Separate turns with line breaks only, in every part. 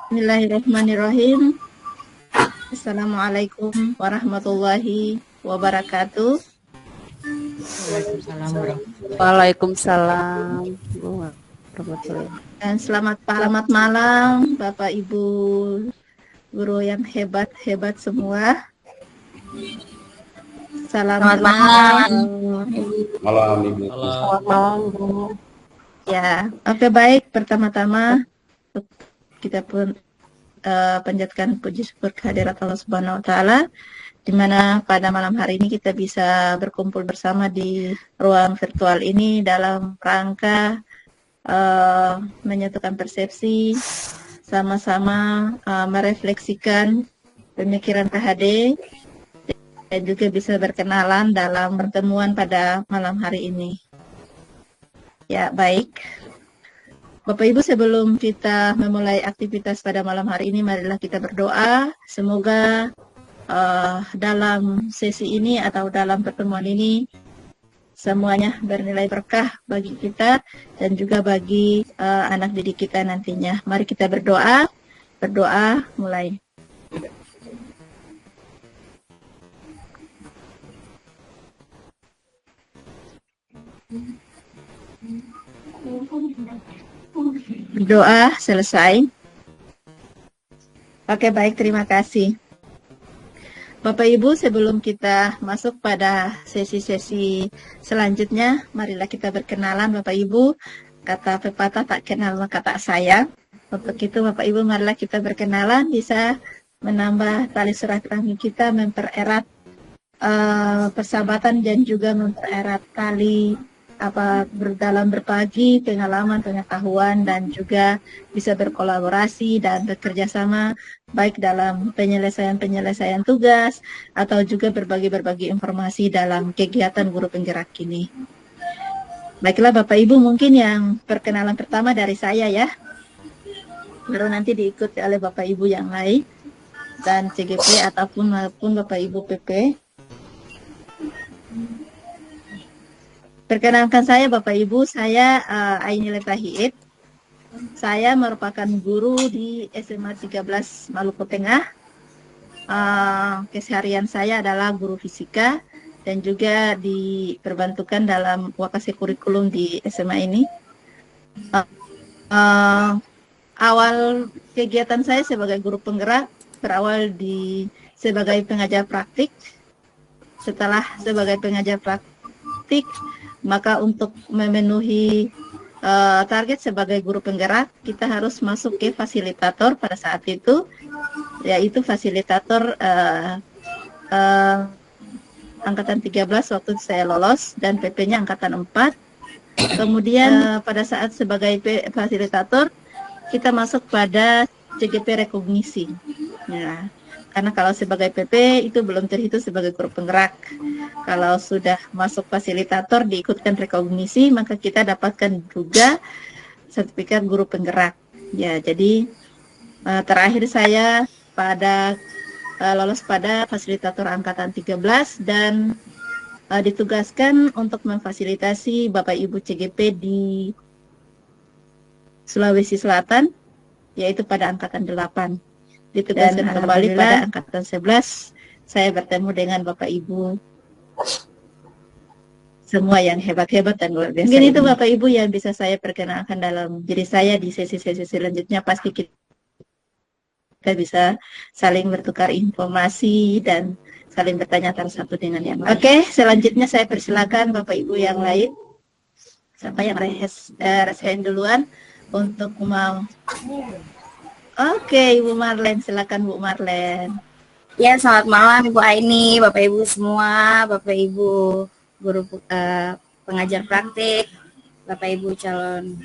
Bismillahirrahmanirrahim. Assalamualaikum warahmatullahi wabarakatuh.
Waalaikumsalam warahmatullahi
Waalaikumsalam warahmatullahi.
Dan selamat malam Bapak Ibu guru yang hebat-hebat semua. Salam
Selamat
kenal.
malam.
Malam Ibu.
Selamat malam, Bu.
Ya, oke baik. Pertama-tama kita pun panjatkan puji syukur kehadirat Allah Subhanahu wa taala, di mana pada malam hari ini kita bisa berkumpul bersama di ruang virtual ini dalam rangka menyatukan persepsi, sama-sama merefleksikan pemikiran PHD, dan juga bisa berkenalan dalam pertemuan pada malam hari ini. Ya, baik. Bapak Ibu, sebelum kita memulai aktivitas pada malam hari ini, marilah kita berdoa. Semoga dalam sesi ini atau dalam pertemuan ini semuanya bernilai berkah bagi kita dan juga bagi anak didik kita nantinya. Mari kita berdoa. Berdoa mulai. Berdoa selesai. Oke, baik, terima kasih. Bapak Ibu, sebelum kita masuk pada sesi-sesi selanjutnya, marilah kita berkenalan Bapak Ibu. Kata pepatah tak kenal maka tak sayang. Untuk itu Bapak Ibu, marilah kita berkenalan, bisa menambah tali silaturahmi kita, mempererat persahabatan dan juga mempererat tali dalam berbagi pengalaman, pengetahuan, dan juga bisa berkolaborasi dan bekerja sama baik dalam penyelesaian tugas atau juga berbagi informasi dalam kegiatan guru penggerak ini. Baiklah Bapak Ibu, mungkin yang perkenalan pertama dari saya ya, baru nanti diikuti oleh Bapak Ibu yang lain dan CGP ataupun Bapak Ibu PP. Perkenalkan saya Bapak Ibu, saya Aini Letahiid. Saya merupakan guru di SMA 13 Maluku Tengah. Keseharian saya adalah guru fisika dan juga diperbantukan dalam wakasi kurikulum di SMA ini. Awal kegiatan saya sebagai guru penggerak berawal sebagai pengajar praktik. Setelah sebagai pengajar praktik, maka untuk memenuhi target sebagai guru penggerak, kita harus masuk ke fasilitator pada saat itu, yaitu fasilitator angkatan 13 waktu saya lolos, dan PP-nya angkatan 4. Kemudian pada saat sebagai fasilitator, kita masuk pada CGP rekognisi. Ya. Karena kalau sebagai PP itu belum terhitung sebagai guru penggerak. Kalau sudah masuk fasilitator diikutkan rekognisi, maka kita dapatkan juga sertifikat guru penggerak. Ya, jadi terakhir saya lolos pada fasilitator angkatan 13 dan ditugaskan untuk memfasilitasi Bapak Ibu CGP di Sulawesi Selatan, yaitu pada angkatan 8. Ditugaskan kembali pada angkatan 11, saya bertemu dengan Bapak Ibu semua yang hebat-hebat dan luar biasa. Mungkin itu Bapak Ibu yang bisa saya perkenalkan dalam diri saya. Di sesi-sesi selanjutnya pasti kita bisa saling bertukar informasi dan saling bertanya antara satu dengan yang lain. Oke, selanjutnya saya persilakan Bapak Ibu yang lain. Siapa yang raise hand duluan untuk mau? Oke, Ibu Marlen, silakan Bu Marlen.
Ya, selamat malam Ibu Aini, Bapak Ibu semua, Bapak Ibu guru pengajar praktik, Bapak Ibu calon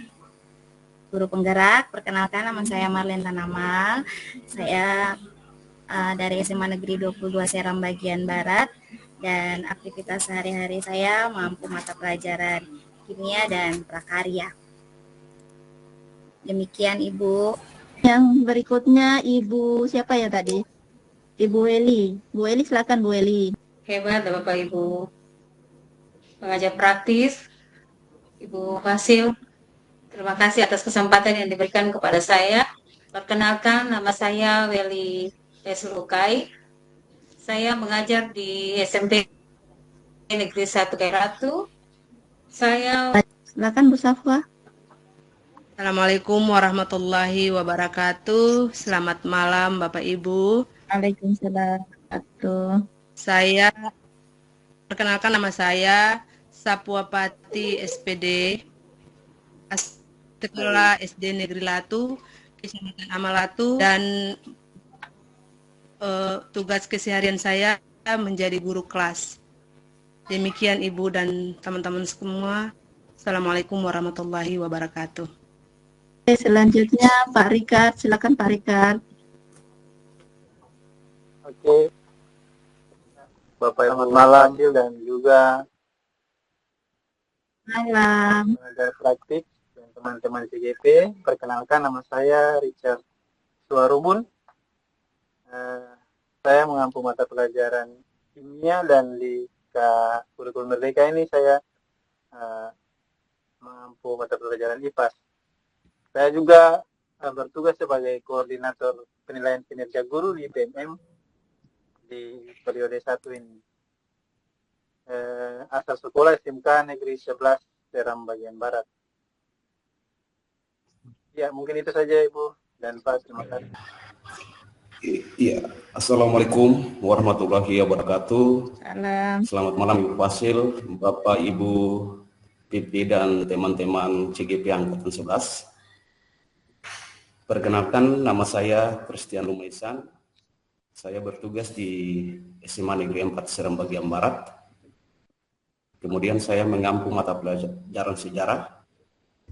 guru penggerak. Perkenalkan, nama saya Marlen Tanamal. Saya dari SMA Negeri 22 Seram bagian Barat, dan aktivitas sehari-hari saya mampu mata pelajaran kimia dan prakarya. Demikian Ibu.
Yang berikutnya Ibu siapa ya tadi? Ibu Eli. Bu Eli, silakan Bu Eli.
Hebat Bapak Ibu pengajar praktis, Ibu Fasil. Terima kasih atas kesempatan yang diberikan kepada saya Perkenalkan, nama saya Weli Eslukai. Saya mengajar di SMP Negeri 1 Kairatu. Saya
Silakan Bu Safwa.
Assalamualaikum warahmatullahi wabarakatuh. Selamat malam Bapak Ibu.
Waalaikumsalam.
Saya perkenalkan, nama saya Sapuapati SPD, Sekolah SD Negeri Latu, Kecamatan Amalatu, dan tugas keseharian saya menjadi guru kelas. Demikian Ibu dan teman-teman semua. Assalamualaikum warahmatullahi wabarakatuh.
Oke, selanjutnya Pak Rikard, silakan Pak Rikard.
Oke, Bapak selamat malam dan juga
Malam.
pengajar praktik dan teman-teman CGP. Perkenalkan, nama saya Richard Suarubun. Saya mengampu mata pelajaran kimia dan di kurikulum Merdeka ini saya mengampu mata pelajaran IPAS. Saya juga bertugas sebagai koordinator penilaian kinerja guru di BMM di periode 1 ini. Asal sekolah SMK Negeri 11 Seram bagian Barat. Ya, mungkin itu saja Ibu dan Pak, terima kasih.
Iya, Assalamualaikum warahmatullahi wabarakatuh.
Salam.
Selamat malam Ibu Fasil, Bapak Ibu PP dan teman-teman CGP Angkatan 11. Perkenalkan, nama saya Christian Lumaisan. Saya bertugas di SMA Negeri 4 Seram bagian Barat. Kemudian saya mengampu mata pelajaran sejarah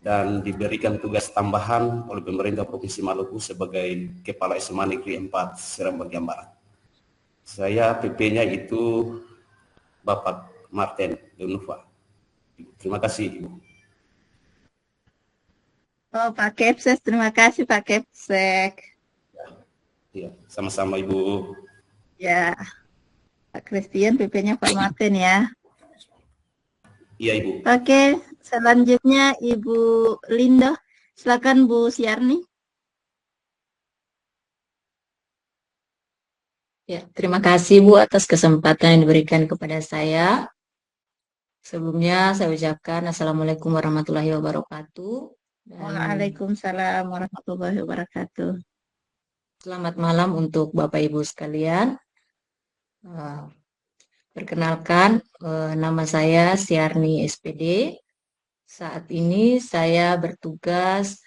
dan diberikan tugas tambahan oleh pemerintah Provinsi Maluku sebagai Kepala SMA Negeri 4 Seram bagian Barat. Saya PP-nya itu Bapak Martin Denuva. Terima kasih Ibu.
Oh, Pak Kepses, terima kasih Pak Kepsek.
Ya, sama-sama Ibu.
Ya, Pak Christian, PP-nya Pak Martin ya.
Iya Ibu.
Oke, selanjutnya Ibu Linda. Silakan Bu Siarni.
Ya, terima kasih Bu atas kesempatan yang diberikan kepada saya. Sebelumnya saya ucapkan Assalamualaikum warahmatullahi wabarakatuh.
Waalaikumsalam warahmatullahi wabarakatuh.
Selamat malam untuk Bapak Ibu sekalian. Perkenalkan, nama saya Siarni SPD. Saat ini saya bertugas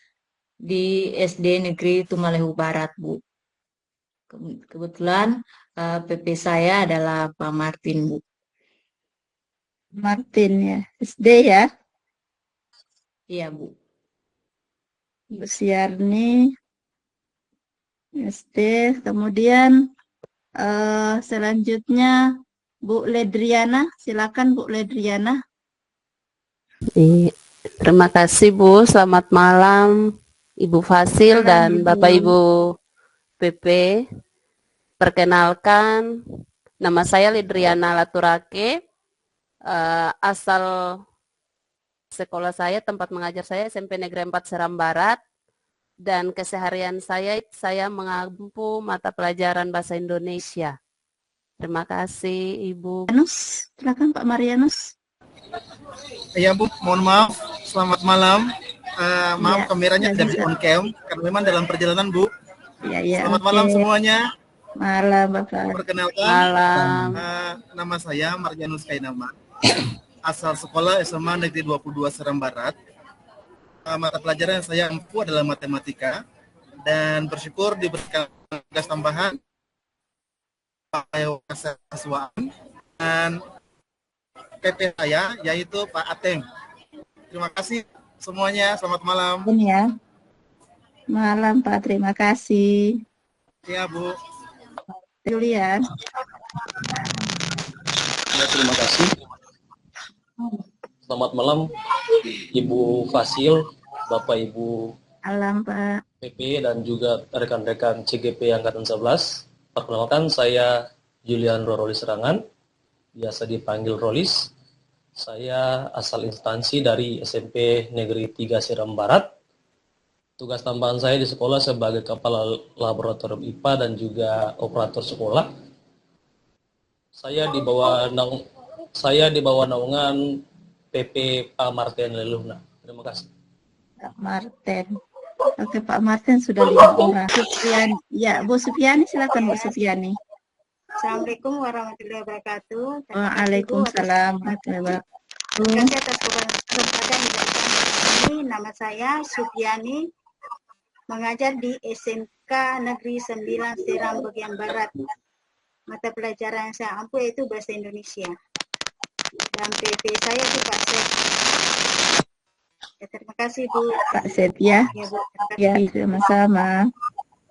di SD Negeri Tumalehu Barat, Bu. Kebetulan PP saya adalah Pak Martin, Bu.
Martin ya, SD ya.
Iya, Bu.
Bu Siarni, SD. Kemudian selanjutnya Bu Ledriana. Silakan Bu Ledriana.
Terima kasih Bu, selamat malam Ibu Fasil
Malam,
dan
Ibu.
Bapak Ibu PP. Perkenalkan, nama saya Ledriana Laturake. Asal sekolah saya, tempat mengajar saya SMP Negeri 4 Seram Barat, dan keseharian saya mengampu mata pelajaran bahasa Indonesia. Terima kasih Ibu.
Marianus, silakan Pak Marianus.
Ya Bu, mohon maaf, selamat malam. Maaf
Ya,
kameranya
ya
tidak di
bisa.
on cam karena memang dalam perjalanan Bu.
Ya,
Selamat
oke.
malam semuanya.
Malam Bapak.
Perkenalkan,
Malam.
nama saya Marjanus Kainama. Asal sekolah SMA Negeri 22 Seram Barat. Mata pelajaran yang saya ampu adalah matematika dan bersyukur diberikan tugas tambahan kehasiswaan dan PP saya yaitu Pak Ateng. Terima kasih semuanya, selamat malam.
Ya. Malam Pak, terima kasih.
Ya Bu.
Julian.
Ya, terima kasih. Selamat malam Ibu Fasil, Bapak Ibu
Malam Pak.
PP dan juga rekan-rekan CGP Angkatan 11. Perkenalkan, saya Julian Rorolis Serangan, biasa dipanggil Rolis. Saya asal instansi dari SMP Negeri 3 Seram Barat. Tugas tambahan saya di sekolah sebagai kepala laboratorium IPA dan juga operator sekolah. Saya di bawah naungan PP Pak Martin Leluna. Terima kasih.
Pak Martin. Oke, Pak Martin sudah 5 orang. Supiani. Ya, Bu Supiani, silakan Bu Supiani.
Assalamualaikum warahmatullahi wabarakatuh.
Waalaikumsalam warahmatullahi wabarakatuh.
Terima kasih atas kesempatan diberikan ini. Nama saya Supiani, mengajar di SMK Negeri 9 Seram bagian Barat. Mata pelajaran yang saya ampu yaitu Bahasa Indonesia. Dan PP saya itu Pak Seth. Ya, terima kasih Bu.
Pak Seth ya.
Ya, Bu.
Ya, sama-sama.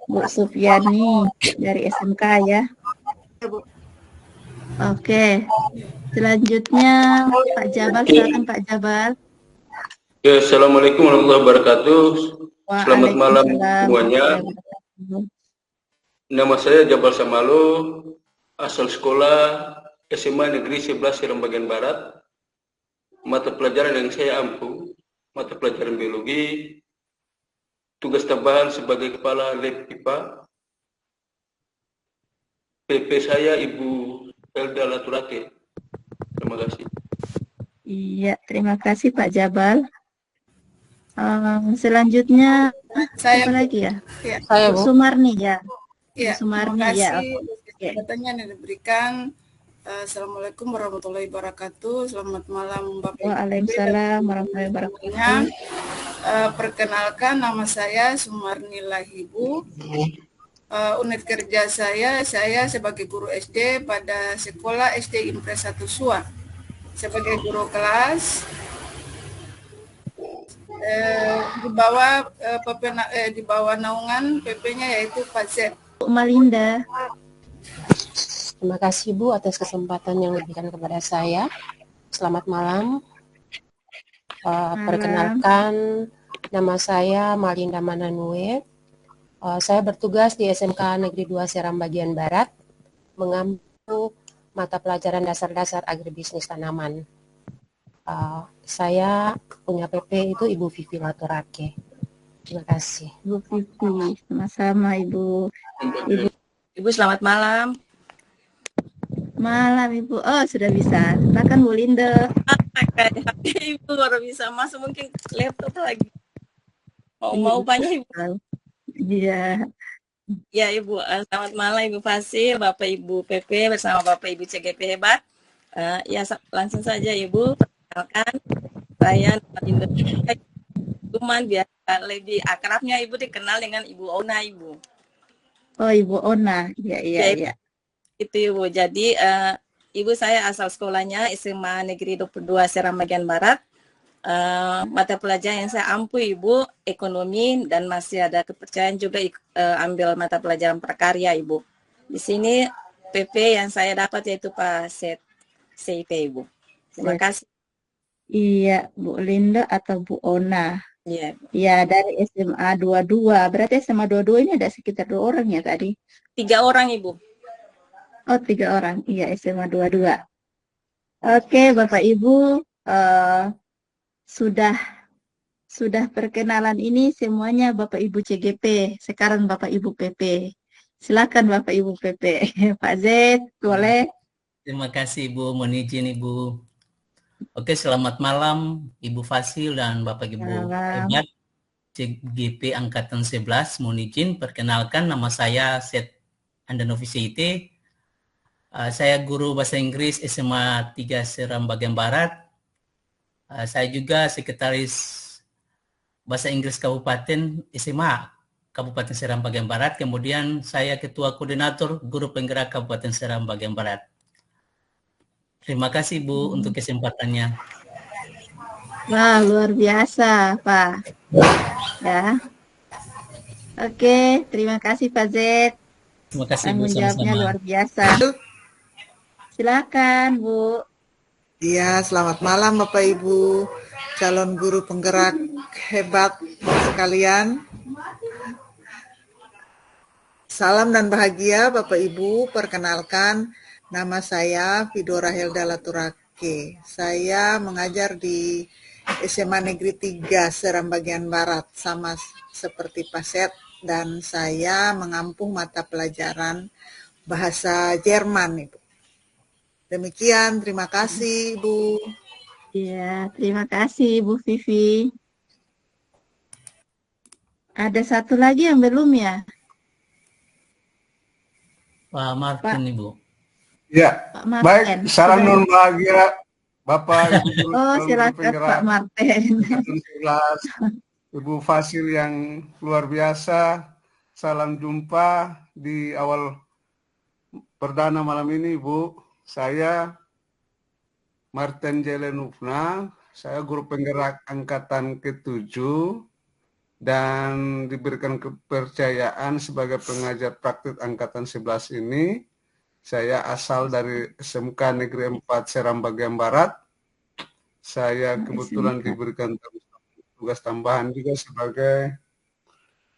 Bu Supiani dari SMK ya.
Bu.
Oke, selanjutnya Pak Jabal, silakan Pak Jabal.
Ya, Assalamualaikum warahmatullahi wabarakatuh. Selamat malam semuanya. Nama saya Jabal Samalo, asal sekolah SMA Negeri 11 Seram bagian Barat. Mata pelajaran yang saya ampu, mata pelajaran biologi. Tugas tambahan sebagai kepala lab IPA. PP saya Ibu Elda Laturake. Terima kasih.
Iya, terima kasih Pak Jabal. Selanjutnya
Saya,
apa lagi ya?
Ya.
Saya Bu Sumarni ya.
Ya,
Bu Sumarni
terima
ya.
kasih kesempatannya yang diberikan. Assalamualaikum warahmatullahi wabarakatuh. Selamat malam Bapak Ibu.
Waalaikumsalam warahmatullahi wabarakatuh.
Perkenalkan, nama saya Sumarni Lahibu. Unit kerja saya sebagai guru SD pada sekolah SD Impres 1 Sua. Sebagai guru kelas di bawah naungan PP-nya yaitu Pak Z.
Bu Malinda.
Terima kasih Bu atas kesempatan yang diberikan kepada saya. Selamat malam. Perkenalkan, nama saya Malinda Mananue. Saya bertugas di SMK Negeri 2 Seram bagian Barat, mengampu mata pelajaran dasar-dasar agribisnis tanaman. Saya punya PP itu Ibu Vivi Laturake. Terima kasih.
Bu Vivi, sama-sama Ibu.
Ibu selamat malam.
Malam Ibu. Oh, sudah bisa. Silakan Bu Linda.
Ibu baru bisa masuk, mungkin laptop lagi. Mau banyak Ibu.
Iya.
Ya Ibu, selamat malam Ibu Fasih, Bapak Ibu PP bersama Bapak Ibu CGP hebat. Ya langsung saja Ibu, perkenalkan saya Indonesia. Cuman biar lebih akrabnya Ibu dikenal dengan Ibu Ona Ibu.
Oh Ibu Ona, iya.
Itu Ibu. Jadi Ibu saya asal sekolahnya SMA Negeri 22 Seram bagian Barat. Mata pelajaran yang saya ampu Ibu ekonomi dan masih ada kepercayaan juga ambil mata pelajaran prakarya Ibu. Di sini PP yang saya dapat yaitu Pak CIP Ibu. Terima kasih.
Iya, Bu Linda atau Bu Ona.
Iya.
Ya, dari SMA 22. Berarti SMA 22 ini ada sekitar 2 orang ya tadi?
3 orang Ibu.
Oh, 3 orang. Iya, SMA 22. Oke, Bapak Ibu, sudah perkenalan ini semuanya Bapak Ibu CGP. Sekarang Bapak Ibu PP. Silakan Bapak Ibu PP. Pak Z, boleh?
Terima kasih Ibu, mohon izin Ibu. Oke, selamat malam Ibu Fasil dan Bapak Ibu hebat CGP Angkatan 11. Mohon izin perkenalkan, nama saya Seth Andanovisiite. Saya guru bahasa Inggris SMA 3 Seram bagian Barat. Saya juga sekretaris bahasa Inggris Kabupaten SMA Kabupaten Seram bagian Barat. Kemudian saya ketua koordinator guru penggerak Kabupaten Seram bagian Barat. Terima kasih Bu untuk kesempatannya.
Wah, luar biasa Pak. Ya. Oke, terima kasih Pak Z.
Terima kasih Bu,
tanggung jawabnya
sama-sama.
luar biasa. Silakan Bu.
Iya, selamat malam Bapak Ibu, calon guru penggerak hebat sekalian. Salam dan bahagia Bapak Ibu, perkenalkan nama saya Vidora Helda Laturake. Saya mengajar di SMA Negeri 3 Seram bagian Barat, sama seperti Paset, dan saya mengampu mata pelajaran bahasa Jerman, Ibu. Demikian, terima kasih, Ibu.
Ya, terima kasih Bu Vivi. Ada satu lagi yang belum ya?
Pak Martin, Ibu.
Ya,
Pak Martin.
baik. Salam
Sudah.
non bahagia Bapak Ibu guru
Oh,
calon
silakan
penggerak
Pak Martin.
angkatan 11, Ibu Fasil yang luar biasa. Salam jumpa di awal perdana malam ini, Ibu. Saya Martin Jelenufna, saya guru penggerak angkatan ke-7 dan diberikan kepercayaan sebagai pengajar praktik angkatan 11 ini. Saya asal dari SMK Negeri 4 Seram bagian Barat. Saya kebetulan diberikan tugas tambahan juga sebagai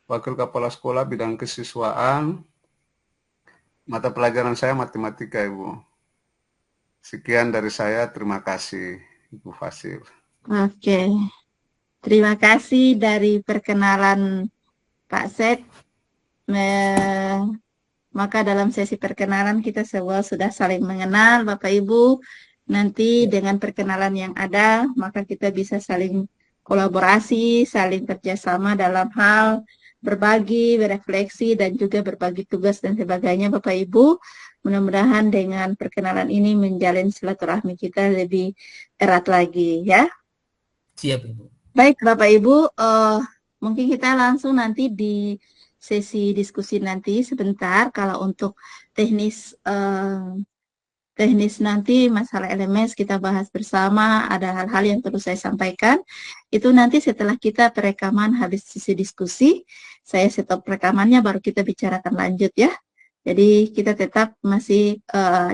Wakil Kepala Sekolah bidang kesiswaan. Mata pelajaran saya matematika, Ibu. Sekian dari saya, terima kasih Ibu Fasil.
Oke, terima kasih dari perkenalan Pak Seth. Maka dalam sesi perkenalan kita semua sudah saling mengenal Bapak Ibu. Nanti dengan perkenalan yang ada, maka kita bisa saling kolaborasi, saling kerjasama dalam hal berbagi, berefleksi, dan juga berbagi tugas dan sebagainya Bapak Ibu. Mudah-mudahan dengan perkenalan ini menjalin silaturahmi kita lebih erat lagi ya.
Siap, Ibu.
Baik Bapak Ibu, mungkin kita langsung nanti di sesi diskusi nanti sebentar. Kalau untuk teknis nanti masalah LMS kita bahas bersama, ada hal-hal yang perlu saya sampaikan. Itu nanti setelah kita perekaman habis sesi diskusi, saya stop rekamannya baru kita bicarakan lanjut ya. Jadi kita tetap masih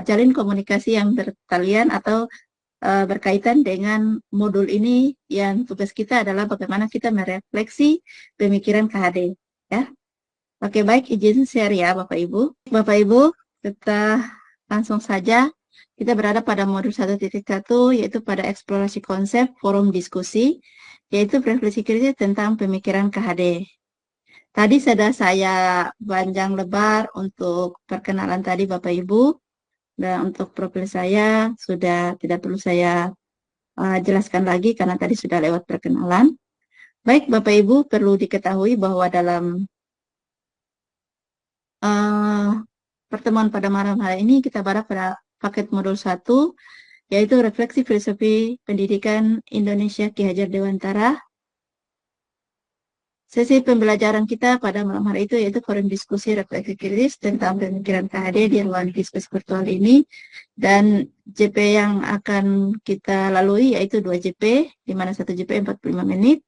jalin komunikasi yang bertalian atau berkaitan dengan modul ini yang tugas kita adalah bagaimana kita merefleksi pemikiran KHD ya. Oke, baik, izin share ya Bapak Ibu. Bapak Ibu, kita langsung saja kita berada pada modul 1.1 yaitu pada eksplorasi konsep forum diskusi yaitu refleksi kritis tentang pemikiran KHD. Tadi sudah saya panjang lebar untuk perkenalan tadi Bapak Ibu, dan untuk profil saya sudah tidak perlu saya jelaskan lagi karena tadi sudah lewat perkenalan. Baik Bapak Ibu, perlu diketahui bahwa dalam pertemuan pada malam hari ini kita berada pada paket modul 1 yaitu refleksi filosofi pendidikan Indonesia Ki Hajar Dewantara. Sesi pembelajaran kita pada malam hari itu yaitu forum diskusi refleksi kritis tentang pemikiran KHD di ruang diskusi virtual ini, dan JP yang akan kita lalui yaitu 2 JP, di mana 1 JP 45 menit.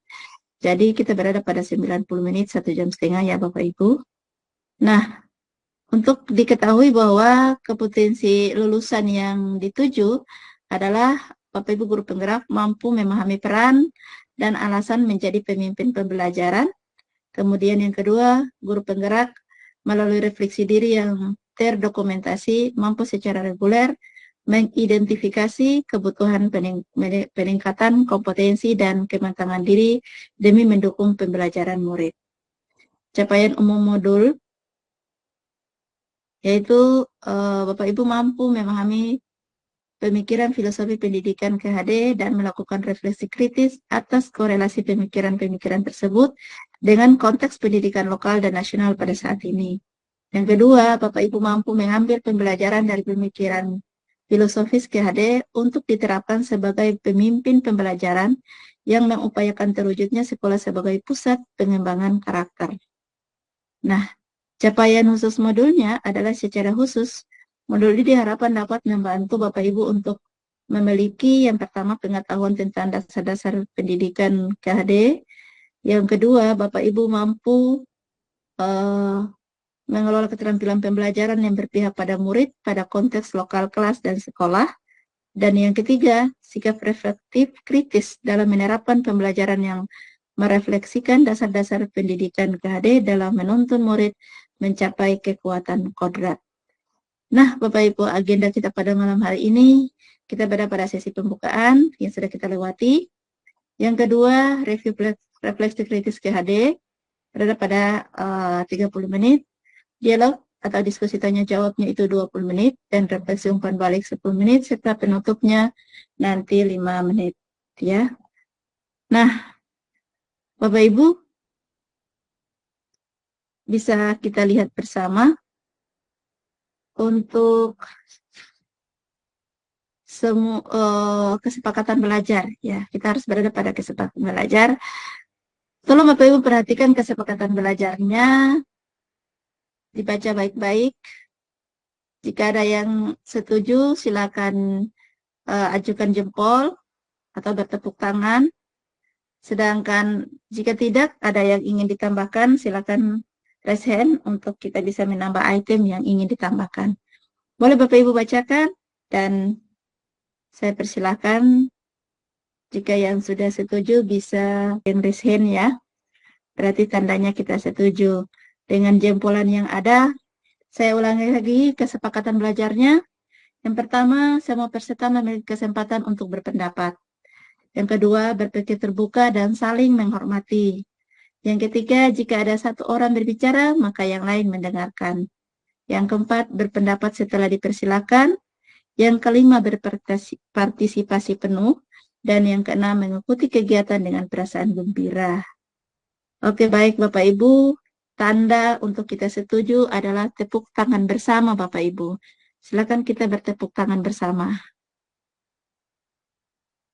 Jadi kita berada pada 90 menit, 1 jam setengah ya Bapak Ibu. Nah, untuk diketahui bahwa kompetensi lulusan yang dituju adalah Bapak Ibu guru penggerak mampu memahami peran dan alasan menjadi pemimpin pembelajaran. Kemudian yang kedua, guru penggerak melalui refleksi diri yang terdokumentasi mampu secara reguler mengidentifikasi kebutuhan peningkatan kompetensi dan kematangan diri demi mendukung pembelajaran murid. Capaian umum modul yaitu Bapak Ibu mampu memahami pemikiran filosofi pendidikan KHD dan melakukan refleksi kritis atas korelasi pemikiran-pemikiran tersebut dengan konteks pendidikan lokal dan nasional pada saat ini. Yang kedua, Bapak Ibu mampu mengambil pembelajaran dari pemikiran filosofis KHD untuk diterapkan sebagai pemimpin pembelajaran yang mengupayakan terwujudnya sekolah sebagai pusat pengembangan karakter. Nah, capaian khusus modulnya adalah secara khusus modul ini diharapkan dapat membantu Bapak Ibu untuk memiliki yang pertama pengetahuan tentang dasar-dasar pendidikan KHD. Yang kedua, Bapak Ibu mampu mengelola keterampilan pembelajaran yang berpihak pada murid pada konteks lokal kelas dan sekolah. Dan yang ketiga, sikap reflektif kritis dalam menerapkan pembelajaran yang merefleksikan dasar-dasar pendidikan KHD dalam menuntun murid mencapai kekuatan kodrat. Nah, Bapak Ibu, agenda kita pada malam hari ini, kita berada pada sesi pembukaan yang sudah kita lewati. Yang kedua, review refleksi kritis KHD berada pada 30 menit. Dialog atau diskusi tanya jawabnya itu 20 menit dan refleksi umpan balik 10 menit serta penutupnya nanti 5 menit ya. Nah, Bapak Ibu bisa kita lihat bersama untuk semua kesepakatan belajar ya. Kita harus berada pada kesepakatan belajar. Tolong Bapak Ibu perhatikan kesepakatan belajarnya, dibaca baik-baik. Jika ada yang setuju, silakan ajukan jempol atau bertepuk tangan. Sedangkan jika tidak ada yang ingin ditambahkan, silakan raise hand untuk kita bisa menambah item yang ingin ditambahkan. Boleh Bapak Ibu bacakan dan saya persilahkan jika yang sudah setuju bisa raise hand ya. Berarti tandanya kita setuju. Dengan jempolan yang ada, saya ulangi lagi kesepakatan belajarnya. Yang pertama, semua peserta memiliki kesempatan untuk berpendapat. Yang kedua, berpikir terbuka dan saling menghormati. Yang ketiga, jika ada satu orang berbicara, maka yang lain mendengarkan. Yang keempat, berpendapat setelah dipersilakan. Yang kelima, berpartisipasi penuh. Dan yang keenam, mengikuti kegiatan dengan perasaan gembira. Oke, baik Bapak Ibu. Tanda untuk kita setuju adalah tepuk tangan bersama Bapak Ibu. Silakan kita bertepuk tangan bersama.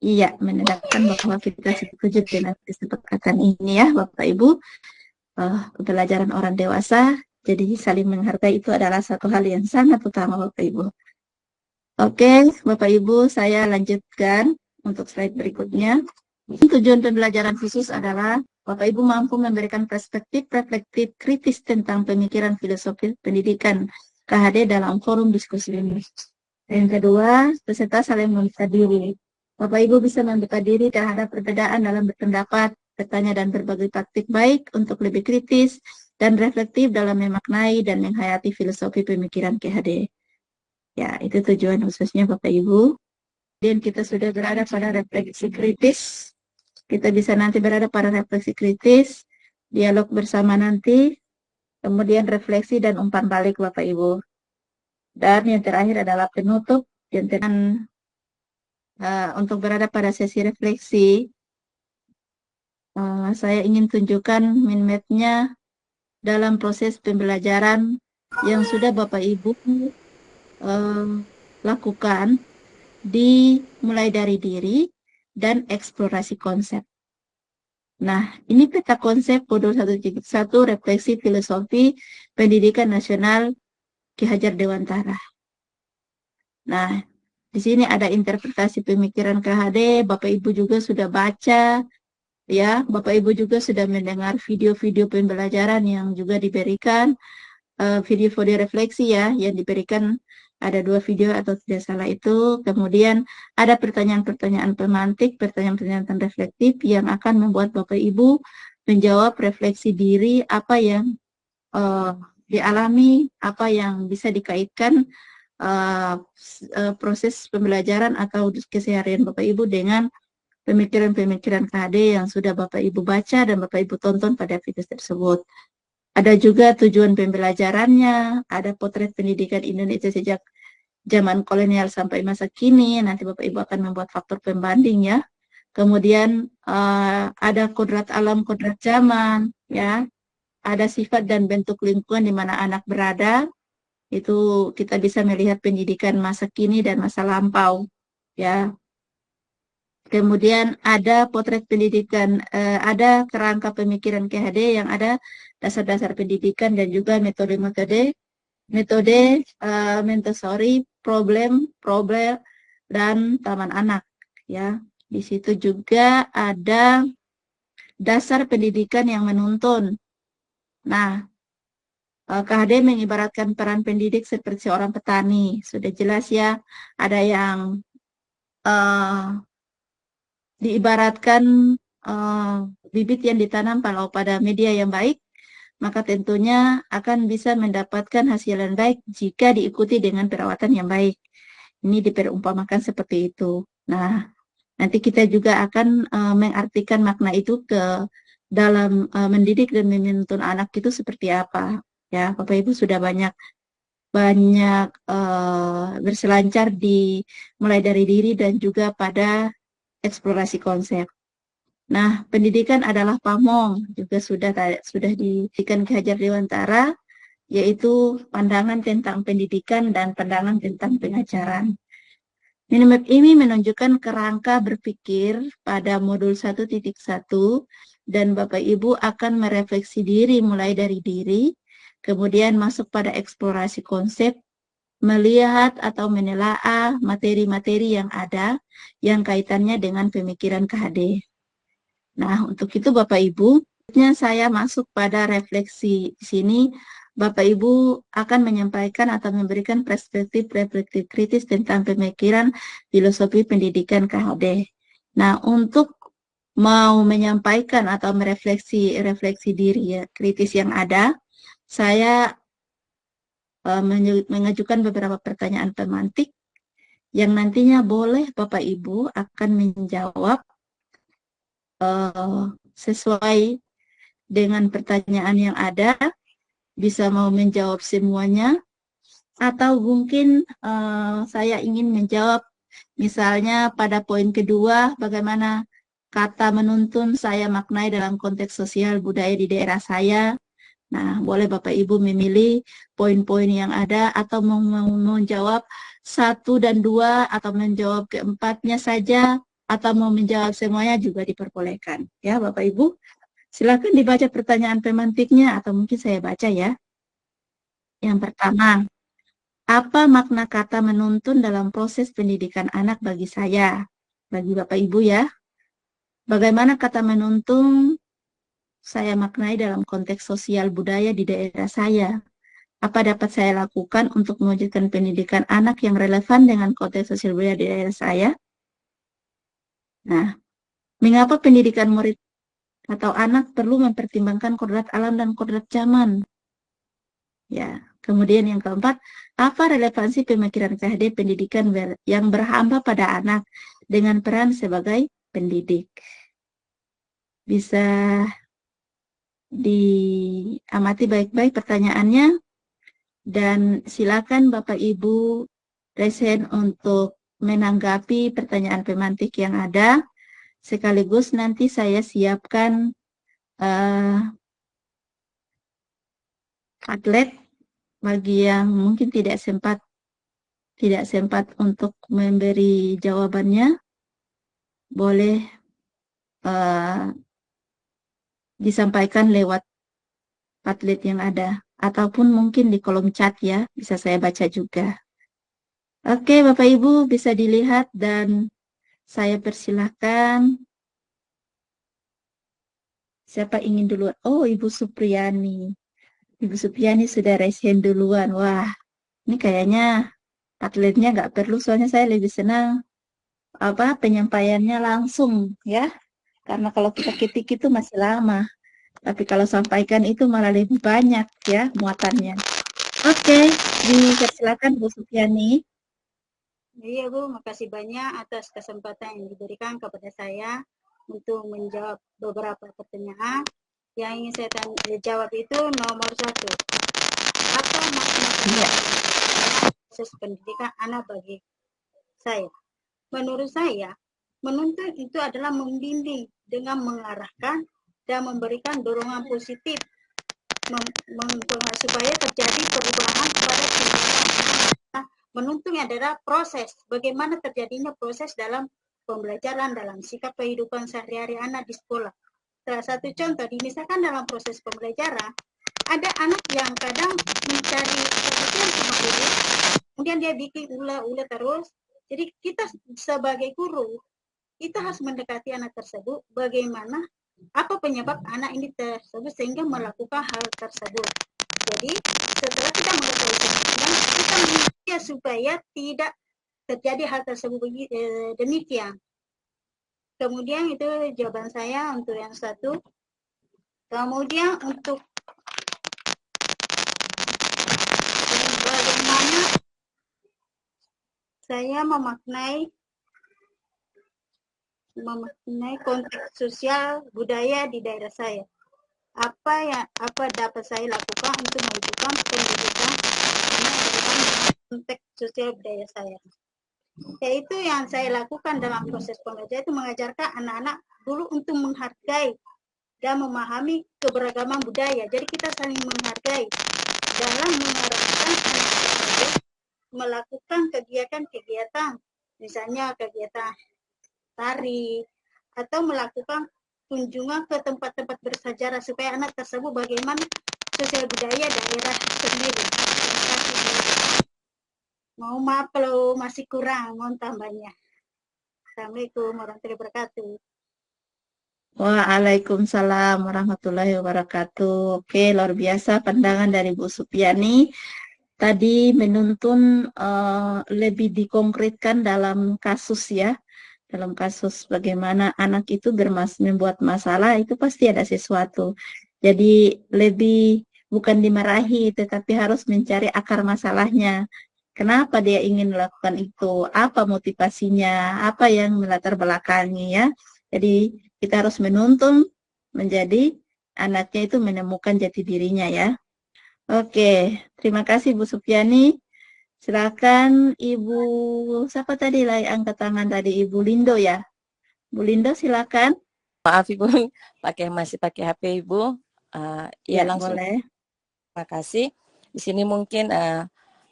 Iya, menandakan bahwa kita setuju dengan kesepakatan ini ya Bapak Ibu. Pembelajaran orang dewasa, jadi saling menghargai itu adalah satu hal yang sangat utama Bapak Ibu. Oke, Bapak Ibu, saya lanjutkan untuk slide berikutnya. Tujuan pembelajaran khusus adalah Bapak Ibu mampu memberikan perspektif reflektif kritis tentang pemikiran filosofi pendidikan KHD dalam forum diskusi ini. Yang kedua, peserta saling membuka diri. Bapak Ibu bisa membuka diri terhadap perbedaan dalam berpendapat, bertanya dan berbagi praktik baik untuk lebih kritis dan reflektif dalam memaknai dan menghayati filosofi pemikiran KHD. Ya, itu tujuan khususnya Bapak Ibu. Dan kita sudah berada pada refleksi kritis. Kita bisa nanti berada pada refleksi kritis, dialog bersama nanti, kemudian refleksi dan umpan balik Bapak Ibu. Dan yang terakhir adalah penutup, yang untuk berada pada sesi refleksi, saya ingin tunjukkan min map-nya dalam proses pembelajaran yang sudah Bapak Ibu lakukan mulai dari diri dan eksplorasi konsep. Nah, ini peta konsep modul 1.1 refleksi filosofi pendidikan nasional Ki Hajar Dewantara. Nah, di sini ada interpretasi pemikiran KHD, Bapak Ibu juga sudah baca, ya, Bapak Ibu juga sudah mendengar video-video pembelajaran yang juga diberikan, video-video refleksi ya, yang diberikan. Ada 2 video atau tidak salah itu. Kemudian ada pertanyaan-pertanyaan pemantik, pertanyaan-pertanyaan reflektif yang akan membuat Bapak Ibu menjawab refleksi diri apa yang dialami, apa yang bisa dikaitkan proses pembelajaran atau keseharian Bapak Ibu dengan pemikiran-pemikiran KHD yang sudah Bapak Ibu baca dan Bapak Ibu tonton pada video tersebut. Ada juga tujuan pembelajarannya, ada potret pendidikan Indonesia sejak zaman kolonial sampai masa kini, nanti Bapak Ibu akan membuat faktor pembanding ya. Kemudian ada kodrat alam, kodrat zaman, ya. Ada sifat dan bentuk lingkungan di mana anak berada, itu kita bisa melihat pendidikan masa kini dan masa lampau, ya. Kemudian ada potret pendidikan, ada kerangka pemikiran KHD yang ada dasar-dasar pendidikan dan juga metode Montessori, problem dan taman anak. Ya, di situ juga ada dasar pendidikan yang menuntun. Nah, KHD mengibaratkan peran pendidik seperti seorang petani. Sudah jelas ya, ada yang diibaratkan bibit yang ditanam kalau pada media yang baik, maka tentunya akan bisa mendapatkan hasil yang baik jika diikuti dengan perawatan yang baik. Ini diperumpamakan seperti itu. Nah, Nanti kita juga akan mengartikan makna itu ke dalam mendidik dan menuntun anak itu seperti apa. Ya, Bapak Ibu sudah banyak berselancar di mulai dari diri dan juga pada eksplorasi konsep. Nah, pendidikan adalah pamong, juga sudah diberikan Ki Hajar Dewantara, yaitu pandangan tentang pendidikan dan pandangan tentang pengajaran. Minimap ini menunjukkan kerangka berpikir pada modul 1.1 dan Bapak Ibu akan merefleksi diri mulai dari diri, kemudian masuk pada eksplorasi konsep, melihat atau menelaah materi-materi yang ada yang kaitannya dengan pemikiran KHD. Nah, untuk itu Bapak Ibu, saya masuk pada refleksi di sini. Bapak Ibu akan menyampaikan atau memberikan perspektif reflektif kritis tentang pemikiran filosofi pendidikan KHD. Nah, untuk mau menyampaikan atau refleksi diri ya, kritis yang ada, saya mengajukan beberapa pertanyaan pemantik yang nantinya boleh Bapak Ibu akan menjawab sesuai dengan pertanyaan yang ada, bisa mau menjawab semuanya, atau mungkin saya ingin menjawab misalnya pada poin kedua, bagaimana kata menuntun saya maknai dalam konteks sosial budaya di daerah saya. Nah, boleh Bapak Ibu memilih poin-poin yang ada atau mau menjawab 1 dan 2 atau menjawab keempatnya saja, atau mau menjawab semuanya juga diperbolehkan. Ya, Bapak Ibu, silakan dibaca pertanyaan pemantiknya atau mungkin saya baca ya. Yang pertama, apa makna kata menuntun dalam proses pendidikan anak bagi saya? Bagi Bapak Ibu ya. Bagaimana kata menuntun saya maknai dalam konteks sosial budaya di daerah saya? Apa dapat saya lakukan untuk mewujudkan pendidikan anak yang relevan dengan konteks sosial budaya di daerah saya? Nah, mengapa pendidikan murid atau anak perlu mempertimbangkan kodrat alam dan kodrat zaman? Ya, kemudian yang keempat, apa relevansi pemikiran KHD pendidikan yang berhamba pada anak dengan peran sebagai pendidik? Bisa diamati baik-baik pertanyaannya, dan silakan Bapak Ibu resen untuk menanggapi pertanyaan pemantik yang ada. Sekaligus nanti saya siapkan Padlet bagi yang mungkin tidak sempat untuk memberi jawabannya, boleh disampaikan lewat Padlet yang ada, ataupun mungkin di kolom chat ya, bisa saya baca juga. Oke, Bapak Ibu bisa dilihat dan saya persilahkan. Siapa ingin duluan? Oh, Ibu Supriyani. Ibu Supriyani sudah raise hand duluan. Wah, ini kayaknya Padletnya nggak perlu, soalnya saya lebih senang penyampaiannya langsung ya. Karena kalau kita ketik itu masih lama. Tapi kalau sampaikan itu malah lebih banyak ya muatannya. Oke, dipersilakan Bu Supriyani.
Iya Bu, makasih banyak atas kesempatan yang diberikan kepada saya untuk menjawab beberapa pertanyaan. Yang ingin saya jawab itu nomor 1. Apa makna proses pendidikan anak bagi saya? Menurut saya, menuntun itu adalah membimbing dengan mengarahkan dan memberikan dorongan positif supaya terjadi perubahan pada tindakan. Menuntun adalah proses, bagaimana terjadinya proses dalam pembelajaran, dalam sikap kehidupan sehari-hari anak di sekolah. Salah satu contoh, misalkan dalam proses pembelajaran, ada anak yang kadang mencari perhatian sama guru, kemudian dia bikin ulah terus. Jadi kita sebagai guru, kita harus mendekati anak tersebut, bagaimana, apa penyebab anak ini tersebut sehingga melakukan hal tersebut. Jadi setelah kita mengetahui kemudian kita mencegah supaya tidak terjadi hal tersebut demikian. Kemudian itu jawaban saya untuk yang 1. Kemudian untuk bagaimana saya memaknai memaknai konteks sosial budaya di daerah saya. Apa dapat saya lakukan untuk mewujudkan pendidikan konteks sosial budaya saya? Yaitu yang saya lakukan dalam proses pembelajaran itu mengajarkan anak-anak dulu untuk menghargai dan memahami keberagaman budaya. Jadi kita saling menghargai dalam mengarahkan anak-anak melakukan kegiatan-kegiatan, misalnya kegiatan tari atau melakukan kunjungan ke tempat-tempat bersejarah supaya anak tersebut bagaimana sosial budaya daerah sendiri. Mau maaf kalau masih kurang, mohon tambahnya. Assalamualaikum warahmatullahi wabarakatuh.
Waalaikumsalam warahmatullahi wabarakatuh. Oke, luar biasa pandangan dari Bu Supiani. Tadi menuntun lebih dikonkretkan dalam kasus ya. Dalam kasus bagaimana anak itu membuat masalah, itu pasti ada sesuatu. Jadi lebih bukan dimarahi, tetapi harus mencari akar masalahnya. Kenapa dia ingin melakukan itu? Apa motivasinya? Apa yang melatar belakangi ya? Jadi kita harus menuntun menjadi anaknya itu menemukan jati dirinya ya. Oke, terima kasih Bu Supiani. Silakan Ibu, siapa tadi lah yang angkat tangan tadi? Ibu Lindo ya? Bu Lindo silakan.
Maaf Ibu, masih pakai HP Ibu. Ya langsung.
Boleh.
Terima kasih. Di sini mungkin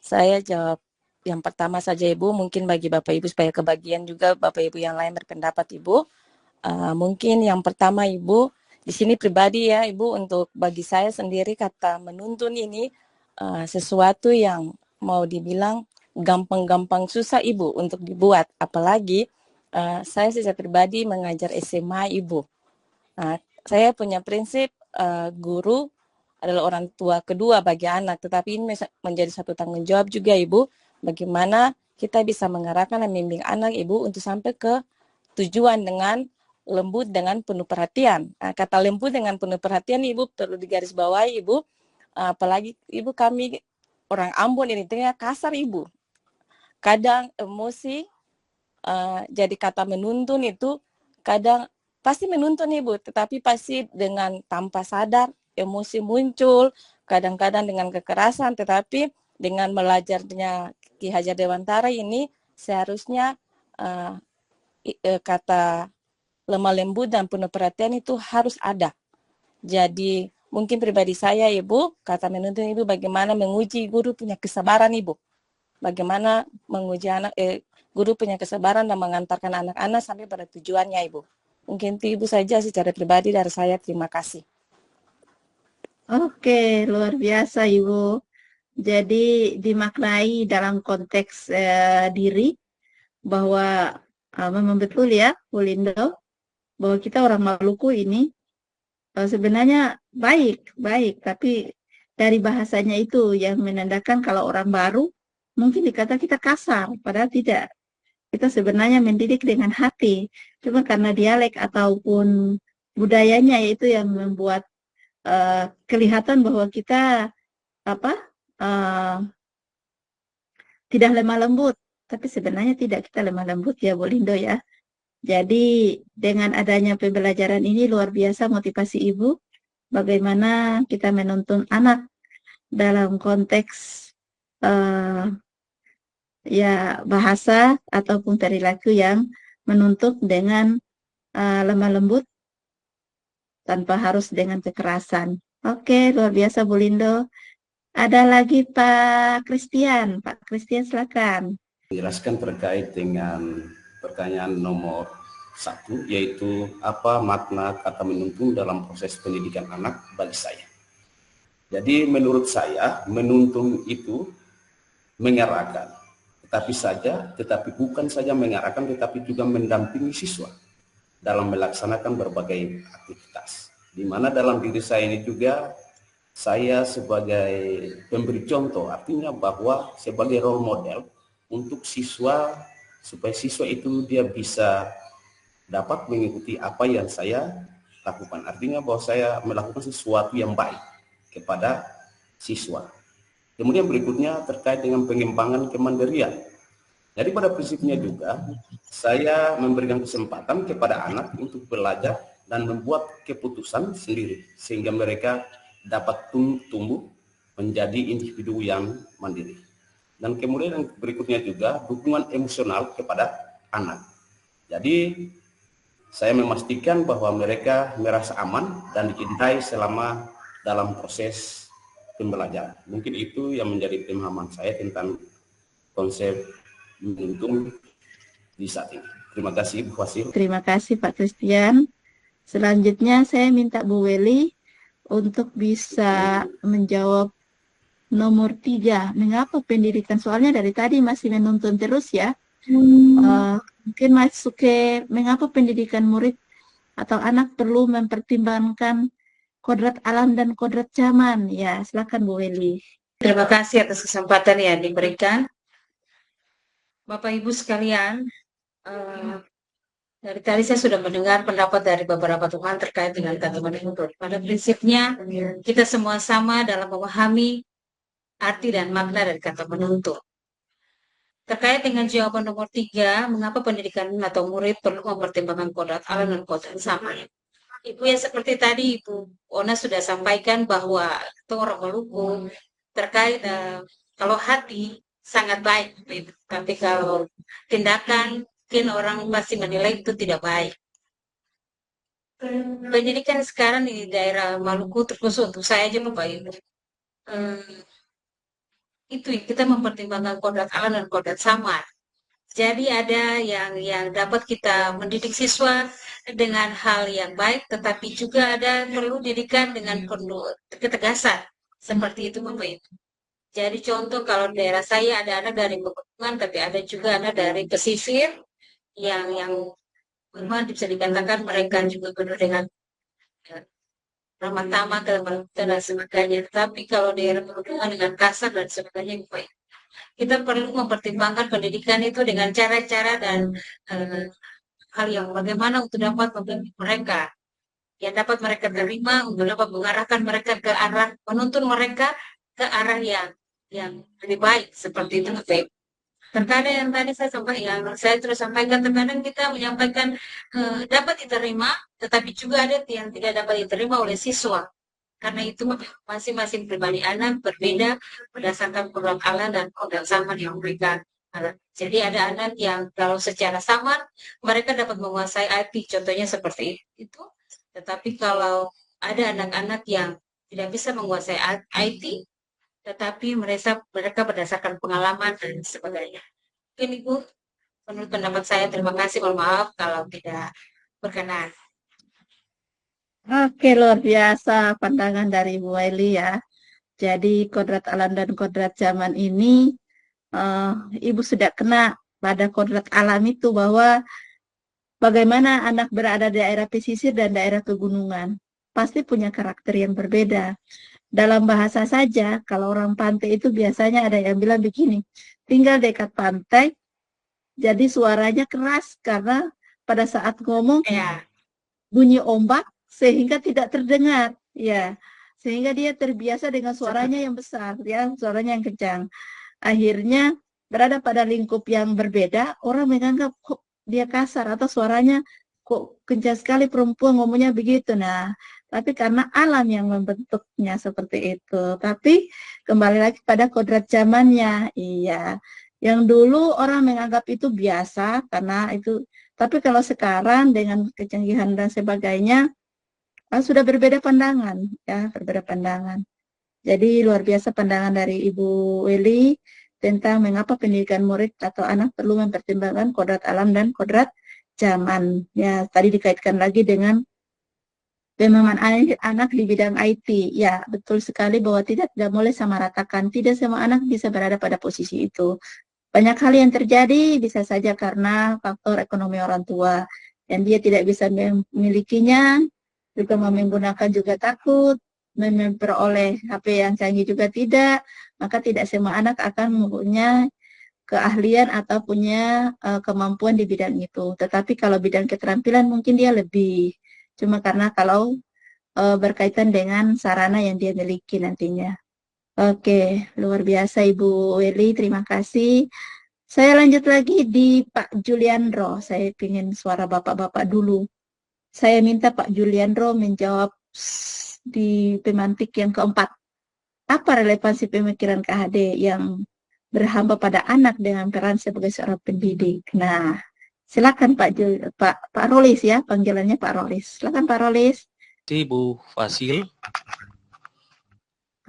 saya jawab yang pertama saja Ibu, mungkin bagi Bapak Ibu supaya kebagian juga Bapak Ibu yang lain berpendapat Ibu. Mungkin yang pertama Ibu, di sini pribadi ya Ibu, untuk bagi saya sendiri kata menuntun ini sesuatu yang mau dibilang gampang-gampang susah Ibu untuk dibuat. Apalagi saya secara pribadi mengajar SMA Ibu. Saya punya prinsip guru adalah orang tua kedua bagi anak, tetapi ini menjadi satu tanggung jawab juga Ibu, bagaimana kita bisa mengarahkan dan membimbing anak Ibu untuk sampai ke tujuan dengan lembut dengan penuh perhatian. Kata lembut dengan penuh perhatian Ibu perlu digarisbawahi Ibu, apalagi Ibu kami orang Ambon ini tengah kasar Ibu. Kadang emosi jadi kata menuntun itu kadang pasti menuntun Ibu, tetapi pasti dengan tanpa sadar emosi muncul, kadang-kadang dengan kekerasan, tetapi dengan belajarnya Ki Hajar Dewantara ini seharusnya kata lemah lembut dan penuh perhatian itu harus ada. Jadi mungkin pribadi saya Ibu, kata menuntun Ibu bagaimana menguji guru punya kesabaran Ibu. Bagaimana menguji guru punya kesabaran dan mengantarkan anak-anak sampai pada tujuannya Ibu. Mungkin itu Ibu saja secara pribadi dari saya, terima kasih.
Oke, luar biasa Ibu. Jadi dimaknai dalam konteks diri bahwa memang betul ya Bu Lindo, bahwa kita orang Maluku ini sebenarnya baik, tapi dari bahasanya itu yang menandakan kalau orang baru mungkin dikata kita kasar, padahal tidak. Kita sebenarnya mendidik dengan hati, cuma karena dialek ataupun budayanya itu yang membuat kelihatan bahwa kita tidak lemah lembut, tapi sebenarnya tidak, kita lemah lembut ya Bu Lindo ya. Jadi dengan adanya pembelajaran ini luar biasa motivasi Ibu, bagaimana kita menuntun anak dalam konteks ya bahasa ataupun perilaku yang menuntut dengan lemah lembut tanpa harus dengan kekerasan. Oke, luar biasa Bu Lindo. Ada lagi Pak Christian. Pak Christian silakan.
Menjelaskan terkait dengan pertanyaan nomor 1, yaitu apa makna kata menuntun dalam proses pendidikan anak bagi saya. Jadi menurut saya menuntun itu mengarahkan, tetapi bukan saja mengarahkan, tetapi juga mendampingi siswa dalam melaksanakan berbagai aktivitas. Di mana dalam diri saya ini juga saya sebagai pemberi contoh, artinya bahwa sebagai role model untuk siswa, supaya siswa itu dia bisa dapat mengikuti apa yang saya lakukan. Artinya bahwa saya melakukan sesuatu yang baik kepada siswa. Kemudian berikutnya terkait dengan pengembangan kemandirian. Jadi pada prinsipnya juga saya memberikan kesempatan kepada anak untuk belajar dan membuat keputusan sendiri sehingga mereka dapat tumbuh menjadi individu yang mandiri. Dan kemudian yang berikutnya juga dukungan emosional kepada anak. Jadi saya memastikan bahwa mereka merasa aman dan dicintai selama dalam proses pembelajaran. Mungkin itu yang menjadi pemahaman saya tentang konsep menuntun di saat ini. Terima kasih Bu Fasil.
Terima kasih Pak Christian. Selanjutnya saya minta Bu Weli untuk bisa menjawab nomor 3. Mengapa pendidikan? Soalnya dari tadi masih menuntun terus ya. Mungkin masuk ke mengapa pendidikan murid atau anak perlu mempertimbangkan kodrat alam dan kodrat zaman. Ya, silakan Bu Weli.
Terima kasih atas kesempatan yang diberikan. Bapak Ibu sekalian, dari tadi saya sudah mendengar pendapat dari beberapa Tuhan terkait dengan kata menuntut. Pada prinsipnya, kita semua sama dalam memahami arti dan makna dari kata menuntut. Terkait dengan jawaban nomor 3, mengapa pendidikan atau murid perlu mempertimbangkan kodrat alam dan kodrat zaman. Ibu yang seperti tadi Ibu Ona sudah sampaikan bahwa itu orang Maluku terkait kalau hati sangat baik, tapi kalau tindakan mungkin orang masih menilai itu tidak baik. Pendidikan sekarang di daerah Maluku terkhusus untuk saya aja Bapak Ibu. Itu kita mempertimbangkan kodrat alam dan kodrat zaman. Jadi ada yang dapat kita mendidik siswa dengan hal yang baik, tetapi juga ada perlu didikan dengan penuh ketegasan. Seperti itu Bapak Ibu. Jadi contoh kalau daerah saya ada anak dari pegunungan, tapi ada juga anak dari pesisir yang memang bisa dikatakan mereka juga penuh dengan ramah tamah dan sebagainya. Tapi kalau daerah pegunungan dengan kasar dan sebagainya, kita perlu mempertimbangkan pendidikan itu dengan cara-cara dan hal yang bagaimana untuk dapat membimbing mereka, yang dapat mereka terima untuk dapat mengarahkan mereka ke arah, menuntun mereka ke arah yang lebih baik, seperti itu. Terkadang yang tadi saya terus sampaikan, terkadang kita menyampaikan dapat diterima, tetapi juga ada yang tidak dapat diterima oleh siswa. Karena itu masing-masing pribadi anak berbeda berdasarkan kodrat alam dan kodrat zaman yang mereka. Jadi ada anak yang kalau secara samar mereka dapat menguasai IT, contohnya seperti itu. Tetapi kalau ada anak-anak yang tidak bisa menguasai IT, tetapi mereka berdasarkan pengalaman dan sebagainya. Mungkin Ibu, menurut pendapat saya, terima kasih, mohon maaf kalau tidak berkenan.
Oke, luar biasa pandangan dari Bu Weli ya. Jadi kodrat alam dan kodrat zaman ini, Ibu sudah kena pada kodrat alam itu bahwa bagaimana anak berada di daerah pesisir dan daerah pegunungan. Pasti punya karakter yang berbeda. Dalam bahasa saja, kalau orang pantai itu biasanya ada yang bilang begini, tinggal dekat pantai, jadi suaranya keras karena pada saat ngomong bunyi ombak sehingga tidak terdengar, ya, sehingga dia terbiasa dengan suaranya yang besar, ya, suaranya yang kencang. Akhirnya berada pada lingkup yang berbeda, orang menganggap kok dia kasar atau suaranya kok kencang sekali perempuan ngomongnya begitu. Nah, tapi karena alam yang membentuknya seperti itu. Tapi kembali lagi pada kodrat zamannya, iya. Yang dulu orang menganggap itu biasa karena itu, tapi kalau sekarang dengan kecanggihan dan sebagainya sudah berbeda pandangan, ya, berbeda pandangan. Jadi luar biasa pandangan dari Ibu Weli tentang mengapa pendidikan murid atau anak perlu mempertimbangkan kodrat alam dan kodrat zaman. Ya, tadi dikaitkan lagi dengan pemahaman anak di bidang IT. Ya, betul sekali bahwa tidak boleh samaratakan. Tidak semua anak bisa berada pada posisi itu. Banyak hal yang terjadi bisa saja karena faktor ekonomi orang tua. Dan dia tidak bisa memilikinya, juga menggunakan juga takut, memperoleh HP yang canggih juga tidak. Maka tidak semua anak akan mempunyai keahlian atau punya kemampuan di bidang itu. Tetapi kalau bidang keterampilan mungkin dia lebih. Cuma karena kalau berkaitan dengan sarana yang dia miliki nantinya. Oke, luar biasa Ibu Weli, terima kasih. Saya lanjut lagi di Pak Juliandro. Saya ingin suara bapak-bapak dulu. Saya minta Pak Juliandro menjawab di pemantik yang keempat. Apa relevansi pemikiran KHD yang berhamba pada anak dengan peran sebagai seorang pendidik? Nah, silakan Pak Rolis ya, panggilannya Pak Rolis. Silakan Pak Rolis.
Ibu Fasil.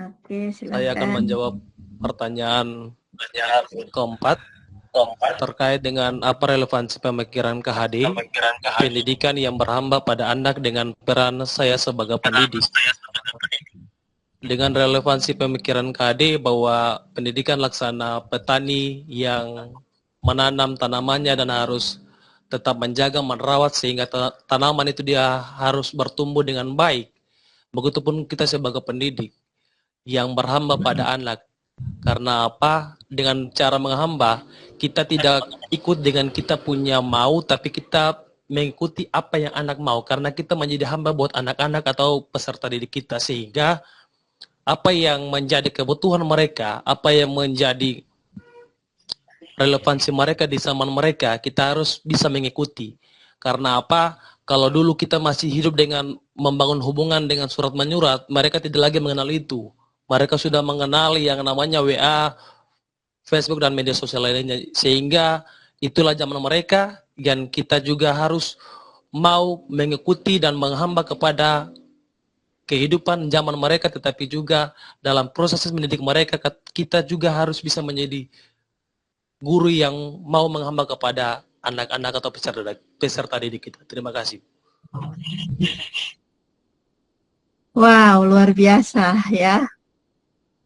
Oke, silakan.
Saya akan menjawab pertanyaan keempat terkait dengan apa relevansi pemikiran KHD, pendidikan yang berhamba pada anak dengan peran saya sebagai pendidik. Dengan relevansi pemikiran KHD bahwa pendidikan laksana petani yang menanam tanamannya dan harus tetap menjaga, merawat sehingga tanaman itu dia harus bertumbuh dengan baik. Begitupun kita sebagai pendidik yang berhamba pada anak. Karena apa? Dengan cara menghamba, kita tidak ikut dengan kita punya mau, tapi kita mengikuti apa yang anak mau. Karena kita menjadi hamba buat anak-anak atau peserta didik kita. Sehingga apa yang menjadi kebutuhan mereka, apa yang menjadi relevansi mereka di zaman mereka, kita harus bisa mengikuti. Karena apa? Kalau dulu kita masih hidup dengan membangun hubungan dengan surat menyurat, mereka tidak lagi mengenal itu. Mereka sudah mengenal yang namanya WA, Facebook, dan media sosial lainnya. Sehingga itulah zaman mereka, dan kita juga harus mau mengikuti dan menghamba kepada kehidupan zaman mereka, tetapi juga dalam proses mendidik mereka, kita juga harus bisa menjadi guru yang mau menghamba kepada anak-anak atau peserta didik kita. Terima kasih.
Wow, luar biasa ya.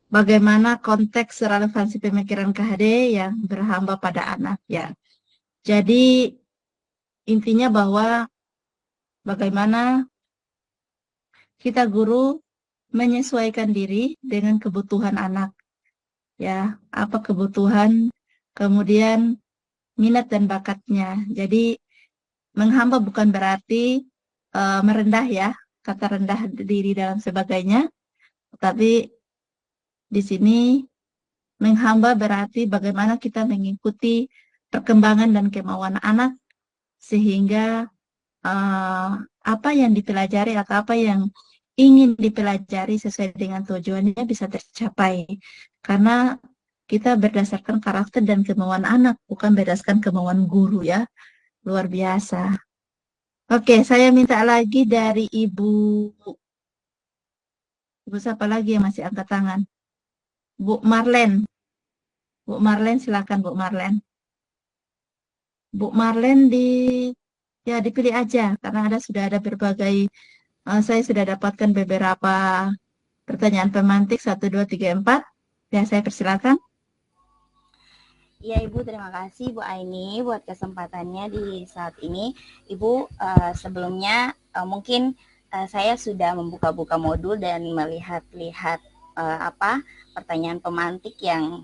Bagaimana konteks relevansi pemikiran KHD yang berhamba pada anak ya. Jadi intinya bahwa bagaimana kita guru menyesuaikan diri dengan kebutuhan anak. Ya, apa kebutuhan, kemudian minat dan bakatnya. Jadi menghamba bukan berarti merendah ya, kata rendah diri dalam sebagainya. Tetapi di sini menghamba berarti bagaimana kita mengikuti perkembangan dan kemauan anak sehingga apa yang dipelajari atau apa yang ingin dipelajari sesuai dengan tujuannya bisa tercapai. Karena kita berdasarkan karakter dan kemauan anak, bukan berdasarkan kemauan guru ya. Luar biasa. Oke, saya minta lagi dari Ibu siapa lagi yang masih angkat tangan? Bu Marlen. Bu Marlen, silakan Bu Marlen. Bu Marlen dipilih aja karena sudah ada berbagai saya sudah dapatkan beberapa pertanyaan pemantik 1 2 3 4. Ya, saya persilakan.
Ya Ibu, terima kasih Bu Aini buat kesempatannya di saat ini. Ibu, sebelumnya mungkin saya sudah membuka-buka modul dan melihat-lihat pertanyaan pemantik yang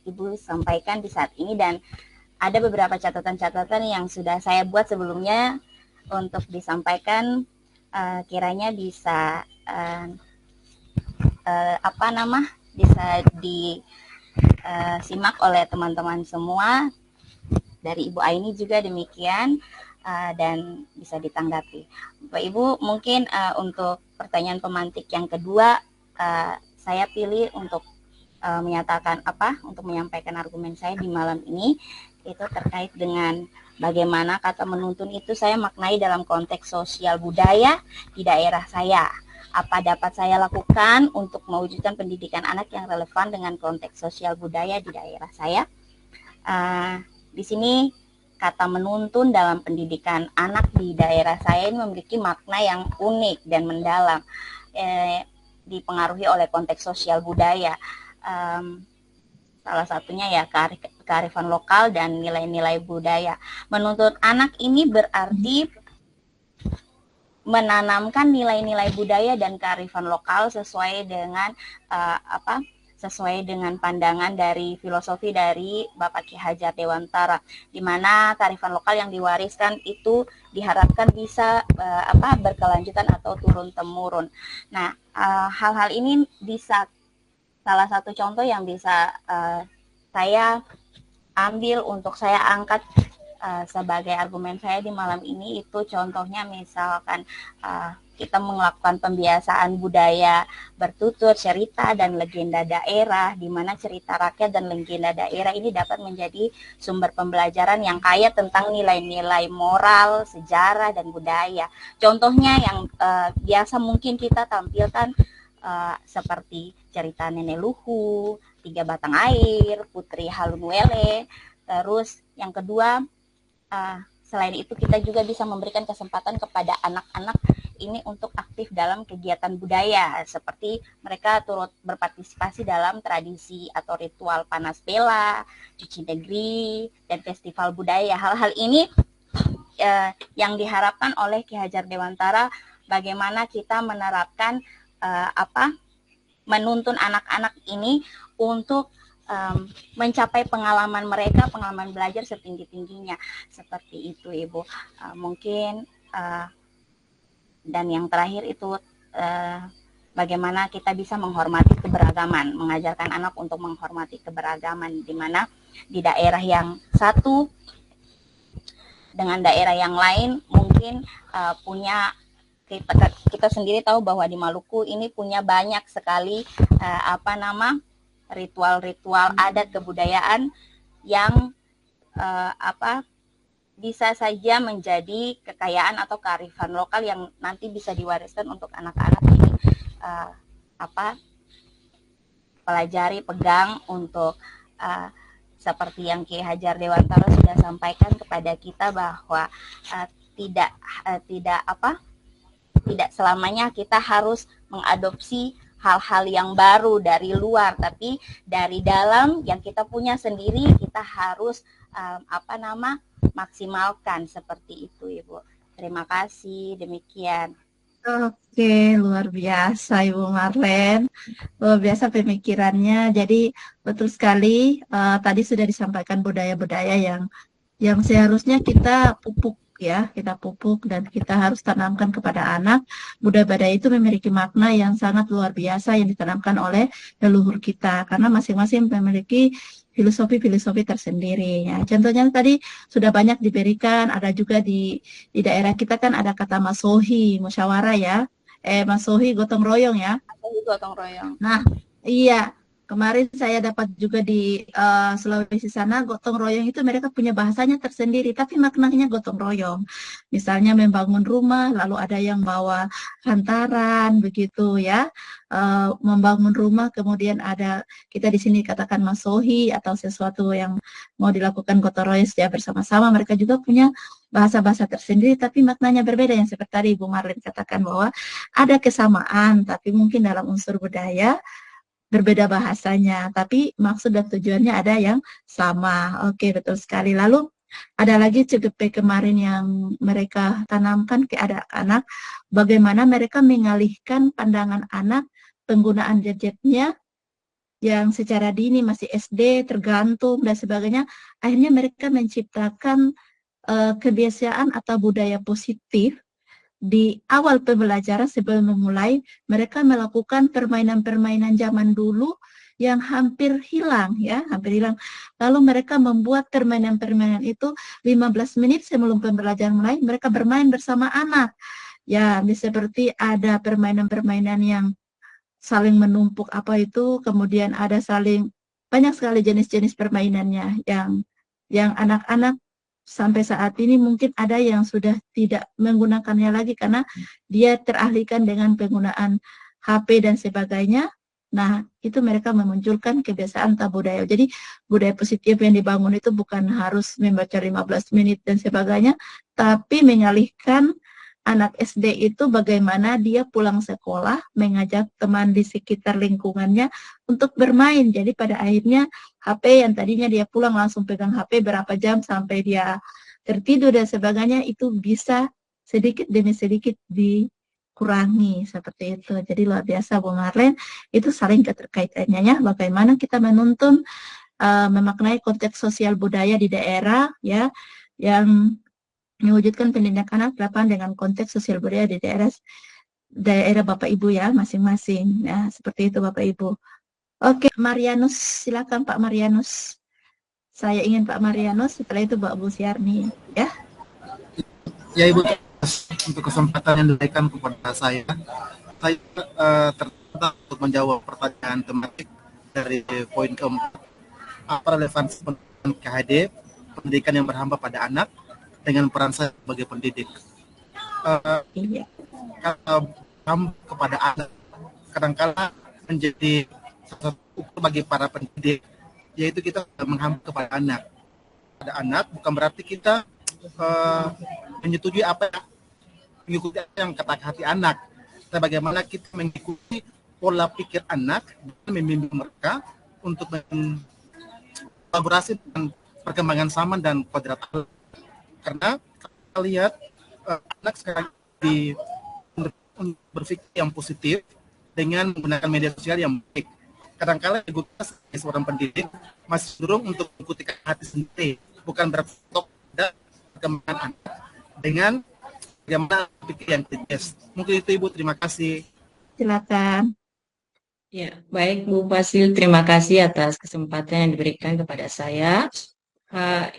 Ibu sampaikan di saat ini, dan ada beberapa catatan-catatan yang sudah saya buat sebelumnya untuk disampaikan, kiranya bisa bisa disimak oleh teman-teman semua. Dari Ibu Aini juga demikian, dan bisa ditanggapi. Bapak Ibu, mungkin untuk pertanyaan pemantik yang kedua, saya pilih untuk untuk menyampaikan argumen saya di malam ini, itu terkait dengan bagaimana kata menuntun itu saya maknai dalam konteks sosial budaya di daerah saya. Apa dapat saya lakukan untuk mewujudkan pendidikan anak yang relevan dengan konteks sosial budaya di daerah saya? Di sini kata menuntun dalam pendidikan anak di daerah saya ini memiliki makna yang unik dan mendalam, dipengaruhi oleh konteks sosial budaya. Salah satunya ya kearifan lokal dan nilai-nilai budaya. Menuntun anak ini berarti menanamkan nilai-nilai budaya dan kearifan lokal sesuai dengan sesuai dengan pandangan dari filosofi dari Bapak Ki Hajar Dewantara, di mana kearifan lokal yang diwariskan itu diharapkan bisa berkelanjutan atau turun temurun. Nah, hal-hal ini bisa, salah satu contoh yang bisa saya ambil untuk saya angkat sebagai argumen saya di malam ini itu contohnya misalkan kita melakukan pembiasaan budaya bertutur, cerita, dan legenda daerah, di mana cerita rakyat dan legenda daerah ini dapat menjadi sumber pembelajaran yang kaya tentang nilai-nilai moral, sejarah, dan budaya. Contohnya yang biasa mungkin kita tampilkan seperti cerita Nenek Luhu, Tiga Batang Air, Putri Halunwele. Terus yang kedua, selain itu kita juga bisa memberikan kesempatan kepada anak-anak ini untuk aktif dalam kegiatan budaya, seperti mereka turut berpartisipasi dalam tradisi atau ritual panas bela, cuci negeri, dan festival budaya. Hal-hal ini yang diharapkan oleh Ki Hajar Dewantara, bagaimana kita menerapkan menuntun anak-anak ini untuk mencapai pengalaman mereka, pengalaman belajar setinggi-tingginya. Seperti itu, Ibu. Mungkin dan yang terakhir itu bagaimana kita bisa menghormati keberagaman, mengajarkan anak untuk menghormati keberagaman, di mana di daerah yang satu dengan daerah yang lain mungkin punya, kita sendiri tahu bahwa di Maluku ini punya banyak sekali ritual-ritual adat kebudayaan yang bisa saja menjadi kekayaan atau kearifan lokal yang nanti bisa diwariskan untuk anak-anak ini pelajari, pegang untuk seperti yang Ki Hajar Dewantara sudah sampaikan kepada kita bahwa tidak selamanya kita harus mengadopsi hal-hal yang baru dari luar, tapi dari dalam yang kita punya sendiri kita harus maksimalkan. Seperti itu, Ibu. Terima kasih, demikian.
Oke, luar biasa Ibu Marlen, luar biasa pemikirannya. Jadi betul sekali, tadi sudah disampaikan budaya-budaya yang seharusnya kita pupuk ya, kita pupuk dan kita harus tanamkan kepada anak. Budaya-budaya itu memiliki makna yang sangat luar biasa yang ditanamkan oleh leluhur kita, karena masing-masing memiliki filosofi-filosofi tersendiri. Ya, contohnya tadi sudah banyak diberikan, ada juga di daerah kita kan ada kata masohi, musyawarah ya, masohi gotong royong ya.
Gotong royong.
Nah, iya. Kemarin saya dapat juga di Sulawesi sana, gotong royong itu mereka punya bahasanya tersendiri, tapi maknanya gotong royong. Misalnya membangun rumah, lalu ada yang bawa hantaran, begitu ya. Membangun rumah, kemudian ada, kita di sini katakan masohi, atau sesuatu yang mau dilakukan gotong royong secara bersama-sama. Mereka juga punya bahasa-bahasa tersendiri, tapi maknanya berbeda, yang seperti tadi Ibu Marlen katakan bahwa ada kesamaan, tapi mungkin dalam unsur budaya, berbeda bahasanya, tapi maksud dan tujuannya ada yang sama. Oke, betul sekali. Lalu ada lagi CGP kemarin yang mereka tanamkan ke anak-anak, bagaimana mereka mengalihkan pandangan anak penggunaan gadgetnya yang secara dini masih SD, tergantung dan sebagainya. Akhirnya mereka menciptakan kebiasaan atau budaya positif. Di awal pembelajaran sebelum memulai, mereka melakukan permainan-permainan zaman dulu yang hampir hilang ya, hampir hilang. Lalu mereka membuat permainan-permainan itu 15 menit sebelum pembelajaran mulai, mereka bermain bersama anak. Ya, seperti ada permainan-permainan yang saling menumpuk kemudian ada banyak sekali jenis-jenis permainannya yang anak-anak sampai saat ini mungkin ada yang sudah tidak menggunakannya lagi karena dia teralihkan dengan penggunaan HP dan sebagainya. Nah, itu mereka memunculkan kebiasaan atau budaya. Jadi, budaya positif yang dibangun itu bukan harus membaca 15 menit dan sebagainya, tapi mengalihkan anak SD itu bagaimana dia pulang sekolah, mengajak teman di sekitar lingkungannya untuk bermain. Jadi pada akhirnya HP yang tadinya dia pulang langsung pegang HP berapa jam sampai dia tertidur dan sebagainya, itu bisa sedikit demi sedikit dikurangi seperti itu. Jadi luar biasa Bu Marlen, itu saling keterkaitannya ya, bagaimana kita menuntun memaknai konteks sosial budaya di daerah ya, yang mewujudkan pendidikan anak dengan konteks sosial budaya di daerah Bapak Ibu ya masing-masing. Nah, seperti itu Bapak Ibu. Oke, Marianus, silakan Pak Marianus. Saya ingin Pak Marianus, setelah itu Mbak Bu Siarni, ya.
Ya Ibu, untuk kesempatan yang diberikan kepada saya tertarik untuk menjawab pertanyaan tematik dari poin keempat. Apa relevansi pendidikan KHD, pendidikan yang berhamba pada anak, dengan peran saya sebagai pendidik? Kalau kepada anak, kadang-kala menjadi salah satu ukur bagi para pendidik, yaitu kita menghamba kepada anak. Pada anak bukan berarti kita menyetujui mengikuti apa yang kata hati anak. Tapi bagaimana kita mengikuti pola pikir anak dan membimbing mereka untuk kolaborasi dengan perkembangan zaman dan kodrat Allah. Karena kita lihat anak sekarang berpikir yang positif dengan menggunakan media sosial yang baik. Kadang-kala kita sebagai seorang pendidik masih cenderung untuk mengikuti hati sendiri, bukan berfokus pada perkembangan anak dengan bagaimana pikir yang kritis. Mungkin itu Ibu, terima kasih.
Silakan.
Ya, baik Bu Fasil, terima kasih atas kesempatan yang diberikan kepada saya.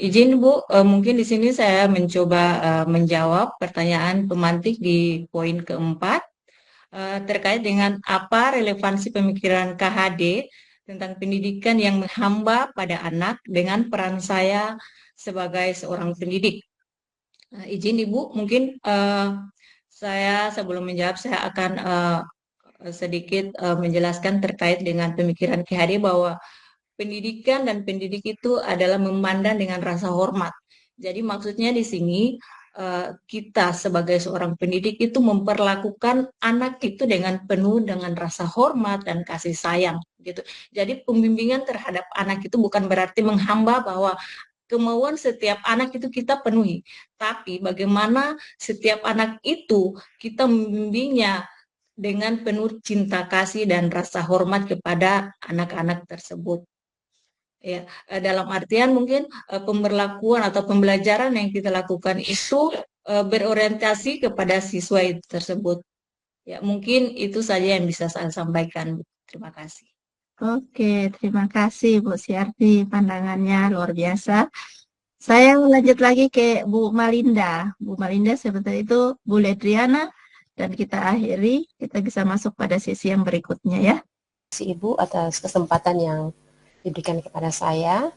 Izin Bu, mungkin di sini saya mencoba menjawab pertanyaan pemantik di poin keempat terkait dengan apa relevansi pemikiran KHD tentang pendidikan yang menghamba pada anak dengan peran saya sebagai seorang pendidik. Izin Ibu, mungkin saya sebelum menjawab saya akan sedikit menjelaskan terkait dengan pemikiran KHD bahwa pendidikan dan pendidik itu adalah memandang dengan rasa hormat. Jadi maksudnya di sini kita sebagai seorang pendidik itu memperlakukan anak itu dengan penuh dengan rasa hormat dan kasih sayang gitu. Jadi pembimbingan terhadap anak itu bukan berarti menghamba bahwa kemauan setiap anak itu kita penuhi, tapi bagaimana setiap anak itu kita membimbingnya dengan penuh cinta kasih dan rasa hormat kepada anak-anak tersebut. Ya, dalam artian mungkin pemberlakuan atau pembelajaran yang kita lakukan itu berorientasi kepada siswa itu tersebut. Ya, mungkin itu saja yang bisa saya sampaikan. Terima kasih.
Oke, terima kasih Bu Siarti, pandangannya luar biasa. Saya lanjut lagi ke Bu Malinda. Bu Malinda seperti itu Bu Ledriana, dan kita akhiri, kita bisa masuk pada sesi yang berikutnya ya.
Terima kasih Ibu atas kesempatan yang diberikan kepada saya.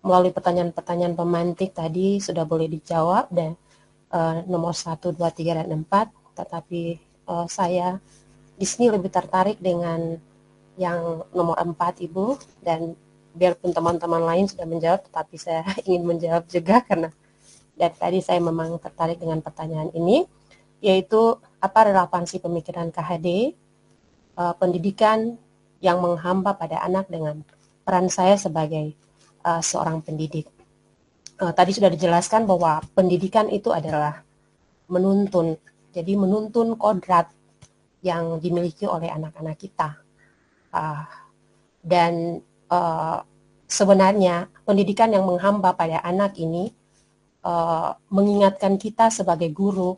Melalui pertanyaan-pertanyaan pemantik tadi sudah boleh dijawab dan nomor 1, 2, 3, dan 4, tetapi saya di sini lebih tertarik dengan yang nomor 4 Ibu, dan biarpun teman-teman lain sudah menjawab, tetapi saya ingin menjawab juga karena dari tadi saya memang tertarik dengan pertanyaan ini, yaitu apa relevansi pemikiran KHD, pendidikan yang menghamba pada anak dengan peran saya sebagai seorang pendidik. Tadi sudah dijelaskan bahwa pendidikan itu adalah menuntun, jadi menuntun kodrat yang dimiliki oleh anak-anak kita. Dan sebenarnya pendidikan yang menghamba pada anak ini mengingatkan kita sebagai guru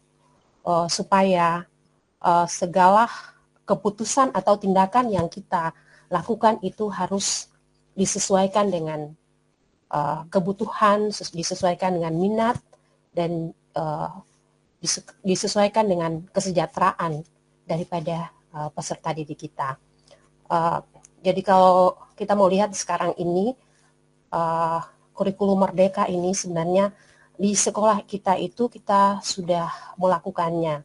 supaya segala keputusan atau tindakan yang kita lakukan itu harus disesuaikan dengan kebutuhan, disesuaikan dengan minat, dan disesuaikan dengan kesejahteraan daripada peserta didik kita. Jadi kalau kita mau lihat sekarang ini, kurikulum Merdeka ini sebenarnya di sekolah kita itu kita sudah melakukannya.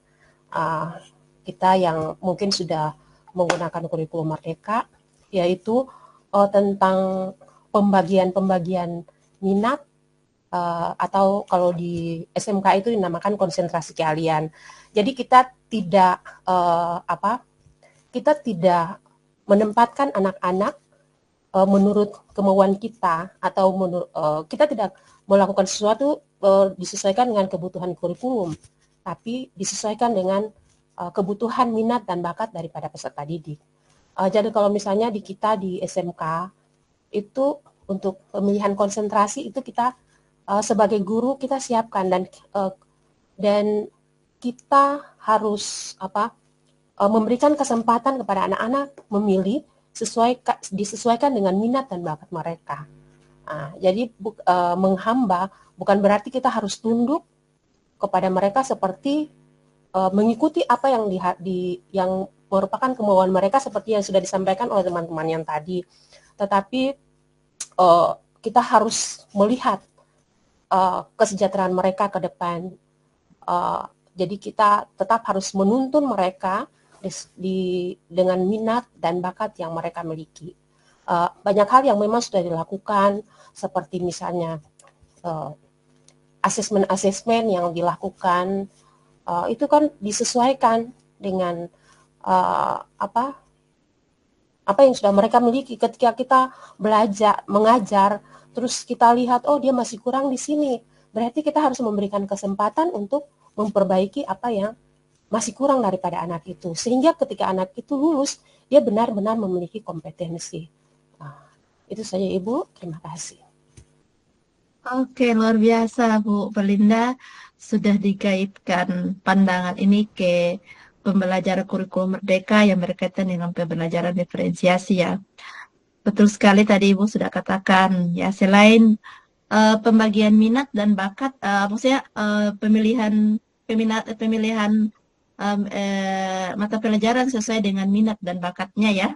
Kita yang mungkin sudah menggunakan kurikulum Merdeka, yaitu tentang pembagian minat, atau kalau di SMK itu dinamakan konsentrasi keahlian. Jadi kita tidak kita tidak menempatkan anak-anak menurut kemauan kita, atau kita tidak melakukan sesuatu disesuaikan dengan kebutuhan kurikulum, tapi disesuaikan dengan kebutuhan minat dan bakat daripada peserta didik. Jadi kalau misalnya di kita di SMK itu untuk pemilihan konsentrasi itu kita sebagai guru kita siapkan, dan kita harus memberikan kesempatan kepada anak-anak memilih disesuaikan dengan minat dan bakat mereka. Jadi menghamba bukan berarti kita harus tunduk kepada mereka seperti mengikuti apa yang yang merupakan kemauan mereka seperti yang sudah disampaikan oleh teman-teman yang tadi. Tetapi kita harus melihat kesejahteraan mereka ke depan. Jadi kita tetap harus menuntun mereka dengan minat dan bakat yang mereka miliki. Banyak hal yang memang sudah dilakukan, seperti misalnya asesmen-asesmen yang dilakukan, itu kan disesuaikan dengan apa yang sudah mereka miliki. Ketika kita belajar, mengajar, terus kita lihat, oh dia masih kurang di sini, berarti kita harus memberikan kesempatan untuk memperbaiki apa yang masih kurang daripada anak itu. Sehingga ketika anak itu lulus, dia benar-benar memiliki kompetensi. Itu saja Ibu, terima kasih.
Oke, luar biasa Bu Belinda, sudah dikaitkan pandangan ini ke pembelajaran kurikulum merdeka yang berkaitan dengan pembelajaran diferensiasi ya. Betul sekali tadi Ibu sudah katakan ya, selain pembagian minat dan bakat, maksudnya pemilihan mata pelajaran sesuai dengan minat dan bakatnya ya.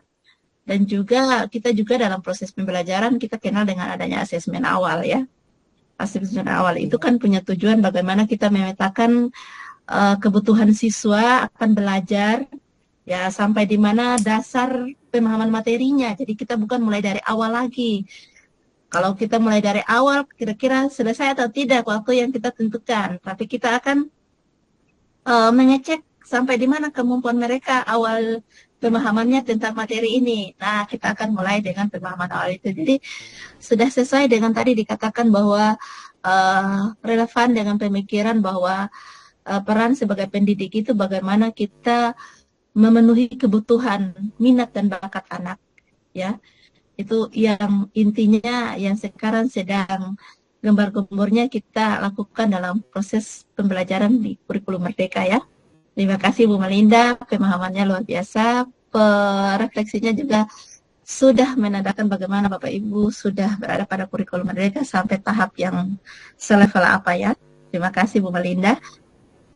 Dan juga kita juga dalam proses pembelajaran kita kenal dengan adanya asesmen awal ya. Asesmen awal itu kan punya tujuan bagaimana kita memetakan kebutuhan siswa akan belajar ya, sampai di mana dasar pemahaman materinya. Jadi kita bukan mulai dari awal lagi. Kalau kita mulai dari awal, kira-kira selesai atau tidak waktu yang kita tentukan. Tapi kita akan mengecek sampai di mana kemampuan mereka awal pemahamannya tentang materi ini. Nah, kita akan mulai dengan pemahaman awal itu. Jadi sudah sesuai dengan tadi dikatakan bahwa relevan dengan pemikiran bahwa peran sebagai pendidik itu bagaimana kita memenuhi kebutuhan minat dan bakat anak, ya. Itu yang intinya yang sekarang sedang gembar-gembornya kita lakukan dalam proses pembelajaran di kurikulum merdeka ya. Terima kasih Bu Melinda, pemahamannya luar biasa, refleksinya juga sudah menandakan bagaimana Bapak Ibu sudah berada pada kurikulum merdeka sampai tahap yang selevel apa ya. Terima kasih Bu Melinda.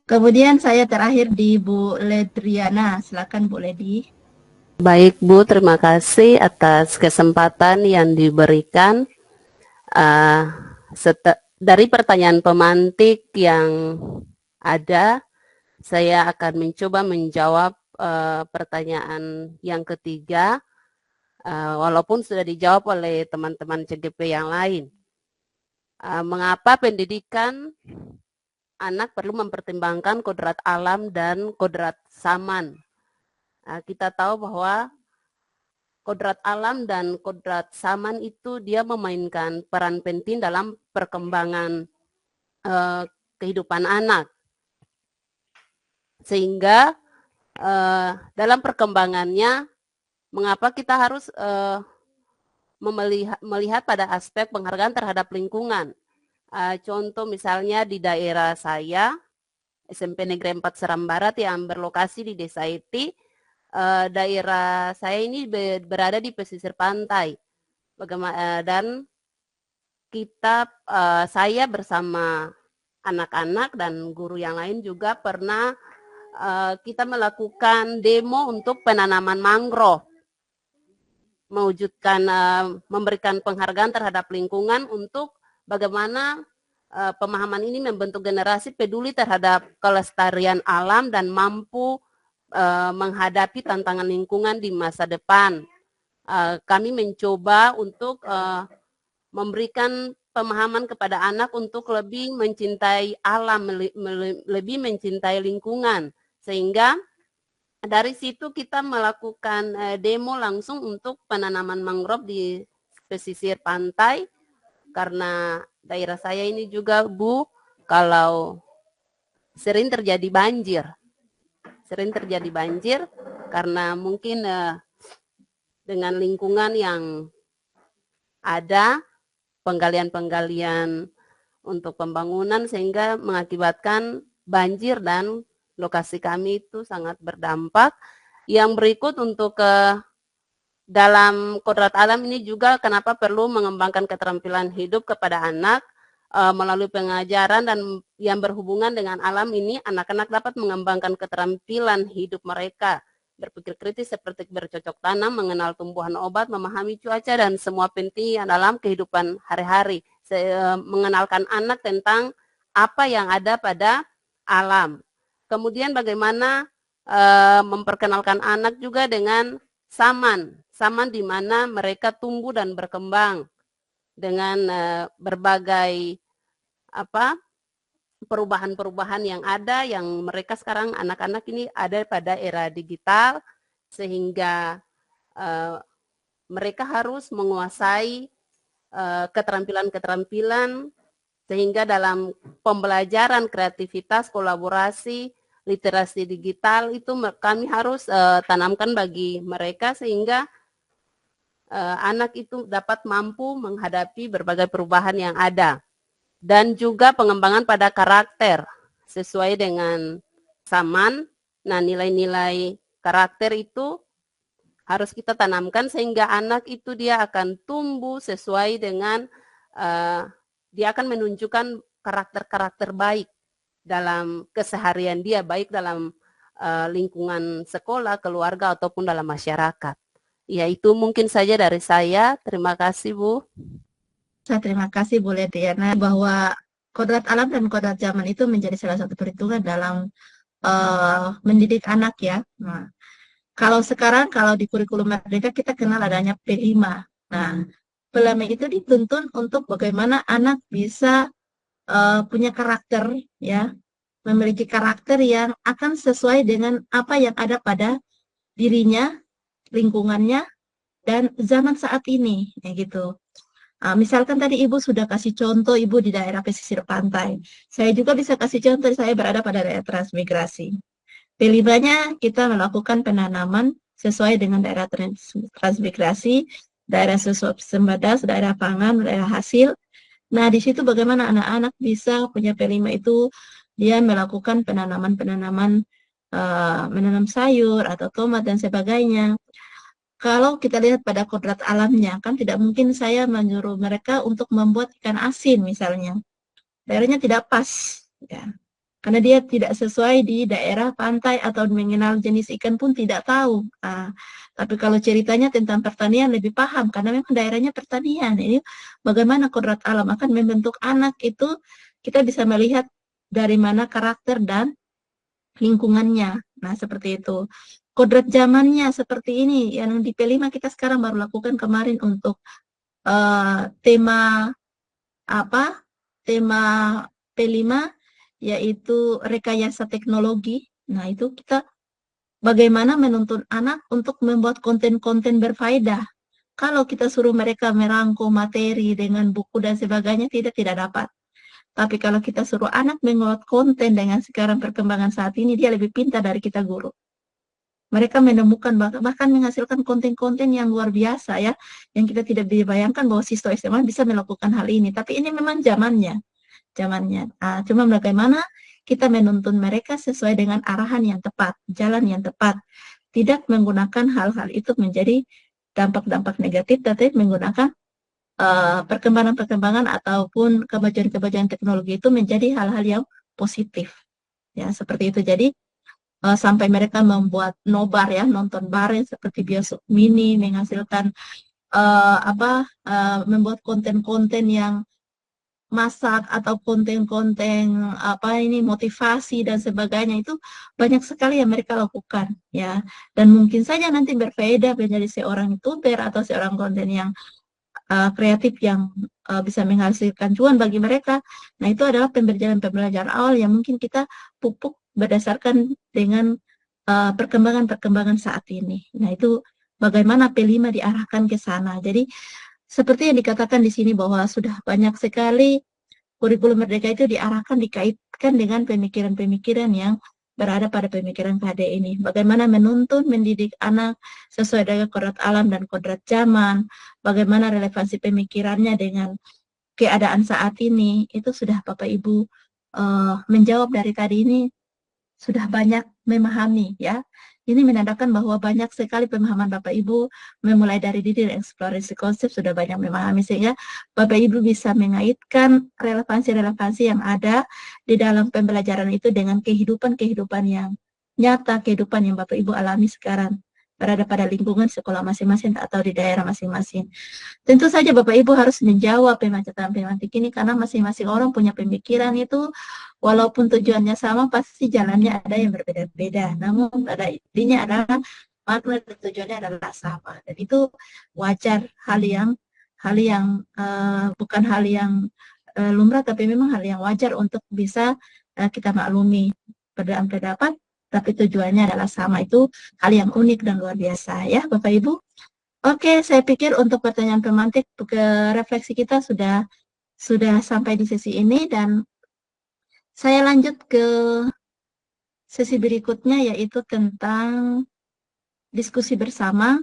Kemudian saya terakhir di Bu Ledriana, silakan Bu Ledi.
Baik Bu, terima kasih atas kesempatan yang diberikan. Dari pertanyaan pemantik yang ada, saya akan mencoba menjawab pertanyaan yang ketiga, walaupun sudah dijawab oleh teman-teman CGP yang lain. Mengapa pendidikan anak perlu mempertimbangkan kodrat alam dan kodrat zaman? Kita tahu bahwa kodrat alam dan kodrat zaman itu dia memainkan peran penting dalam perkembangan kehidupan anak. Sehingga dalam perkembangannya, mengapa kita harus melihat pada aspek penghargaan terhadap lingkungan. Contoh misalnya di daerah saya, SMP Negeri 4 Seram Barat yang berlokasi di Desa Eti, daerah saya ini berada di pesisir pantai. Dan saya bersama anak-anak dan guru yang lain juga pernah kita melakukan demo untuk penanaman mangrove, mewujudkan memberikan penghargaan terhadap lingkungan untuk bagaimana pemahaman ini membentuk generasi peduli terhadap kelestarian alam dan mampu menghadapi tantangan lingkungan di masa depan. Kami mencoba untuk memberikan pemahaman kepada anak untuk lebih mencintai alam, lebih mencintai lingkungan. Sehingga dari situ kita melakukan demo langsung untuk penanaman mangrove di pesisir pantai. Karena daerah saya ini juga Bu, kalau sering terjadi banjir. Sering terjadi banjir karena mungkin dengan lingkungan yang ada, penggalian-penggalian untuk pembangunan sehingga mengakibatkan banjir dan lokasi kami itu sangat berdampak. Yang berikut untuk dalam kodrat alam ini juga kenapa perlu mengembangkan keterampilan hidup kepada anak melalui pengajaran dan yang berhubungan dengan alam ini, anak-anak dapat mengembangkan keterampilan hidup mereka, berpikir kritis seperti bercocok tanam, mengenal tumbuhan obat, memahami cuaca dan semua penting dalam kehidupan hari-hari, mengenalkan anak tentang apa yang ada pada alam. Kemudian bagaimana memperkenalkan anak juga dengan saman di mana mereka tumbuh dan berkembang dengan berbagai perubahan-perubahan yang ada, yang mereka sekarang anak-anak ini ada pada era digital, sehingga mereka harus menguasai keterampilan-keterampilan, sehingga dalam pembelajaran kreativitas, kolaborasi, literasi digital itu kami harus tanamkan bagi mereka sehingga anak itu dapat mampu menghadapi berbagai perubahan yang ada. Dan juga pengembangan pada karakter sesuai dengan saman. Nah, nilai-nilai karakter itu harus kita tanamkan sehingga anak itu dia akan tumbuh sesuai dengan dia akan menunjukkan karakter-karakter baik dalam keseharian dia, baik dalam lingkungan sekolah, keluarga, ataupun dalam masyarakat. Ya, itu mungkin saja dari saya. Terima kasih, Bu.
Terima kasih Bu Lediana, bahwa kodrat alam dan kodrat zaman itu menjadi salah satu perhitungan dalam mendidik anak ya. Nah, kalau sekarang, kalau di kurikulum Merdeka kita kenal adanya P5. Nah, P5 itu dituntun untuk bagaimana anak bisa punya karakter ya, memiliki karakter yang akan sesuai dengan apa yang ada pada dirinya, lingkungannya, dan zaman saat ini ya gitu. Misalkan tadi Ibu sudah kasih contoh Ibu di daerah pesisir pantai, saya juga bisa kasih contoh, saya berada pada daerah transmigrasi. P5-nya kita melakukan penanaman sesuai dengan daerah transmigrasi, daerah sembada, daerah pangan, daerah hasil. Nah, di situ bagaimana anak-anak bisa punya P5 itu, dia melakukan penanaman-penanaman, menanam sayur atau tomat dan sebagainya. Kalau kita lihat pada kodrat alamnya, kan tidak mungkin saya menyuruh mereka untuk membuat ikan asin misalnya. Daerahnya tidak pas, ya. Karena dia tidak sesuai di daerah pantai atau mengenal jenis ikan pun tidak tahu. Tapi kalau ceritanya tentang pertanian lebih paham, karena memang daerahnya pertanian. Ini bagaimana kodrat alam akan membentuk anak itu, kita bisa melihat dari mana karakter dan lingkungannya. Nah, seperti itu. Kodrat zamannya seperti ini, yang di P5 kita sekarang baru lakukan kemarin untuk tema P5, yaitu rekayasa teknologi. Nah, itu kita bagaimana menuntun anak untuk membuat konten-konten berfaedah. Kalau kita suruh mereka merangkum materi dengan buku dan sebagainya, tidak dapat. Tapi kalau kita suruh anak membuat konten dengan sekarang perkembangan saat ini, dia lebih pintar dari kita guru. Mereka menemukan bahkan menghasilkan konten-konten yang luar biasa ya, yang kita tidak dibayangkan bahwa siswa SMA bisa melakukan hal ini. Tapi ini memang zamannya. Cuma bagaimana kita menuntun mereka sesuai dengan arahan yang tepat, jalan yang tepat. Tidak menggunakan hal-hal itu menjadi dampak-dampak negatif, tapi menggunakan perkembangan-perkembangan ataupun kemajuan-kemajuan teknologi itu menjadi hal-hal yang positif. Ya, seperti itu. Jadi sampai mereka membuat nobar ya, nonton bareng seperti bioskop mini, menghasilkan membuat konten-konten yang masak atau konten-konten motivasi dan sebagainya, itu banyak sekali yang mereka lakukan ya, dan mungkin saja nanti berfaedah menjadi seorang YouTuber atau seorang konten yang kreatif yang bisa menghasilkan cuan bagi mereka. Nah, itu adalah pembelajaran awal yang mungkin kita pupuk berdasarkan dengan perkembangan saat ini. Nah, itu bagaimana P5 diarahkan ke sana. Jadi seperti yang dikatakan di sini bahwa sudah banyak sekali kurikulum Merdeka itu diarahkan, dikaitkan dengan pemikiran-pemikiran yang berada pada pemikiran KD ini. Bagaimana menuntun, mendidik anak sesuai dengan kodrat alam dan kodrat zaman, bagaimana relevansi pemikirannya dengan keadaan saat ini, itu sudah Bapak Ibu menjawab dari tadi ini, sudah banyak memahami ya. Ini menandakan bahwa banyak sekali pemahaman Bapak Ibu memulai dari diri dan eksplorasi konsep sudah banyak memahami, sehingga Bapak Ibu bisa mengaitkan relevansi-relevansi yang ada di dalam pembelajaran itu dengan kehidupan-kehidupan yang nyata, kehidupan yang Bapak Ibu alami sekarang, berada pada lingkungan sekolah masing-masing atau di daerah masing-masing. Tentu saja Bapak Ibu harus menjawab pemantik ini karena masing-masing orang punya pemikiran itu, walaupun tujuannya sama, pasti jalannya ada yang berbeda-beda. Namun pada intinya adalah makna dan tujuannya adalah sama. Dan itu wajar, hal yang bukan hal yang lumrah, tapi memang hal yang wajar untuk bisa kita maklumi. Perbedaan pendapat, tapi tujuannya adalah sama. Itu hal yang unik dan luar biasa ya Bapak Ibu. Oke, saya pikir untuk pertanyaan pemantik ke refleksi kita sudah sampai di sesi ini, dan saya lanjut ke sesi berikutnya, yaitu tentang diskusi bersama.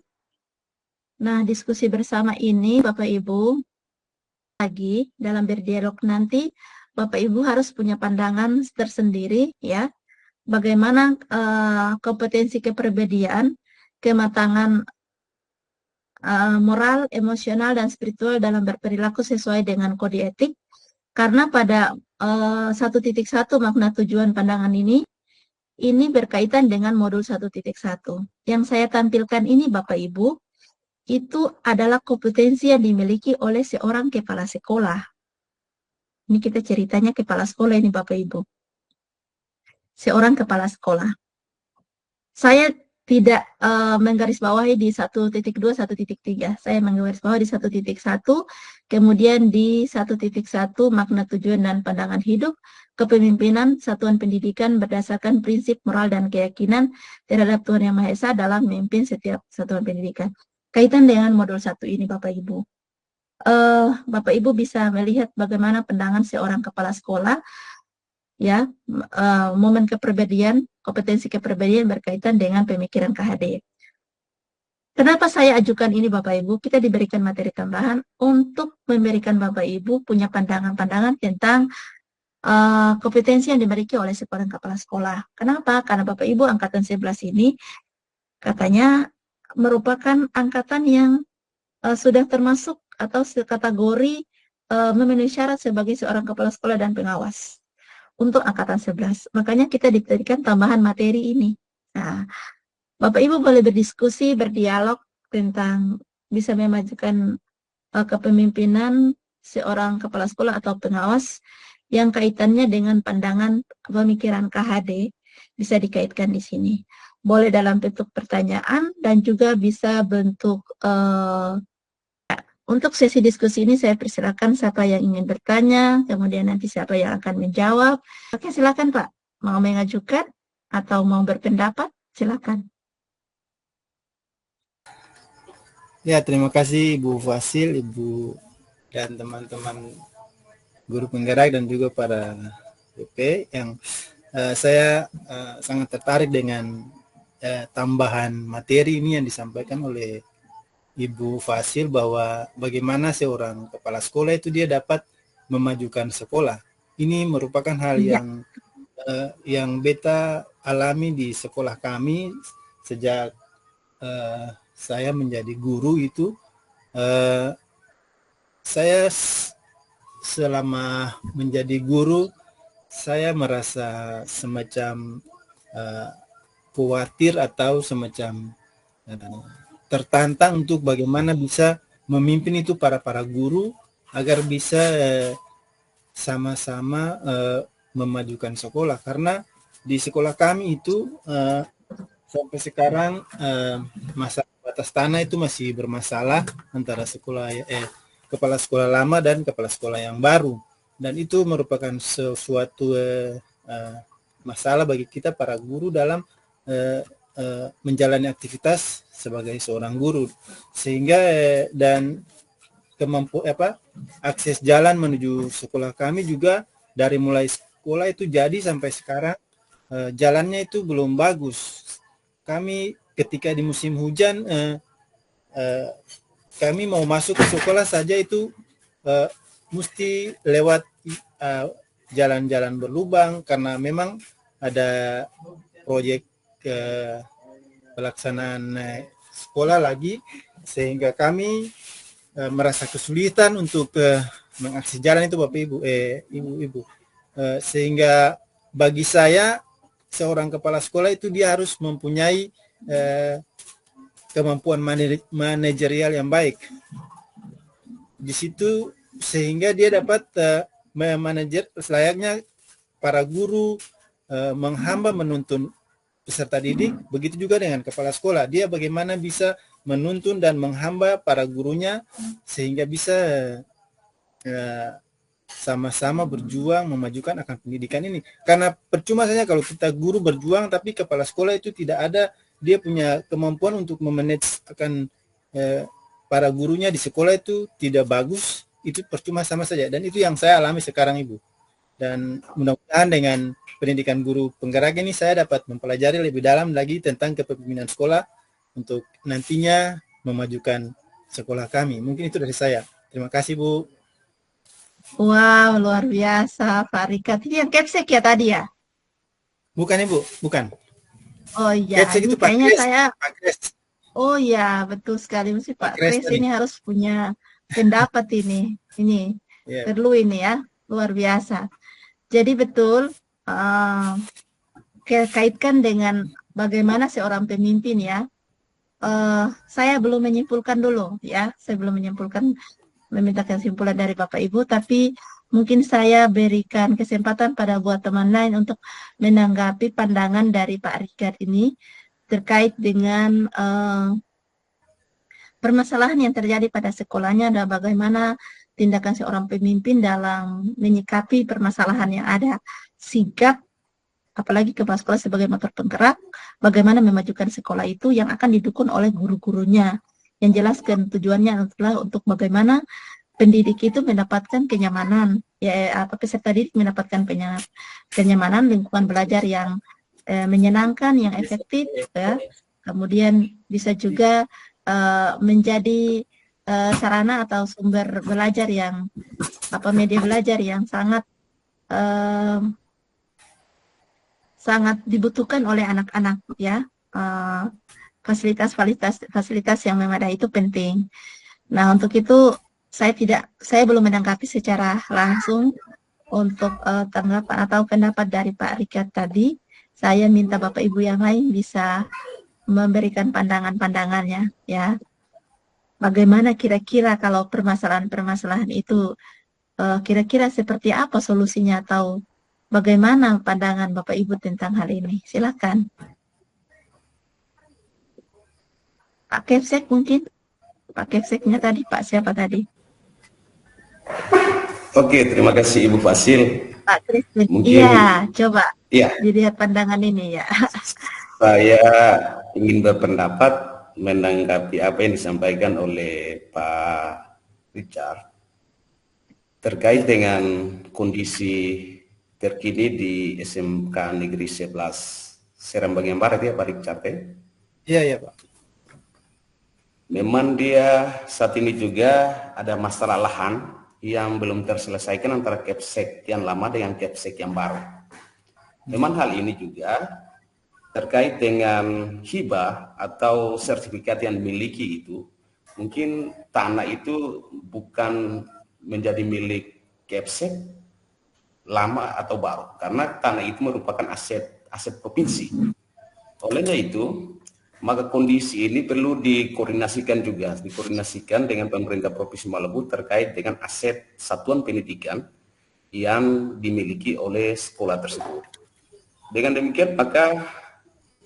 Nah, diskusi bersama ini Bapak Ibu, lagi dalam berdialog nanti Bapak Ibu harus punya pandangan tersendiri ya, bagaimana kompetensi kepribadian, kematangan moral, emosional, dan spiritual dalam berperilaku sesuai dengan kode etik. Karena pada 1.1 makna tujuan pandangan ini berkaitan dengan modul 1.1. Yang saya tampilkan ini Bapak Ibu, itu adalah kompetensi yang dimiliki oleh seorang kepala sekolah. Ini kita ceritanya kepala sekolah ini Bapak Ibu. Seorang kepala sekolah. Saya tidak menggarisbawahi di 1.2, 1.3. Saya menggarisbawahi di 1.1, kemudian di 1.1 makna tujuan dan pandangan hidup, kepemimpinan satuan pendidikan berdasarkan prinsip moral dan keyakinan terhadap Tuhan Yang Maha Esa dalam memimpin setiap satuan pendidikan. Kaitan dengan modul 1 ini Bapak Ibu. Bapak Ibu bisa melihat bagaimana pandangan seorang kepala sekolah ya, momen kepribadian, kompetensi kepribadian berkaitan dengan pemikiran KHD. Kenapa saya ajukan ini Bapak Ibu? Kita diberikan materi tambahan untuk memberikan Bapak Ibu punya pandangan-pandangan tentang kompetensi yang dimiliki oleh seorang kepala sekolah. Kenapa? Karena Bapak Ibu angkatan 11 ini katanya merupakan angkatan yang sudah termasuk atau kategori memenuhi syarat sebagai seorang kepala sekolah dan pengawas untuk angkatan 11. Makanya kita diberikan tambahan materi ini. Nah, Bapak Ibu boleh berdiskusi, berdialog tentang bisa memajukan kepemimpinan seorang kepala sekolah atau pengawas yang kaitannya dengan pandangan pemikiran KHD, bisa dikaitkan di sini. Boleh dalam bentuk pertanyaan dan juga bisa bentuk untuk sesi diskusi ini saya persilakan siapa yang ingin bertanya, kemudian nanti siapa yang akan menjawab. Oke, silakan Pak. Mau mengajukan atau mau berpendapat, silakan.
Ya, terima kasih Ibu Fasil, Ibu dan teman-teman guru penggerak dan juga para PP yang saya sangat tertarik dengan tambahan materi ini yang disampaikan oleh Ibu Fasil, bahwa bagaimana seorang kepala sekolah itu dia dapat memajukan sekolah. Ini merupakan hal yang beta alami di sekolah kami sejak saya menjadi guru itu. Saya selama menjadi guru, saya merasa semacam khawatir atau semacam tertantang untuk bagaimana bisa memimpin itu para guru agar bisa sama-sama memajukan sekolah. Karena di sekolah kami itu sampai sekarang masalah batas tanah itu masih bermasalah antara kepala sekolah lama dan kepala sekolah yang baru, dan itu merupakan sesuatu masalah bagi kita para guru dalam menjalani aktivitas sebagai seorang guru, sehingga dan akses jalan menuju sekolah kami juga dari mulai sekolah itu jadi sampai sekarang jalannya itu belum bagus. Kami ketika di musim hujan kami mau masuk ke sekolah saja itu mesti lewat jalan-jalan berlubang karena memang ada proyek pelaksanaan sekolah lagi, sehingga kami merasa kesulitan untuk mengakses jalan itu Bapak Ibu, Ibu-Ibu. Sehingga bagi saya seorang kepala sekolah itu dia harus mempunyai kemampuan manajerial yang baik. Di situ sehingga dia dapat memanajer selayaknya para guru menghamba menuntun peserta didik, begitu juga dengan kepala sekolah. Dia bagaimana bisa menuntun dan menghamba para gurunya sehingga bisa sama-sama berjuang memajukan akan pendidikan ini. Karena percuma saja kalau kita guru berjuang tapi kepala sekolah itu tidak ada, dia punya kemampuan untuk memanage akan para gurunya di sekolah itu tidak bagus, itu percuma sama saja. Dan itu yang saya alami sekarang Ibu. Dan mudah-mudahan dengan pendidikan guru penggerak ini saya dapat mempelajari lebih dalam lagi tentang kepemimpinan sekolah untuk nantinya memajukan sekolah kami. Mungkin itu dari saya. Terima kasih Bu.
Wow, luar biasa Pak Rika. Ini yang Kepsek ya tadi ya?
Bukan Ibu, bukan.
Oh iya,
Kepsek
ini
itu Pak
kayaknya
Kres.
saya.
Pak Kres.
Oh iya, betul sekali. Mesti Pak
Kres
Kres ini harus punya pendapat ini. Ini
Yeah.
perlu ini ya, luar biasa. Jadi betul, kaitkan dengan bagaimana seorang pemimpin ya. Saya belum menyimpulkan dulu ya, saya belum menyimpulkan, meminta kesimpulan dari Bapak Ibu, tapi mungkin saya berikan kesempatan pada buat teman lain untuk menanggapi pandangan dari Pak Richard ini terkait dengan permasalahan yang terjadi pada sekolahnya dan bagaimana tindakan seorang pemimpin dalam menyikapi permasalahan yang ada, sikap apalagi kepala sekolah sebagai motor penggerak, bagaimana memajukan sekolah itu yang akan didukung oleh guru-gurunya. Yang jelaskan tujuannya adalah untuk bagaimana pendidik itu mendapatkan kenyamanan, ya peserta didik mendapatkan kenyamanan, lingkungan belajar yang menyenangkan, yang efektif, ya. Kemudian bisa juga menjadi sarana atau sumber belajar yang media belajar yang sangat sangat dibutuhkan oleh anak-anak ya. Fasilitas yang memadai itu penting. Nah, untuk itu saya belum menanggapi secara langsung untuk tanggapan atau pendapat dari Pak Richard tadi. Saya minta Bapak Ibu yang lain bisa memberikan pandangan-pandangannya ya. Bagaimana kira-kira kalau permasalahan-permasalahan itu kira-kira seperti apa solusinya atau bagaimana pandangan Bapak Ibu tentang hal ini? Silakan. Pak Kepsek mungkin. Pak Kepseknya tadi, Pak siapa tadi?
Oke, terima kasih Ibu Fasil.
Pak Kristin.
Mungkin,
iya, coba
iya,
dilihat pandangan ini ya.
saya ingin berpendapat menanggapi apa yang disampaikan oleh Pak Richard terkait dengan kondisi terkini di SMK Negeri 11 Seram Bagian Barat ya Pak Richard ya?
Iya Pak.
Memang dia saat ini juga ada masalah lahan yang belum terselesaikan antara Kepsek yang lama dengan Kepsek yang baru. Memang hal ini juga terkait dengan hibah atau sertifikat yang dimiliki itu, mungkin tanah itu bukan menjadi milik Kepsek lama atau baru, karena tanah itu merupakan aset provinsi. Olehnya itu, maka kondisi ini perlu dikoordinasikan dengan pemerintah Provinsi Maluku terkait dengan aset satuan pendidikan yang dimiliki oleh sekolah tersebut. Dengan demikian maka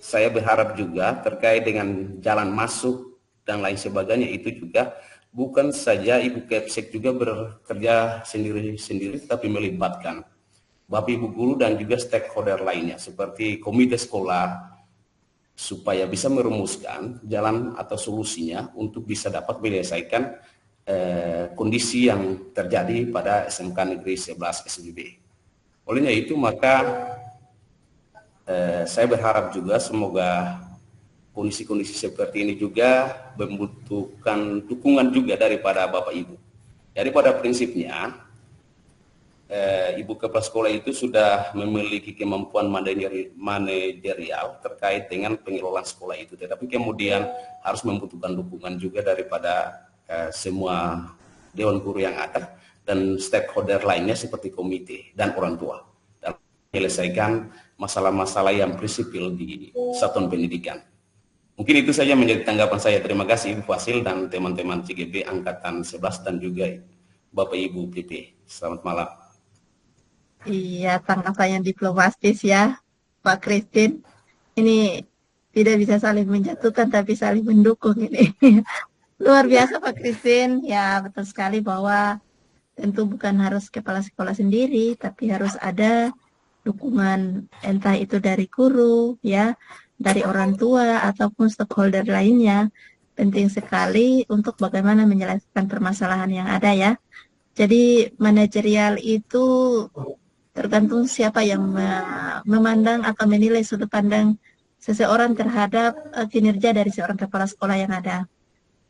saya berharap juga terkait dengan jalan masuk dan lain sebagainya itu juga bukan saja Ibu Kepsek juga bekerja sendiri-sendiri, tapi melibatkan Bapak Ibu guru dan juga stakeholder lainnya seperti komite sekolah, supaya bisa merumuskan jalan atau solusinya untuk bisa dapat menyelesaikan kondisi yang terjadi pada SMK Negeri 11 SBB. Olehnya itu maka saya berharap juga semoga kondisi-kondisi seperti ini juga membutuhkan dukungan juga daripada Bapak Ibu. Jadi pada prinsipnya ibu kepala sekolah itu sudah memiliki kemampuan manajerial terkait dengan pengelolaan sekolah itu, tetapi kemudian harus membutuhkan dukungan juga daripada semua dewan guru yang ada dan stakeholder lainnya seperti komite dan orang tua dalam menyelesaikan masalah-masalah yang prinsipil di satuan pendidikan. Mungkin itu saja menjadi tanggapan saya. Terima kasih Ibu Fasil dan teman-teman CGB Angkatan 11 dan juga Bapak Ibu PP. Selamat malam.
Iya, tanggapan yang diplomatis ya, Pak Christine. Ini tidak bisa saling menjatuhkan, tapi saling mendukung ini. Luar biasa Pak Christine. Ya, betul sekali bahwa tentu bukan harus kepala sekolah sendiri, tapi harus ada dukungan entah itu dari guru, ya, dari orang tua, ataupun stakeholder lainnya. Penting sekali untuk bagaimana menyelesaikan permasalahan yang ada ya. Jadi manajerial itu tergantung siapa yang memandang atau menilai sudut pandang seseorang terhadap kinerja dari seorang kepala sekolah yang ada.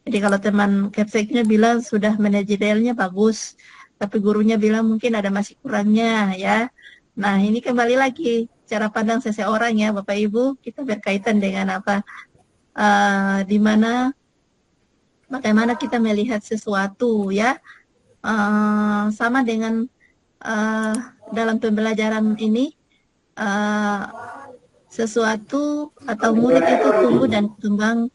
Jadi kalau teman Kepseknya bilang sudah manajerialnya bagus, tapi gurunya bilang mungkin ada masih kurangnya ya. Nah ini kembali lagi cara pandang seseorang ya Bapak Ibu, kita berkaitan dengan apa, di mana bagaimana kita melihat sesuatu ya. Sama dengan dalam pembelajaran ini, sesuatu atau murid itu tumbuh dan berkembang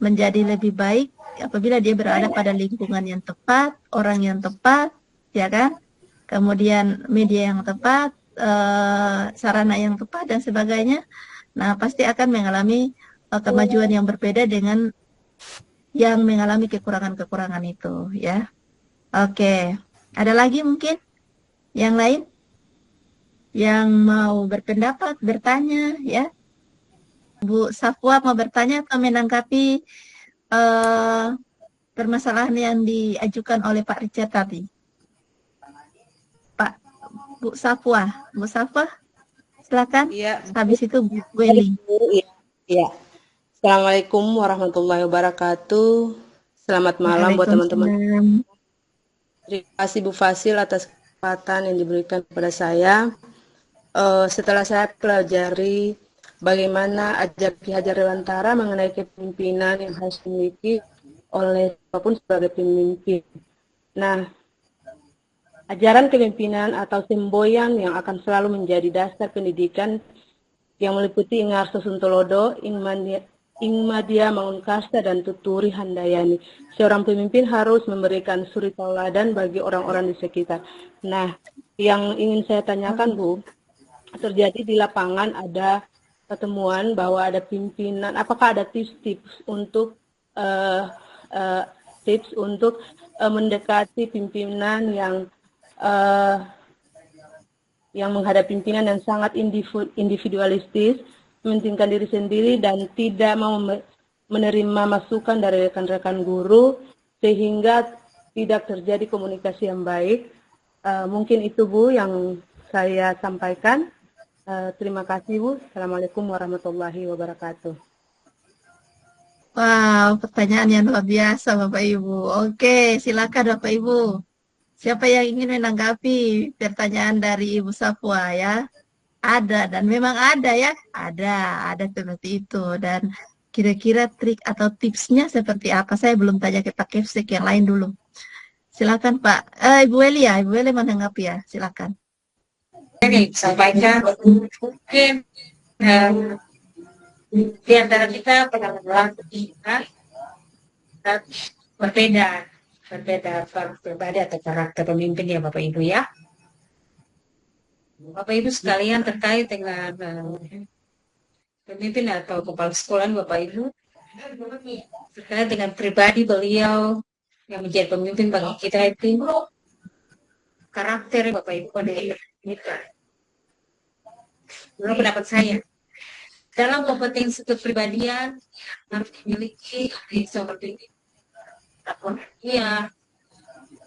menjadi lebih baik apabila dia berada pada lingkungan yang tepat, orang yang tepat, ya kan? Kemudian media yang tepat, sarana yang tepat dan sebagainya. Nah, pasti akan mengalami kemajuan yang berbeda dengan yang mengalami kekurangan-kekurangan itu, ya. Oke, ada lagi mungkin yang lain yang mau berpendapat, bertanya, ya? Bu Safwa mau bertanya atau menanggapi permasalahan yang diajukan oleh Pak Richard tadi? Pak, Bu Safwa, silakan.
Iya.
Habis itu Bu Welly.
Iya. Assalamualaikum warahmatullahi wabarakatuh. Selamat malam buat teman-teman. Terima kasih Bu Fasil atas kesempatan yang diberikan kepada saya. Setelah saya pelajari bagaimana ajar Ki Hajar Dewantara mengenai kepemimpinan yang harus dimiliki oleh siapapun sebagai pemimpin. Nah, ajaran kepemimpinan atau semboyan yang akan selalu menjadi dasar pendidikan yang meliputi Ingarso Suntolodo, Ingmadia Mangunkasta, dan Tuturi Handayani. Seorang pemimpin harus memberikan suri tauladan bagi orang-orang di sekitar. Nah, yang ingin saya tanyakan Bu, terjadi di lapangan ada pertemuan bahwa ada pimpinan, apakah ada tips-tips untuk mendekati pimpinan yang menghadapi pimpinan yang sangat individualistis, mementingkan diri sendiri dan tidak mau menerima masukan dari rekan-rekan guru sehingga tidak terjadi komunikasi yang baik. Mungkin itu Bu yang saya sampaikan. Terima kasih Bu. Assalamualaikum warahmatullahi wabarakatuh.
Wow, pertanyaan yang luar biasa Bapak Ibu. Oke, silakan Bapak Ibu. Siapa yang ingin menanggapi pertanyaan dari Ibu Safwa ya? Ada, dan memang ada ya. Ada seperti itu. Dan kira-kira trik atau tipsnya seperti apa? Saya belum tanya ke Pak Kepsek, yang lain dulu. Silakan Pak. Ibu Eli ya, Ibu Eli menanggapi ya. Silakan.
Ini sampaikan mungkin di antara kita pengalaman kita berbeda pribadi atau karakter pemimpin ya Bapak Ibu ya. Bapak Ibu sekalian, terkait dengan pemimpin atau kepala sekolah Bapak Ibu, terkait dengan pribadi beliau yang menjadi pemimpin bagi kita itu karakter Bapak Ibu pada kita. Menurut pendapat saya, dalam kompetensi kepribadian harus dimiliki seperti pengertian,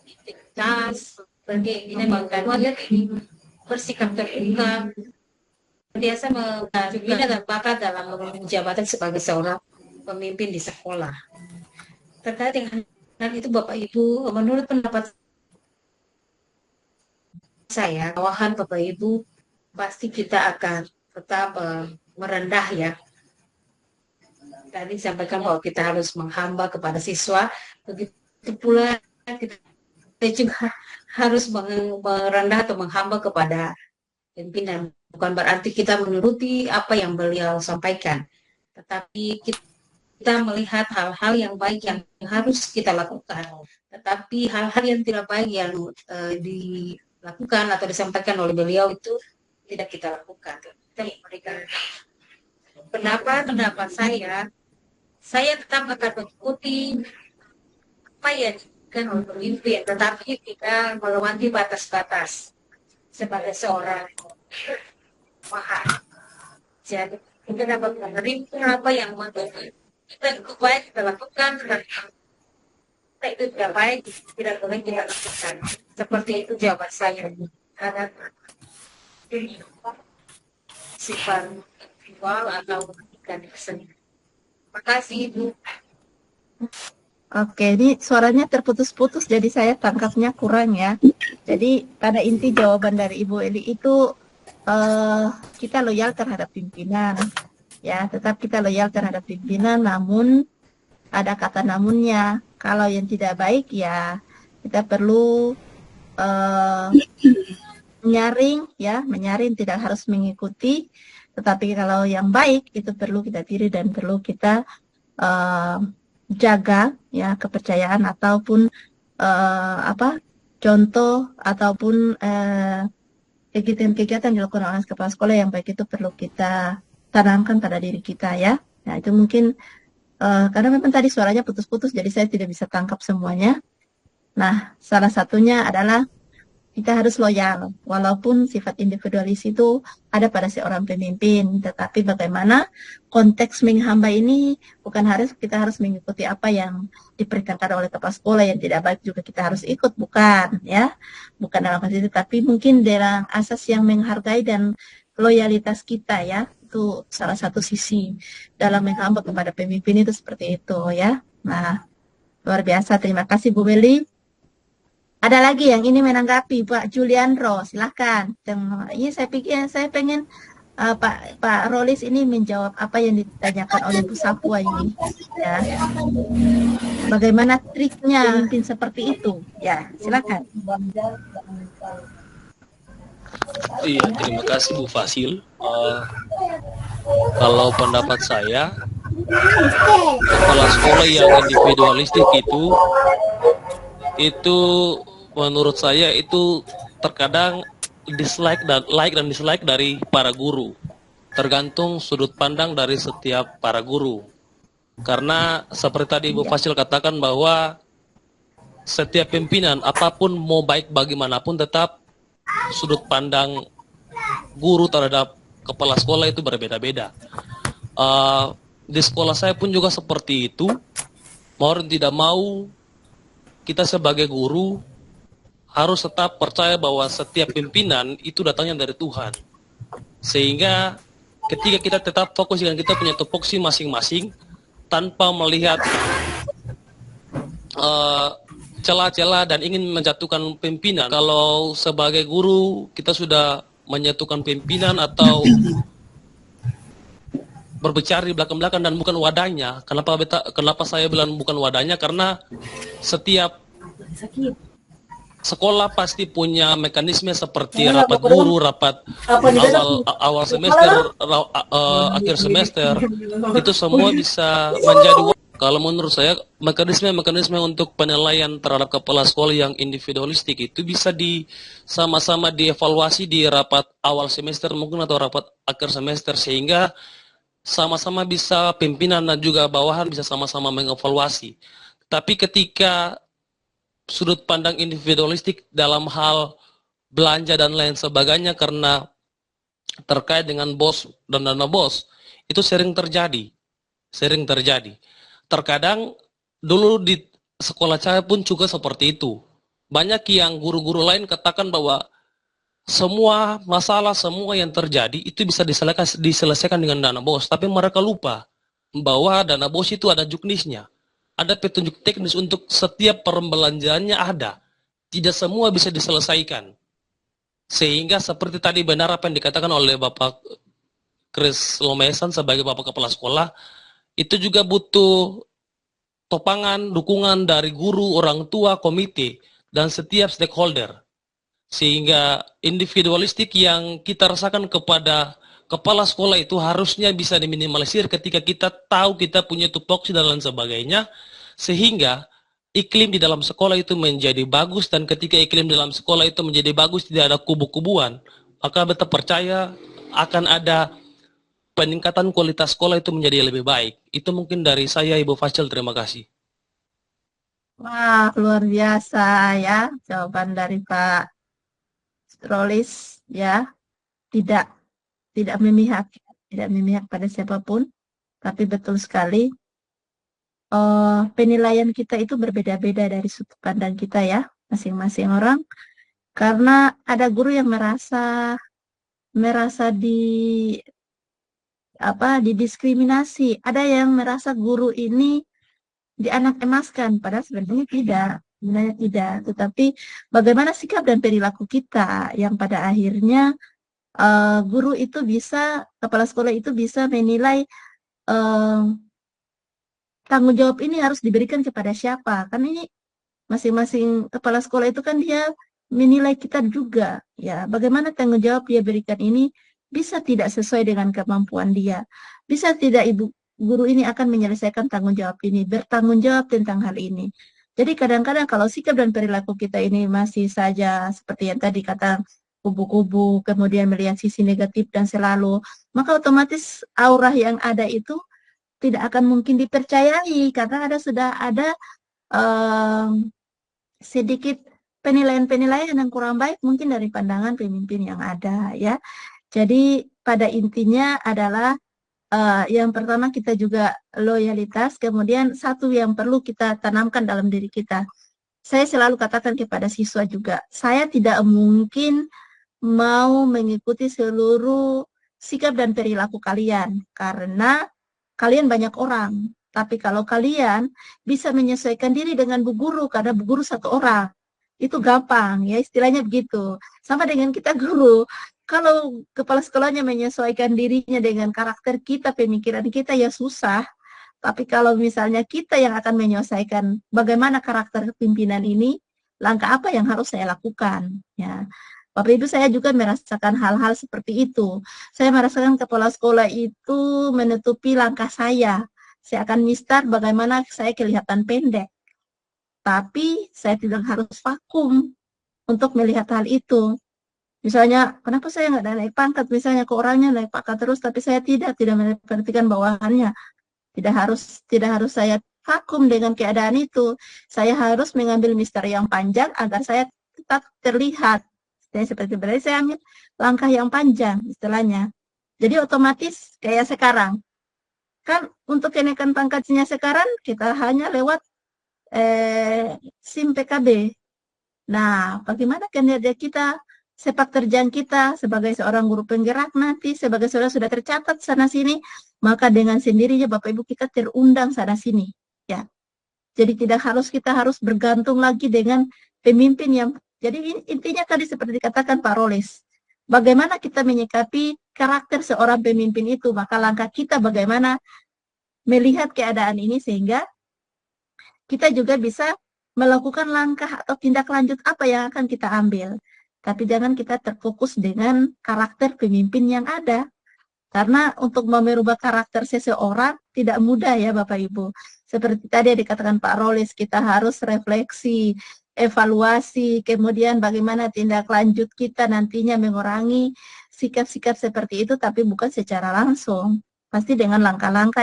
integritas, bagaimana bersikap terbuka, biasa juga dan bakat dalam menjabatan sebagai seorang pemimpin di sekolah. Terkait dengan itu Bapak Ibu, menurut pendapat saya, bawahan Bapak Ibu, pasti kita akan tetap merendah ya. Tadi sampaikan bahwa kita harus menghamba kepada siswa, begitu pula kita juga harus merendah atau menghamba kepada pimpinan. Bukan berarti kita menuruti apa yang beliau sampaikan, tetapi kita melihat hal-hal yang baik yang harus kita lakukan. Tetapi hal-hal yang tidak baik yang dilakukan atau disampaikan oleh beliau itu tidak kita lakukan. Kita memberikan pendapat saya tetap akan mengikuti apa yang dilakukan oleh pemimpin, tetapi tidak melewati batas-batas sebagai seorang paham. Jadi kita dapat menerima apa yang kita baik kita lakukan, dan itu tidak baik tidak boleh kita lakukan. Seperti itu jawaban saya. Karena sifat individual atau pendidikan sendiri. Terima kasih Ibu.
Oke, ini suaranya terputus-putus, jadi saya tangkapnya kurang ya. Jadi pada inti jawaban dari Ibu Eli itu kita loyal terhadap pimpinan, ya, tetap kita loyal terhadap pimpinan, namun ada kata namunnya. Kalau yang tidak baik ya kita perlu menyaring, tidak harus mengikuti. Tetapi kalau yang baik itu perlu kita tiru dan perlu kita jaga ya, kepercayaan ataupun contoh ataupun kegiatan-kegiatan dilakukan oleh kepala sekolah yang baik itu perlu kita tanamkan pada diri kita ya. Nah itu mungkin karena memang tadi suaranya putus-putus jadi saya tidak bisa tangkap semuanya. Nah salah satunya adalah kita harus loyal, walaupun sifat individualis itu ada pada seorang pemimpin, tetapi bagaimana konteks menghamba ini bukan kita harus mengikuti apa yang diperintahkan oleh kepala sekolah yang tidak baik juga kita harus ikut, bukan ya, bukan dalam hal itu, tapi mungkin dalam asas yang menghargai dan loyalitas kita ya, itu salah satu sisi dalam menghamba kepada pemimpin itu seperti itu ya. Nah luar biasa, terima kasih Bu Beli. Ada lagi yang ini menanggapi Pak Juliandro, silahkan. Ini saya pengen Pak Rolis ini menjawab apa yang ditanyakan oleh Bu Sapua ini. Ya. Bagaimana triknya mungkin seperti itu? Ya, silahkan.
Iya, terima kasih Bu Fasil. Kalau pendapat saya, kepala sekolah yang individualistik itu menurut saya itu terkadang dislike dan dislike dari para guru, tergantung sudut pandang dari setiap para guru. Karena seperti tadi Ibu Fasil katakan bahwa setiap pimpinan apapun mau baik bagaimanapun tetap sudut pandang guru terhadap kepala sekolah itu berbeda-beda. Di sekolah saya pun juga seperti itu, mau tidak mau kita sebagai guru harus tetap percaya bahwa setiap pimpinan itu datangnya dari Tuhan. Sehingga ketika kita tetap fokus dengan kita punya tupoksi masing-masing, tanpa melihat celah-celah dan ingin menjatuhkan pimpinan. Kalau sebagai guru kita sudah menjatuhkan pimpinan atau berbicara di belakang-belakang dan bukan wadahnya. Kenapa saya bilang bukan wadahnya? Karena setiap sekolah pasti punya mekanisme seperti rapat guru, rapat awal semester, akhir semester. Itu semua bisa menjadi. Kalau menurut saya mekanisme untuk penilaian terhadap kepala sekolah yang individualistik itu bisa sama-sama dievaluasi di rapat awal semester mungkin atau rapat akhir semester, sehingga sama-sama bisa pimpinan dan juga bawahan bisa sama-sama mengevaluasi. Tapi ketika sudut pandang individualistik dalam hal belanja dan lain sebagainya karena terkait dengan bos dan dana bos, itu sering terjadi. Terkadang dulu di sekolah saya pun juga seperti itu. Banyak yang guru-guru lain katakan bahwa semua masalah, semua yang terjadi itu bisa diselesaikan dengan dana bos, tapi mereka lupa bahwa dana bos itu ada juknisnya. Ada petunjuk teknis untuk setiap perbelanjaannya ada. Tidak semua bisa diselesaikan. Sehingga seperti tadi benar apa yang dikatakan oleh Bapak Chris Lomesan sebagai Bapak Kepala Sekolah, itu juga butuh topangan, dukungan dari guru, orang tua, komite, dan setiap stakeholder. Sehingga individualistik yang kita rasakan kepada kepala sekolah itu harusnya bisa diminimalisir ketika kita tahu kita punya tupoksi dan lain sebagainya, sehingga iklim di dalam sekolah itu menjadi bagus, dan ketika iklim di dalam sekolah itu menjadi bagus, tidak ada kubu-kubuan, maka beta percaya akan ada peningkatan kualitas sekolah itu menjadi lebih baik. Itu mungkin dari saya, Ibu Fasil, terima kasih.
Wah, luar biasa ya jawaban dari Pak Rolis ya. Tidak memihak pada siapapun, tapi betul sekali penilaian kita itu berbeda-beda dari sudut pandang kita ya, masing-masing orang. Karena ada guru yang merasa didiskriminasi, ada yang merasa guru ini dianak emaskan, padahal sebenarnya tidak. Tetapi bagaimana sikap dan perilaku kita yang pada akhirnya guru itu bisa, kepala sekolah itu bisa menilai tanggung jawab ini harus diberikan kepada siapa. Kan ini masing-masing kepala sekolah itu kan dia menilai kita juga ya, bagaimana tanggung jawab dia berikan ini bisa tidak sesuai dengan kemampuan dia, bisa tidak ibu guru ini akan menyelesaikan tanggung jawab ini, bertanggung jawab tentang hal ini. Jadi kadang-kadang kalau sikap dan perilaku kita ini masih saja seperti yang tadi kata kubu-kubu, kemudian melihat sisi negatif dan selalu, maka otomatis aura yang ada itu tidak akan mungkin dipercayai karena sudah ada sedikit penilaian-penilaian yang kurang baik mungkin dari pandangan pemimpin yang ada ya. Jadi pada intinya adalah yang pertama kita juga loyalitas, kemudian satu yang perlu kita tanamkan dalam diri kita. Saya selalu katakan kepada siswa juga, saya tidak mungkin mau mengikuti seluruh sikap dan perilaku kalian karena kalian banyak orang. Tapi kalau kalian bisa menyesuaikan diri dengan bu guru, karena bu guru satu orang, itu gampang ya, istilahnya begitu. Sama dengan kita guru, kalau kepala sekolahnya menyesuaikan dirinya dengan karakter kita, pemikiran kita ya susah. Tapi kalau misalnya kita yang akan menyelesaikan bagaimana karakter pimpinan ini, langkah apa yang harus saya lakukan ya. Bapak Ibu, saya juga merasakan hal-hal seperti itu. Saya merasakan kepala sekolah itu menutupi langkah saya. Saya akan mistar bagaimana saya kelihatan pendek. Tapi saya tidak harus vakum untuk melihat hal itu. Misalnya, kenapa saya nggak naik pangkat? Misalnya ke orangnya naik pangkat terus, tapi saya tidak memperhatikan bawahannya. Tidak harus saya vakum dengan keadaan itu. Saya harus mengambil misteri yang panjang agar saya tetap terlihat. Seperti berarti saya ambil langkah yang panjang istilahnya. Jadi otomatis kayak sekarang. Kan untuk kenaikan pangkatnya sekarang kita hanya lewat SIM PKB. Nah, bagaimana kinerja kita, sepak terjang kita sebagai seorang guru penggerak nanti, sebagai seorang sudah tercatat sana sini, maka dengan sendirinya Bapak Ibu kita terundang sana sini, ya. Jadi kita harus bergantung lagi dengan pemimpin yang. Jadi intinya tadi seperti dikatakan Pak Rolis, bagaimana kita menyikapi karakter seorang pemimpin itu, maka langkah kita bagaimana melihat keadaan ini sehingga kita juga bisa melakukan langkah atau tindak lanjut apa yang akan kita ambil. Tapi jangan kita terfokus dengan karakter pemimpin yang ada. Karena untuk merubah karakter seseorang tidak mudah ya Bapak Ibu. Seperti tadi dikatakan Pak Rolis, kita harus refleksi, evaluasi, kemudian bagaimana tindak lanjut kita nantinya mengurangi sikap-sikap seperti itu, tapi bukan secara langsung. Pasti dengan langkah-langkah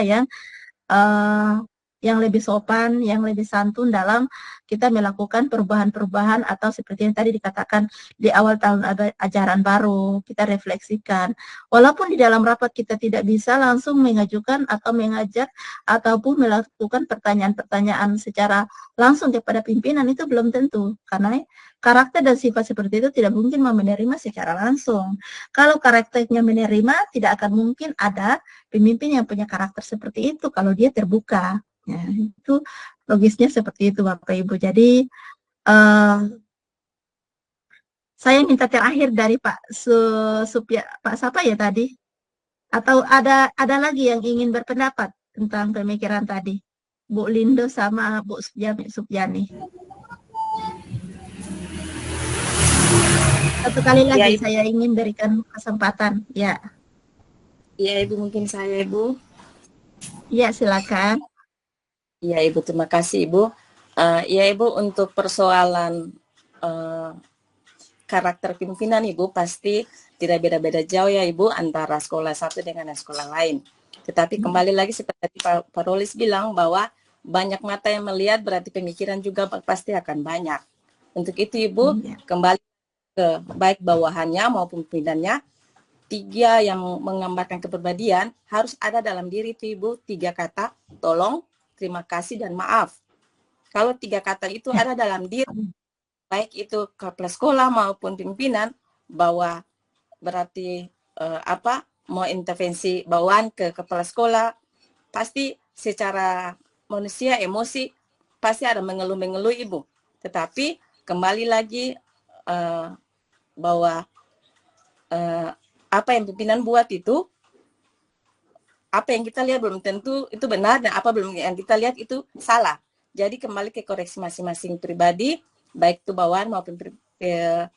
yang lebih sopan, yang lebih santun dalam kita melakukan perubahan-perubahan atau seperti yang tadi dikatakan di awal tahun ajaran baru, kita refleksikan. Walaupun di dalam rapat kita tidak bisa langsung mengajukan atau mengajak ataupun melakukan pertanyaan-pertanyaan secara langsung kepada pimpinan, itu belum tentu. Karena karakter dan sifat seperti itu tidak mungkin menerima secara langsung. Kalau karakternya menerima, tidak akan mungkin ada pemimpin yang punya karakter seperti itu kalau dia terbuka. Ya, itu logisnya seperti itu Bapak Ibu. Jadi Saya minta terakhir dari Pak Pak siapa ya tadi? Atau ada lagi yang ingin berpendapat tentang pemikiran tadi? Bu Lindo sama Bu Supiani. Satu kali lagi
Ibu.
saya ingin berikan kesempatan. Ya.
Iya Ibu, mungkin saya Ibu.
Ya, silakan.
Iya Ibu, terima kasih Ibu. Ya Ibu, untuk persoalan karakter pimpinan Ibu pasti tidak beda-beda jauh ya Ibu antara sekolah satu dengan sekolah lain. Tetapi kembali lagi seperti Pak Rolis bilang bahwa banyak mata yang melihat berarti pemikiran juga pasti akan banyak. Untuk itu Ibu, kembali ke baik bawahannya maupun pimpinannya, 3 yang menggambarkan kepribadian harus ada dalam diri itu Ibu, 3 kata, tolong, terima kasih, dan maaf. Kalau 3 kata itu ada dalam diri, baik itu kepala sekolah maupun pimpinan, bahwa berarti mau intervensi bawaan ke kepala sekolah, pasti secara manusia emosi pasti ada mengeluh-mengeluh Ibu. Tetapi kembali lagi bahwa apa yang pimpinan buat itu, apa yang kita lihat belum tentu itu benar, dan apa belum yang kita lihat itu salah. Jadi kembali ke koreksi masing-masing pribadi, baik itu bawahan maupun ke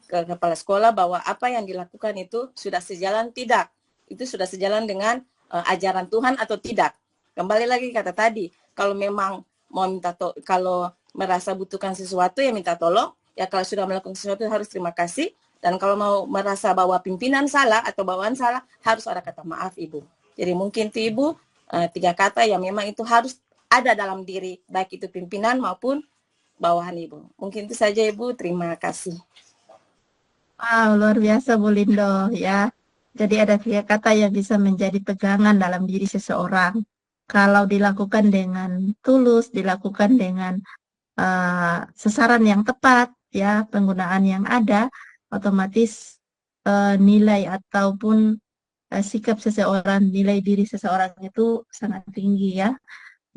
kepala sekolah, bahwa apa yang dilakukan itu sudah sejalan tidak, itu sudah sejalan dengan ajaran Tuhan atau tidak. Kembali lagi kata tadi, kalau memang mau minta kalau merasa butuhkan sesuatu ya minta tolong, ya kalau sudah melakukan sesuatu harus terima kasih, dan kalau mau merasa bahwa pimpinan salah atau bawahan salah harus ada kata maaf Ibu. Jadi mungkin itu Ibu 3 kata yang memang itu harus ada dalam diri baik itu pimpinan maupun bawahan Ibu. Mungkin itu saja Ibu, terima kasih.
Wow, luar biasa Bu Lindo ya. Jadi ada 3 kata yang bisa menjadi pegangan dalam diri seseorang. Kalau dilakukan dengan tulus, dilakukan dengan sasaran yang tepat, ya penggunaan yang ada, otomatis nilai ataupun sikap seseorang, nilai diri seseorang itu sangat tinggi ya.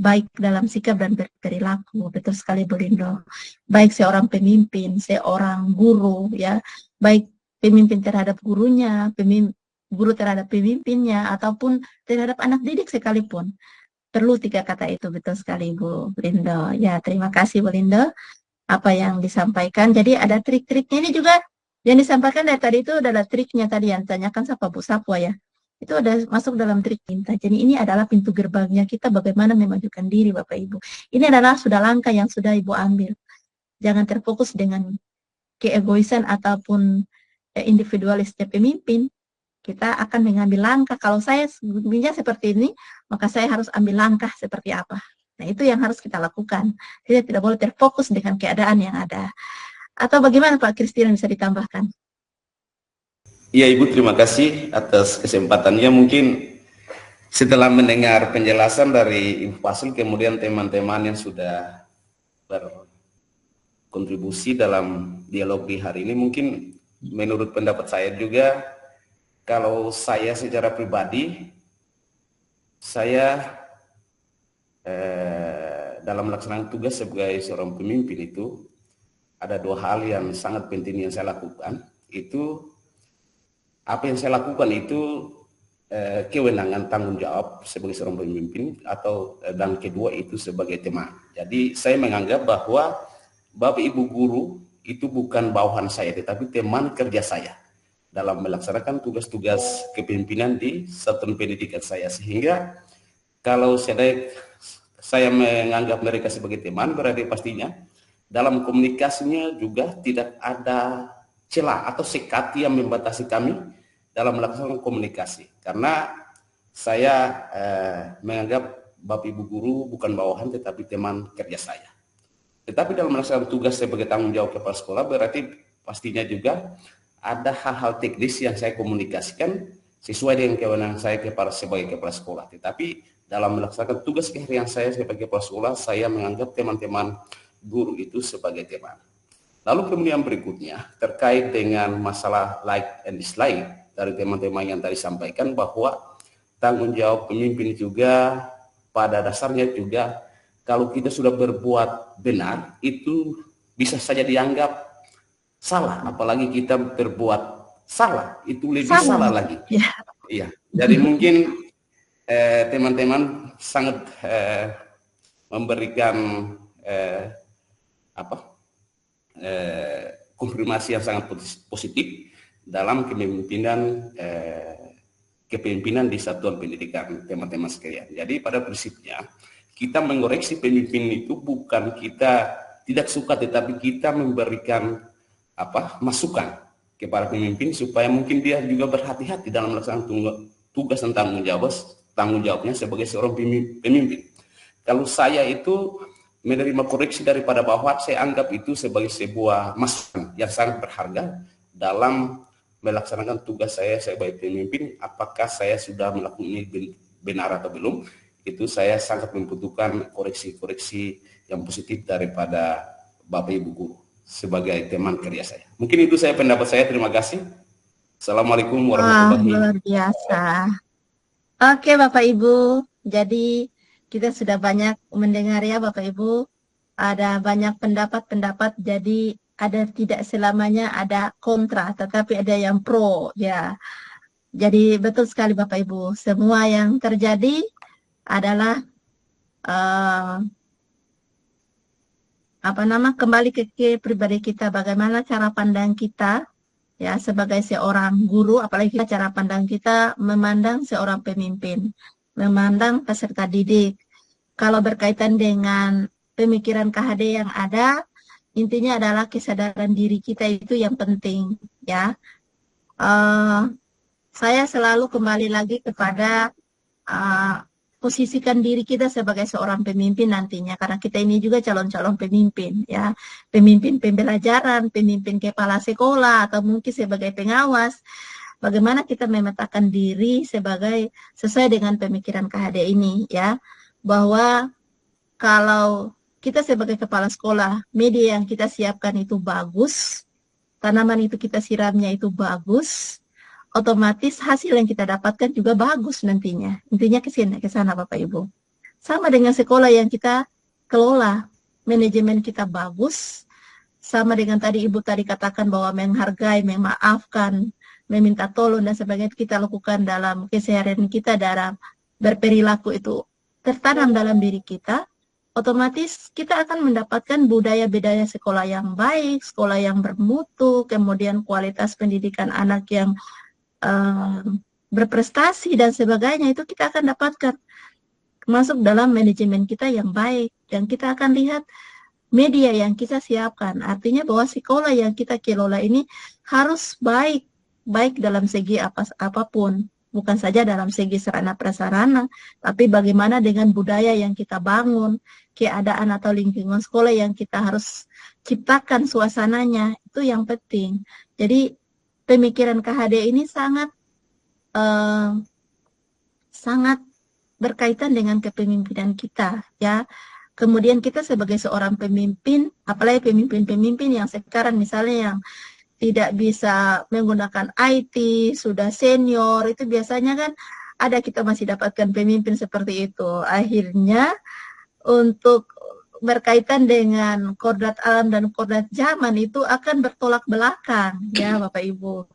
Baik dalam sikap dan perilaku. Betul sekali Bu Lindo. Baik seorang pemimpin, seorang guru ya, baik pemimpin terhadap gurunya, guru terhadap pemimpinnya, ataupun terhadap anak didik sekalipun. Perlu 3 kata itu, betul sekali Bu Lindo. Ya, terima kasih Bu Lindo apa yang disampaikan. Jadi ada trik-triknya ini juga yang disampaikan dari tadi itu adalah triknya tadi yang tanyakan siapa Bu Sapwa ya. Itu ada masuk dalam trik cinta. Jadi ini adalah pintu gerbangnya kita bagaimana memajukan diri Bapak Ibu. Ini adalah sudah langkah yang sudah Ibu ambil. Jangan terfokus dengan keegoisan ataupun individualisnya pemimpin. Kita akan mengambil langkah. Kalau saya sebelumnya seperti ini, maka saya harus ambil langkah seperti apa. Nah itu yang harus kita lakukan. Kita tidak boleh terfokus dengan keadaan yang ada. Atau bagaimana Pak Christian bisa ditambahkan?
Iya Ibu, terima kasih atas kesempatannya. Mungkin setelah mendengar penjelasan dari Ibu Fasil, kemudian teman-teman yang sudah berkontribusi dalam dialog di hari ini, mungkin menurut pendapat saya juga, kalau saya secara pribadi, saya dalam melaksanakan tugas sebagai seorang pemimpin itu, ada 2 hal yang sangat penting yang saya lakukan. Itu apa yang saya lakukan itu kewenangan tanggung jawab sebagai seorang pemimpin, atau dan kedua itu sebagai teman. Jadi saya menganggap bahwa Bapak Ibu guru itu bukan bawahan saya, tetapi teman kerja saya dalam melaksanakan tugas-tugas kepemimpinan di satuan pendidikan saya. Sehingga kalau saya menganggap mereka sebagai teman, berarti pastinya dalam komunikasinya juga tidak ada celah atau sekat yang membatasi kami dalam melaksanakan komunikasi. Karena saya menganggap Bapak Ibu guru bukan bawahan tetapi teman kerja saya. Tetapi dalam melaksanakan tugas sebagai tanggung jawab kepala sekolah, berarti pastinya juga ada hal-hal teknis yang saya komunikasikan sesuai dengan kewenangan saya sebagai kepala sekolah. Tetapi dalam melaksanakan tugas keharian saya sebagai kepala sekolah, saya menganggap teman-teman guru itu sebagai teman. Lalu kemudian berikutnya terkait dengan masalah like and dislike dari teman-teman yang tadi sampaikan, bahwa tanggung jawab pemimpin juga pada dasarnya juga kalau kita sudah berbuat benar itu bisa saja dianggap salah, apalagi kita berbuat salah, itu lebih salah lagi.
Ya.
Iya, jadi mungkin teman-teman sangat memberikan konfirmasi yang sangat positif dalam kepemimpinan di satuan pendidikan teman-teman sekalian. Jadi pada prinsipnya kita mengoreksi pemimpin itu bukan kita tidak suka, tetapi kita memberikan masukan kepada pemimpin supaya mungkin dia juga berhati-hati dalam melaksanakan tugas dan tanggung jawabnya sebagai seorang pemimpin. Kalau saya itu menerima koreksi daripada bawah, saya anggap itu sebagai sebuah masukan yang sangat berharga dalam melaksanakan tugas saya sebagai pemimpin. Apakah saya sudah melakukan ini benar atau belum, itu saya sangat membutuhkan koreksi-koreksi yang positif daripada Bapak Ibu Guru sebagai teman kerja saya. Mungkin itu saya pendapat saya. Terima kasih. Assalamualaikum warahmatullahi wabarakatuh.
Luar biasa. Oke Bapak Ibu, jadi kita sudah banyak mendengar ya Bapak Ibu, ada banyak pendapat-pendapat, jadi ada tidak selamanya ada kontra, tetapi ada yang pro ya. Jadi betul sekali Bapak Ibu, semua yang terjadi adalah kembali ke pribadi kita, bagaimana cara pandang kita ya sebagai seorang guru, apalagi cara pandang kita memandang seorang pemimpin, memandang peserta didik. Kalau berkaitan dengan pemikiran KHD yang ada, intinya adalah kesadaran diri kita itu yang penting ya. Saya selalu kembali lagi kepada posisikan diri kita sebagai seorang pemimpin nantinya, karena kita ini juga calon-calon pemimpin ya, pemimpin pembelajaran, pemimpin kepala sekolah, atau mungkin sebagai pengawas. Bagaimana kita memetakan diri sesuai dengan pemikiran KHD ini ya, bahwa kalau kita sebagai kepala sekolah, media yang kita siapkan itu bagus, tanaman itu kita siramnya itu bagus, otomatis hasil yang kita dapatkan juga bagus nantinya. Intinya ke sana Bapak Ibu. Sama dengan sekolah yang kita kelola, manajemen kita bagus, sama dengan tadi Ibu tadi katakan bahwa menghargai, memaafkan, meminta tolong dan sebagainya kita lakukan dalam keseharian kita, dalam berperilaku itu tertanam dalam diri kita, otomatis kita akan mendapatkan budaya-budaya sekolah yang baik, sekolah yang bermutu, kemudian kualitas pendidikan anak yang berprestasi dan sebagainya, itu kita akan dapatkan masuk dalam manajemen kita yang baik. Dan kita akan lihat media yang kita siapkan, artinya bahwa sekolah yang kita kelola ini harus baik dalam segi apapun, bukan saja dalam segi sarana prasarana, tapi bagaimana dengan budaya yang kita bangun, keadaan atau lingkungan sekolah yang kita harus ciptakan suasananya, itu yang penting. Jadi pemikiran KHD ini sangat berkaitan dengan kepemimpinan kita ya. Kemudian kita sebagai seorang pemimpin, apalagi pemimpin-pemimpin yang sekarang misalnya yang tidak bisa menggunakan IT, sudah senior, itu biasanya kan ada kita masih dapatkan pemimpin seperti itu. Akhirnya untuk berkaitan dengan kodrat alam dan kodrat zaman itu akan bertolak belakang ya Bapak Ibu.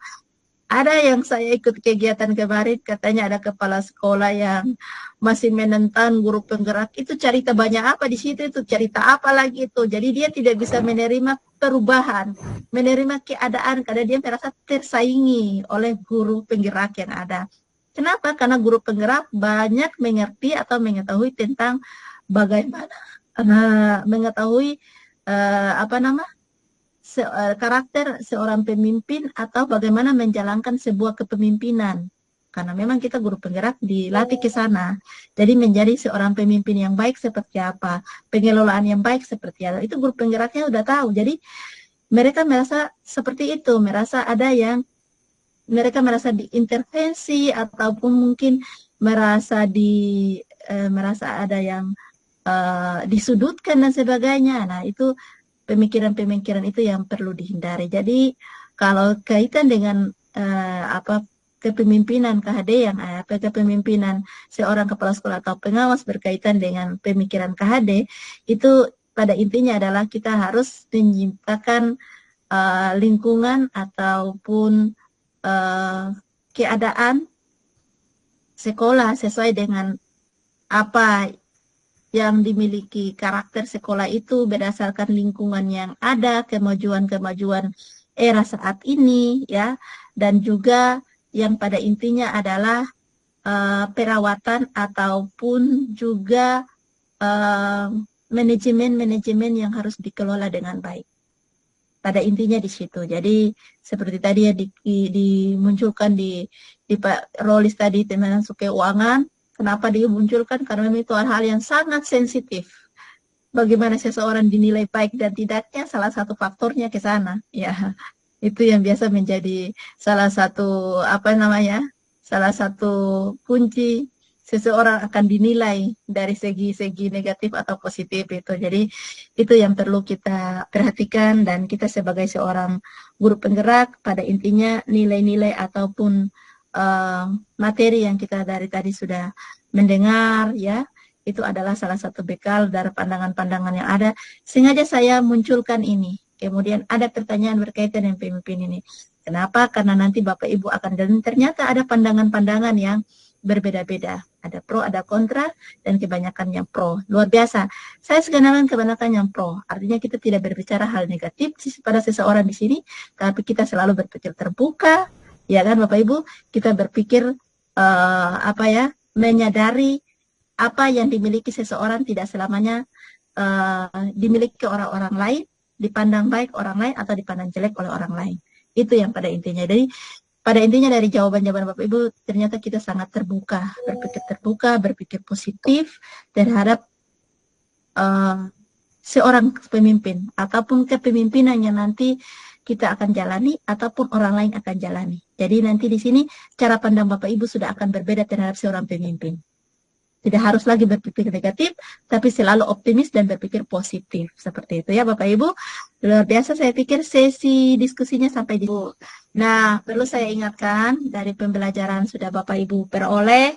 Ada yang saya ikut kegiatan kemarin, katanya ada kepala sekolah yang masih menentang guru penggerak. Itu cerita banyak apa di situ, itu cerita apa lagi itu. Jadi dia tidak bisa menerima perubahan, menerima keadaan karena dia merasa tersaingi oleh guru penggerak yang ada. Kenapa? Karena guru penggerak banyak mengerti atau mengetahui tentang bagaimana mengetahui karakter seorang pemimpin atau bagaimana menjalankan sebuah kepemimpinan. Karena memang kita guru penggerak dilatih ke sana. Jadi menjadi seorang pemimpin yang baik seperti apa, pengelolaan yang baik seperti apa, itu guru penggeraknya udah tahu. Jadi mereka merasa seperti itu, merasa diintervensi ataupun mungkin merasa ada yang disudutkan dan sebagainya. Nah, itu pemikiran-pemikiran itu yang perlu dihindari. Jadi kalau kaitan dengan kepemimpinan KHD yang kepemimpinan seorang kepala sekolah atau pengawas berkaitan dengan pemikiran KHD, itu pada intinya adalah kita harus menciptakan lingkungan ataupun keadaan sekolah sesuai dengan apa yang dimiliki karakter sekolah itu berdasarkan lingkungan yang ada, kemajuan-kemajuan era saat ini, ya, dan juga yang pada intinya adalah perawatan ataupun juga manajemen yang harus dikelola dengan baik. Pada intinya di situ. Jadi seperti tadi ya dimunculkan di Pak Rolis tadi termasuk keuangan. Kenapa dimunculkan? Karena itu hal-hal yang sangat sensitif. Bagaimana seseorang dinilai baik dan tidaknya, salah satu faktornya ke sana. Ya, itu yang biasa menjadi salah satu salah satu kunci seseorang akan dinilai dari segi-segi negatif atau positif itu. Jadi itu yang perlu kita perhatikan, dan kita sebagai seorang guru penggerak pada intinya nilai-nilai ataupun materi yang kita dari tadi sudah mendengar, ya, itu adalah salah satu bekal dari pandangan-pandangan yang ada. Sengaja saya munculkan ini. Kemudian ada pertanyaan berkaitan dengan pemimpin ini. Kenapa? Karena nanti Bapak Ibu akan, dan ternyata ada pandangan-pandangan yang berbeda-beda. Ada pro, ada kontra, dan kebanyakan yang pro. Luar biasa. Saya sebenarnya kebanyakan yang pro. Artinya kita tidak berbicara hal negatif pada seseorang di sini, tapi kita selalu berpikir terbuka, ya kan Bapak Ibu? Kita berpikir menyadari apa yang dimiliki seseorang tidak selamanya dimiliki orang-orang lain, dipandang baik orang lain atau dipandang jelek oleh orang lain. Itu yang pada intinya. Jadi pada intinya dari jawaban-jawaban Bapak Ibu, ternyata kita sangat terbuka, berpikir positif terhadap seorang pemimpin ataupun kepemimpinan yang nanti kita akan jalani ataupun orang lain akan jalani. Jadi nanti di sini cara pandang Bapak Ibu sudah akan berbeda terhadap seorang pemimpin. Tidak harus lagi berpikir negatif, tapi selalu optimis dan berpikir positif. Seperti itu ya Bapak Ibu. Luar biasa, saya pikir sesi diskusinya sampai di sini. Nah, perlu saya ingatkan dari pembelajaran sudah Bapak Ibu peroleh.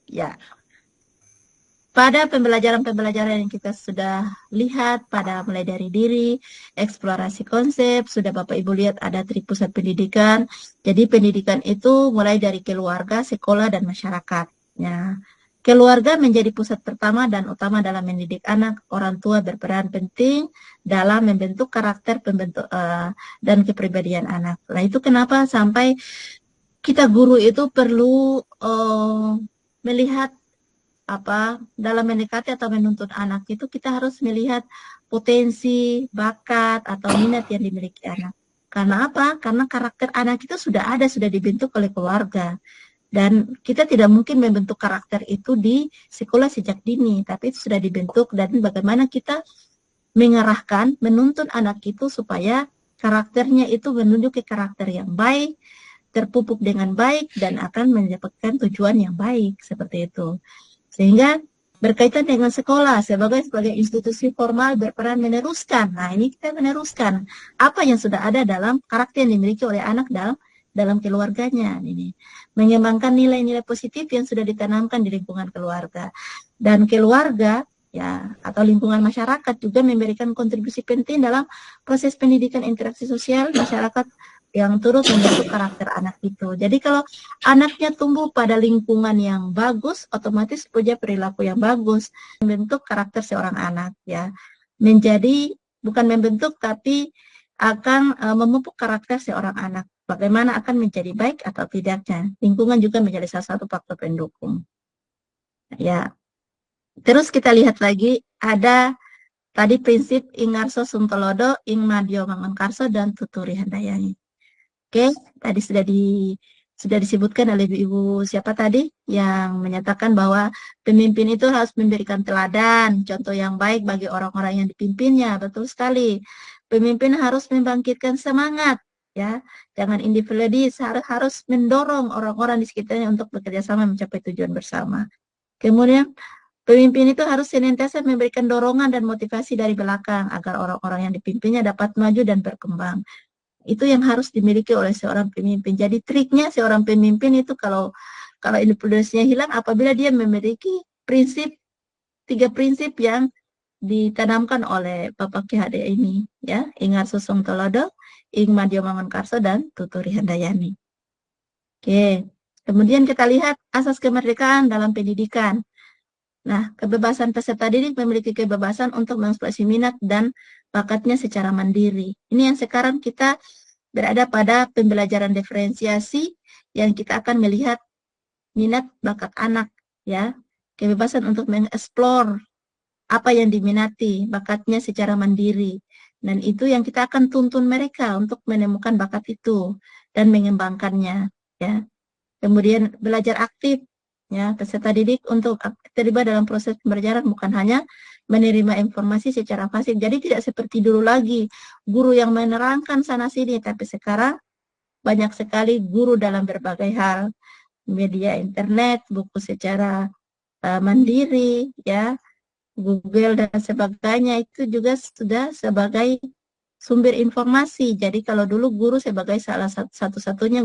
Ya, pada pembelajaran-pembelajaran yang kita sudah lihat, pada mulai dari diri, eksplorasi konsep, sudah Bapak Ibu lihat ada 3 pusat pendidikan. Jadi pendidikan itu mulai dari keluarga, sekolah, dan masyarakat. Ya, keluarga menjadi pusat pertama dan utama dalam mendidik anak. Orang tua berperan penting dalam membentuk karakter dan kepribadian anak. Nah, itu kenapa sampai kita guru itu perlu melihat dalam mendekati atau menuntut anak itu kita harus melihat potensi, bakat atau minat yang dimiliki anak. Karena apa? Karena karakter anak itu sudah dibentuk oleh keluarga. Dan kita tidak mungkin membentuk karakter itu di sekolah sejak dini, tapi itu sudah dibentuk, dan bagaimana kita mengarahkan, menuntun anak itu supaya karakternya itu menuju ke karakter yang baik, terpupuk dengan baik, dan akan mendapatkan tujuan yang baik, seperti itu. Sehingga berkaitan dengan sekolah sebagai institusi formal berperan meneruskan. Nah, ini kita meneruskan apa yang sudah ada dalam karakter yang dimiliki oleh anak dalam keluarganya. Ini mengembangkan nilai-nilai positif yang sudah ditanamkan di lingkungan keluarga, dan keluarga ya atau lingkungan masyarakat juga memberikan kontribusi penting dalam proses pendidikan interaksi sosial masyarakat yang turut membentuk karakter anak itu. Jadi kalau anaknya tumbuh pada lingkungan yang bagus, otomatis punya perilaku yang bagus, membentuk karakter seorang anak, ya, menjadi bukan membentuk tapi akan memupuk karakter seorang anak. Bagaimana akan menjadi baik atau tidaknya. Lingkungan juga menjadi salah satu faktor pendukung. Ya. Terus kita lihat lagi ada tadi prinsip Ingarso Suntolodo, Ing Madyo Mangunkarso, dan Tuturi Handayani. Oke, tadi sudah disebutkan oleh Ibu siapa tadi yang menyatakan bahwa pemimpin itu harus memberikan teladan, contoh yang baik bagi orang-orang yang dipimpinnya. Betul sekali. Pemimpin harus membangkitkan semangat, ya, jangan individualis, harus mendorong orang-orang di sekitarnya untuk bekerja sama mencapai tujuan bersama. Kemudian pemimpin itu harus senantiasa memberikan dorongan dan motivasi dari belakang agar orang-orang yang dipimpinnya dapat maju dan berkembang. Itu yang harus dimiliki oleh seorang pemimpin. Jadi triknya seorang pemimpin itu kalau individualisnya hilang apabila dia memiliki 3 prinsip yang ditanamkan oleh Bapak Ki Hade ini, ya, Ingar Susung Tolodo, Ing Madyo Mangunkarso, dan Tuturi Handayani. Oke, kemudian kita lihat asas kemerdekaan dalam pendidikan. Nah, kebebasan peserta didik memiliki kebebasan untuk mengekspresi minat dan bakatnya secara mandiri. Ini yang sekarang kita berada pada pembelajaran diferensiasi yang kita akan melihat minat bakat anak, ya. Kebebasan untuk mengeksplor apa yang diminati, bakatnya secara mandiri. Dan itu yang kita akan tuntun mereka untuk menemukan bakat itu dan mengembangkannya, ya. Kemudian belajar aktif, ya, peserta didik untuk terlibat dalam proses pembelajaran, bukan hanya menerima informasi secara pasif. Jadi tidak seperti dulu lagi, guru yang menerangkan sana sini, tapi sekarang banyak sekali guru dalam berbagai hal, media internet, buku secara mandiri, ya, Google dan sebagainya, itu juga sudah sebagai sumber informasi. Jadi kalau dulu guru sebagai salah satu-satunya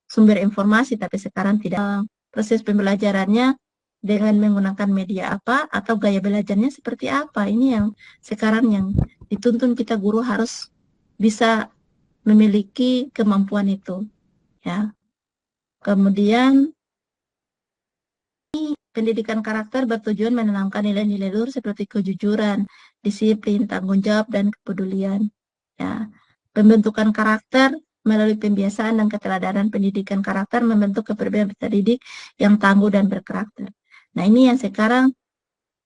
sumber informasi, tapi sekarang tidak. Proses pembelajarannya dengan menggunakan media apa atau gaya belajarnya seperti apa. Ini yang sekarang yang dituntun kita guru harus bisa memiliki kemampuan itu, ya. Kemudian pendidikan karakter bertujuan menanamkan nilai-nilai luhur seperti kejujuran, disiplin, tanggung jawab, dan kepedulian. Ya. Pembentukan karakter melalui pembiasaan dan keteladanan pendidikan karakter membentuk kepribadian peserta didik yang tangguh dan berkarakter. Nah, ini yang sekarang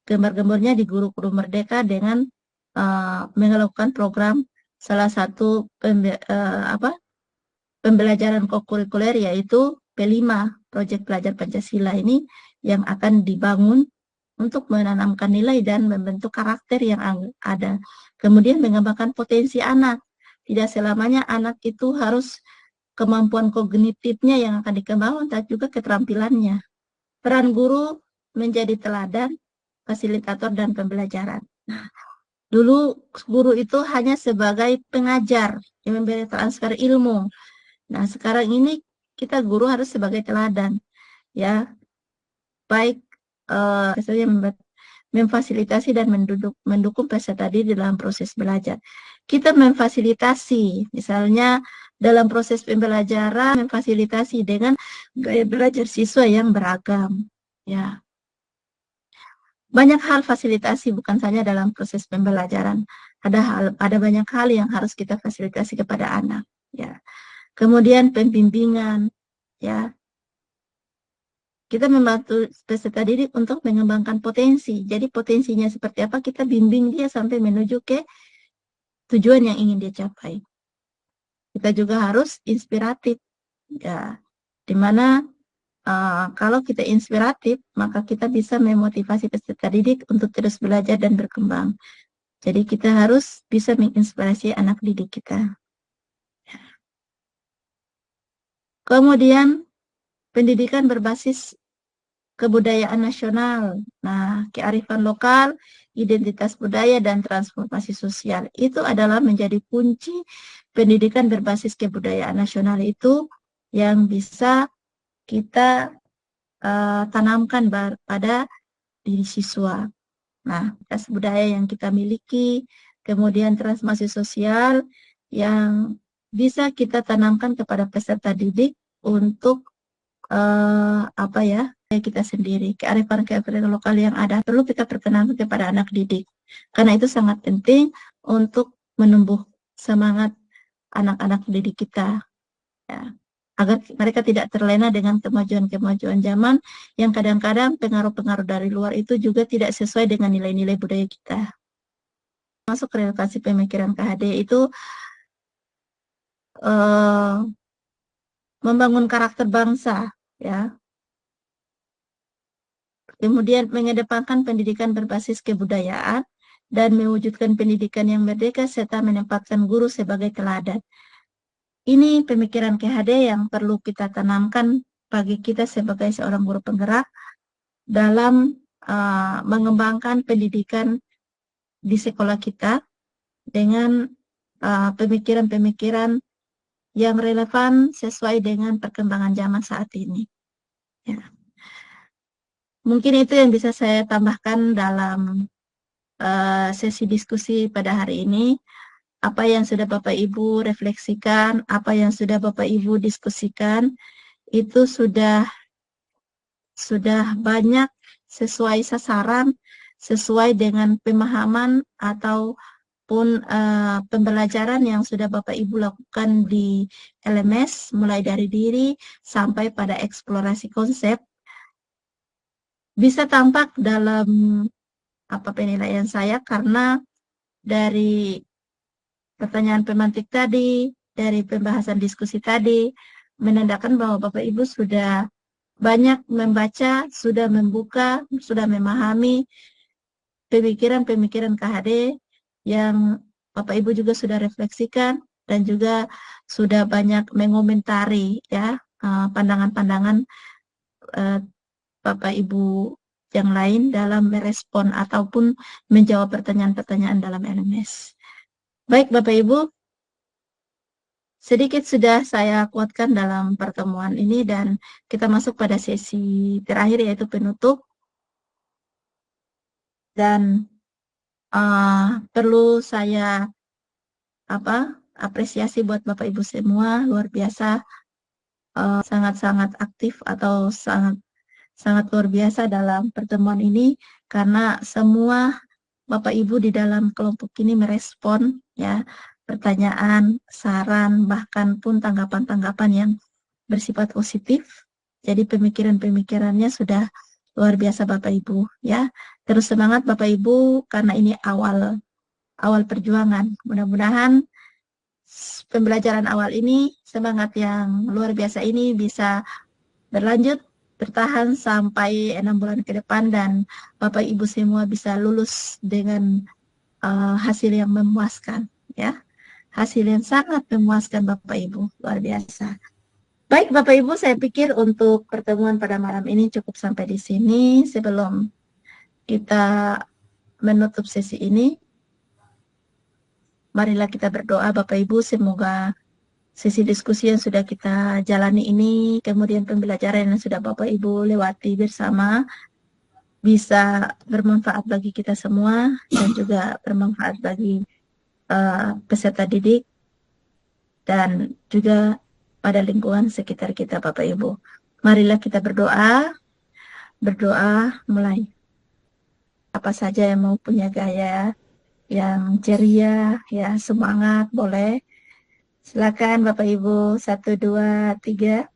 gembar-gembornya di guru-guru merdeka dengan melakukan program salah satu pembelajaran kokurikuler, yaitu P5, Proyek Pelajar Pancasila ini, yang akan dibangun untuk menanamkan nilai dan membentuk karakter yang ada. Kemudian mengembangkan potensi anak. Tidak selamanya anak itu harus kemampuan kognitifnya yang akan dikembangkan, tapi juga keterampilannya. Peran guru menjadi teladan, fasilitator, dan pembelajaran. Dulu guru itu hanya sebagai pengajar yang memberi transfer ilmu. Nah, sekarang ini kita guru harus sebagai teladan, ya. Baik memfasilitasi dan mendukung peserta didik dalam proses belajar. Kita memfasilitasi, misalnya dalam proses pembelajaran, memfasilitasi dengan gaya belajar siswa yang beragam, ya. Banyak hal fasilitasi, bukan saja dalam proses pembelajaran. Ada banyak hal yang harus kita fasilitasi kepada anak, ya. Kemudian pembimbingan, ya. Kita membantu peserta didik untuk mengembangkan potensi. Jadi potensinya seperti apa, kita bimbing dia sampai menuju ke tujuan yang ingin dia capai. Kita juga harus inspiratif, ya. Dimana kalau kita inspiratif, maka kita bisa memotivasi peserta didik untuk terus belajar dan berkembang. Jadi kita harus bisa menginspirasi anak didik kita. Kemudian pendidikan berbasis kebudayaan nasional. Nah, kearifan lokal, identitas budaya, dan transformasi sosial itu adalah menjadi kunci pendidikan berbasis kebudayaan nasional itu yang bisa kita tanamkan pada diri siswa. Nah, identitas budaya yang kita miliki, kemudian transformasi sosial yang bisa kita tanamkan kepada peserta didik untuk kita sendiri, kearifan lokal yang ada perlu kita perkenalkan kepada anak didik, karena itu sangat penting untuk menumbuh semangat anak-anak didik kita, ya, agar mereka tidak terlena dengan kemajuan-kemajuan zaman yang kadang-kadang pengaruh-pengaruh dari luar itu juga tidak sesuai dengan nilai-nilai budaya kita. Masuk relokasi pemikiran KHD itu membangun karakter bangsa, ya. Kemudian mengedepankan pendidikan berbasis kebudayaan dan mewujudkan pendidikan yang merdeka serta menempatkan guru sebagai teladan. Ini pemikiran KHD yang perlu kita tanamkan bagi kita sebagai seorang guru penggerak dalam mengembangkan pendidikan di sekolah kita dengan pemikiran-pemikiran yang relevan sesuai dengan perkembangan zaman saat ini. Ya. Mungkin itu yang bisa saya tambahkan dalam sesi diskusi pada hari ini. Apa yang sudah Bapak Ibu refleksikan, apa yang sudah Bapak Ibu diskusikan, itu sudah banyak sesuai sasaran, sesuai dengan pemahaman ataupun pembelajaran yang sudah Bapak Ibu lakukan di LMS, mulai dari diri sampai pada eksplorasi konsep. Bisa tampak dalam penilaian saya karena dari pertanyaan pemantik tadi, dari pembahasan diskusi tadi, menandakan bahwa Bapak Ibu sudah banyak membaca, sudah membuka, sudah memahami pemikiran-pemikiran KHD yang Bapak Ibu juga sudah refleksikan dan juga sudah banyak mengomentari ya pandangan-pandangan Bapak Ibu yang lain dalam merespon ataupun menjawab pertanyaan-pertanyaan dalam LMS. Baik Bapak Ibu, sedikit sudah saya kuatkan dalam pertemuan ini dan kita masuk pada sesi terakhir yaitu penutup. Dan perlu saya apresiasi buat Bapak Ibu semua, luar biasa, sangat-sangat aktif atau sangat luar biasa dalam pertemuan ini karena semua Bapak Ibu di dalam kelompok ini merespon ya pertanyaan, saran, bahkan pun tanggapan-tanggapan yang bersifat positif. Jadi pemikiran-pemikirannya sudah luar biasa Bapak Ibu ya. Terus semangat Bapak Ibu karena ini awal perjuangan. Mudah-mudahan pembelajaran awal ini, semangat yang luar biasa ini bisa berlanjut, bertahan sampai 6 bulan ke depan dan Bapak Ibu semua bisa lulus dengan hasil yang memuaskan ya. Hasil yang sangat memuaskan Bapak Ibu, luar biasa. Baik Bapak Ibu, saya pikir untuk pertemuan pada malam ini cukup sampai di sini. Sebelum kita menutup sesi ini, marilah kita berdoa Bapak Ibu, semoga sesi diskusi yang sudah kita jalani ini, kemudian pembelajaran yang sudah Bapak Ibu lewati bersama, bisa bermanfaat bagi kita semua dan juga bermanfaat bagi peserta didik dan juga pada lingkungan sekitar kita Bapak Ibu. Marilah kita berdoa mulai. Apa saja yang mau punya gaya yang ceria, ya semangat, boleh. Silakan Bapak Ibu, 1, 2, 3.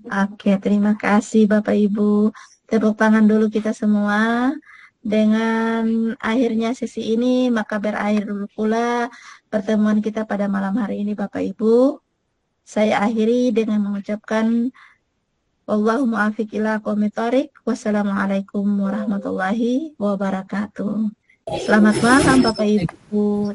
Oke, terima kasih Bapak Ibu. Tepuk tangan dulu kita semua. Dengan akhirnya sesi ini, maka berakhir dulu pula pertemuan kita pada malam hari ini Bapak Ibu. Saya akhiri dengan mengucapkan Wallahumma afiq ila aqwamit thoriq. Wassalamualaikum warahmatullahi wabarakatuh. Selamat malam Bapak Ibu.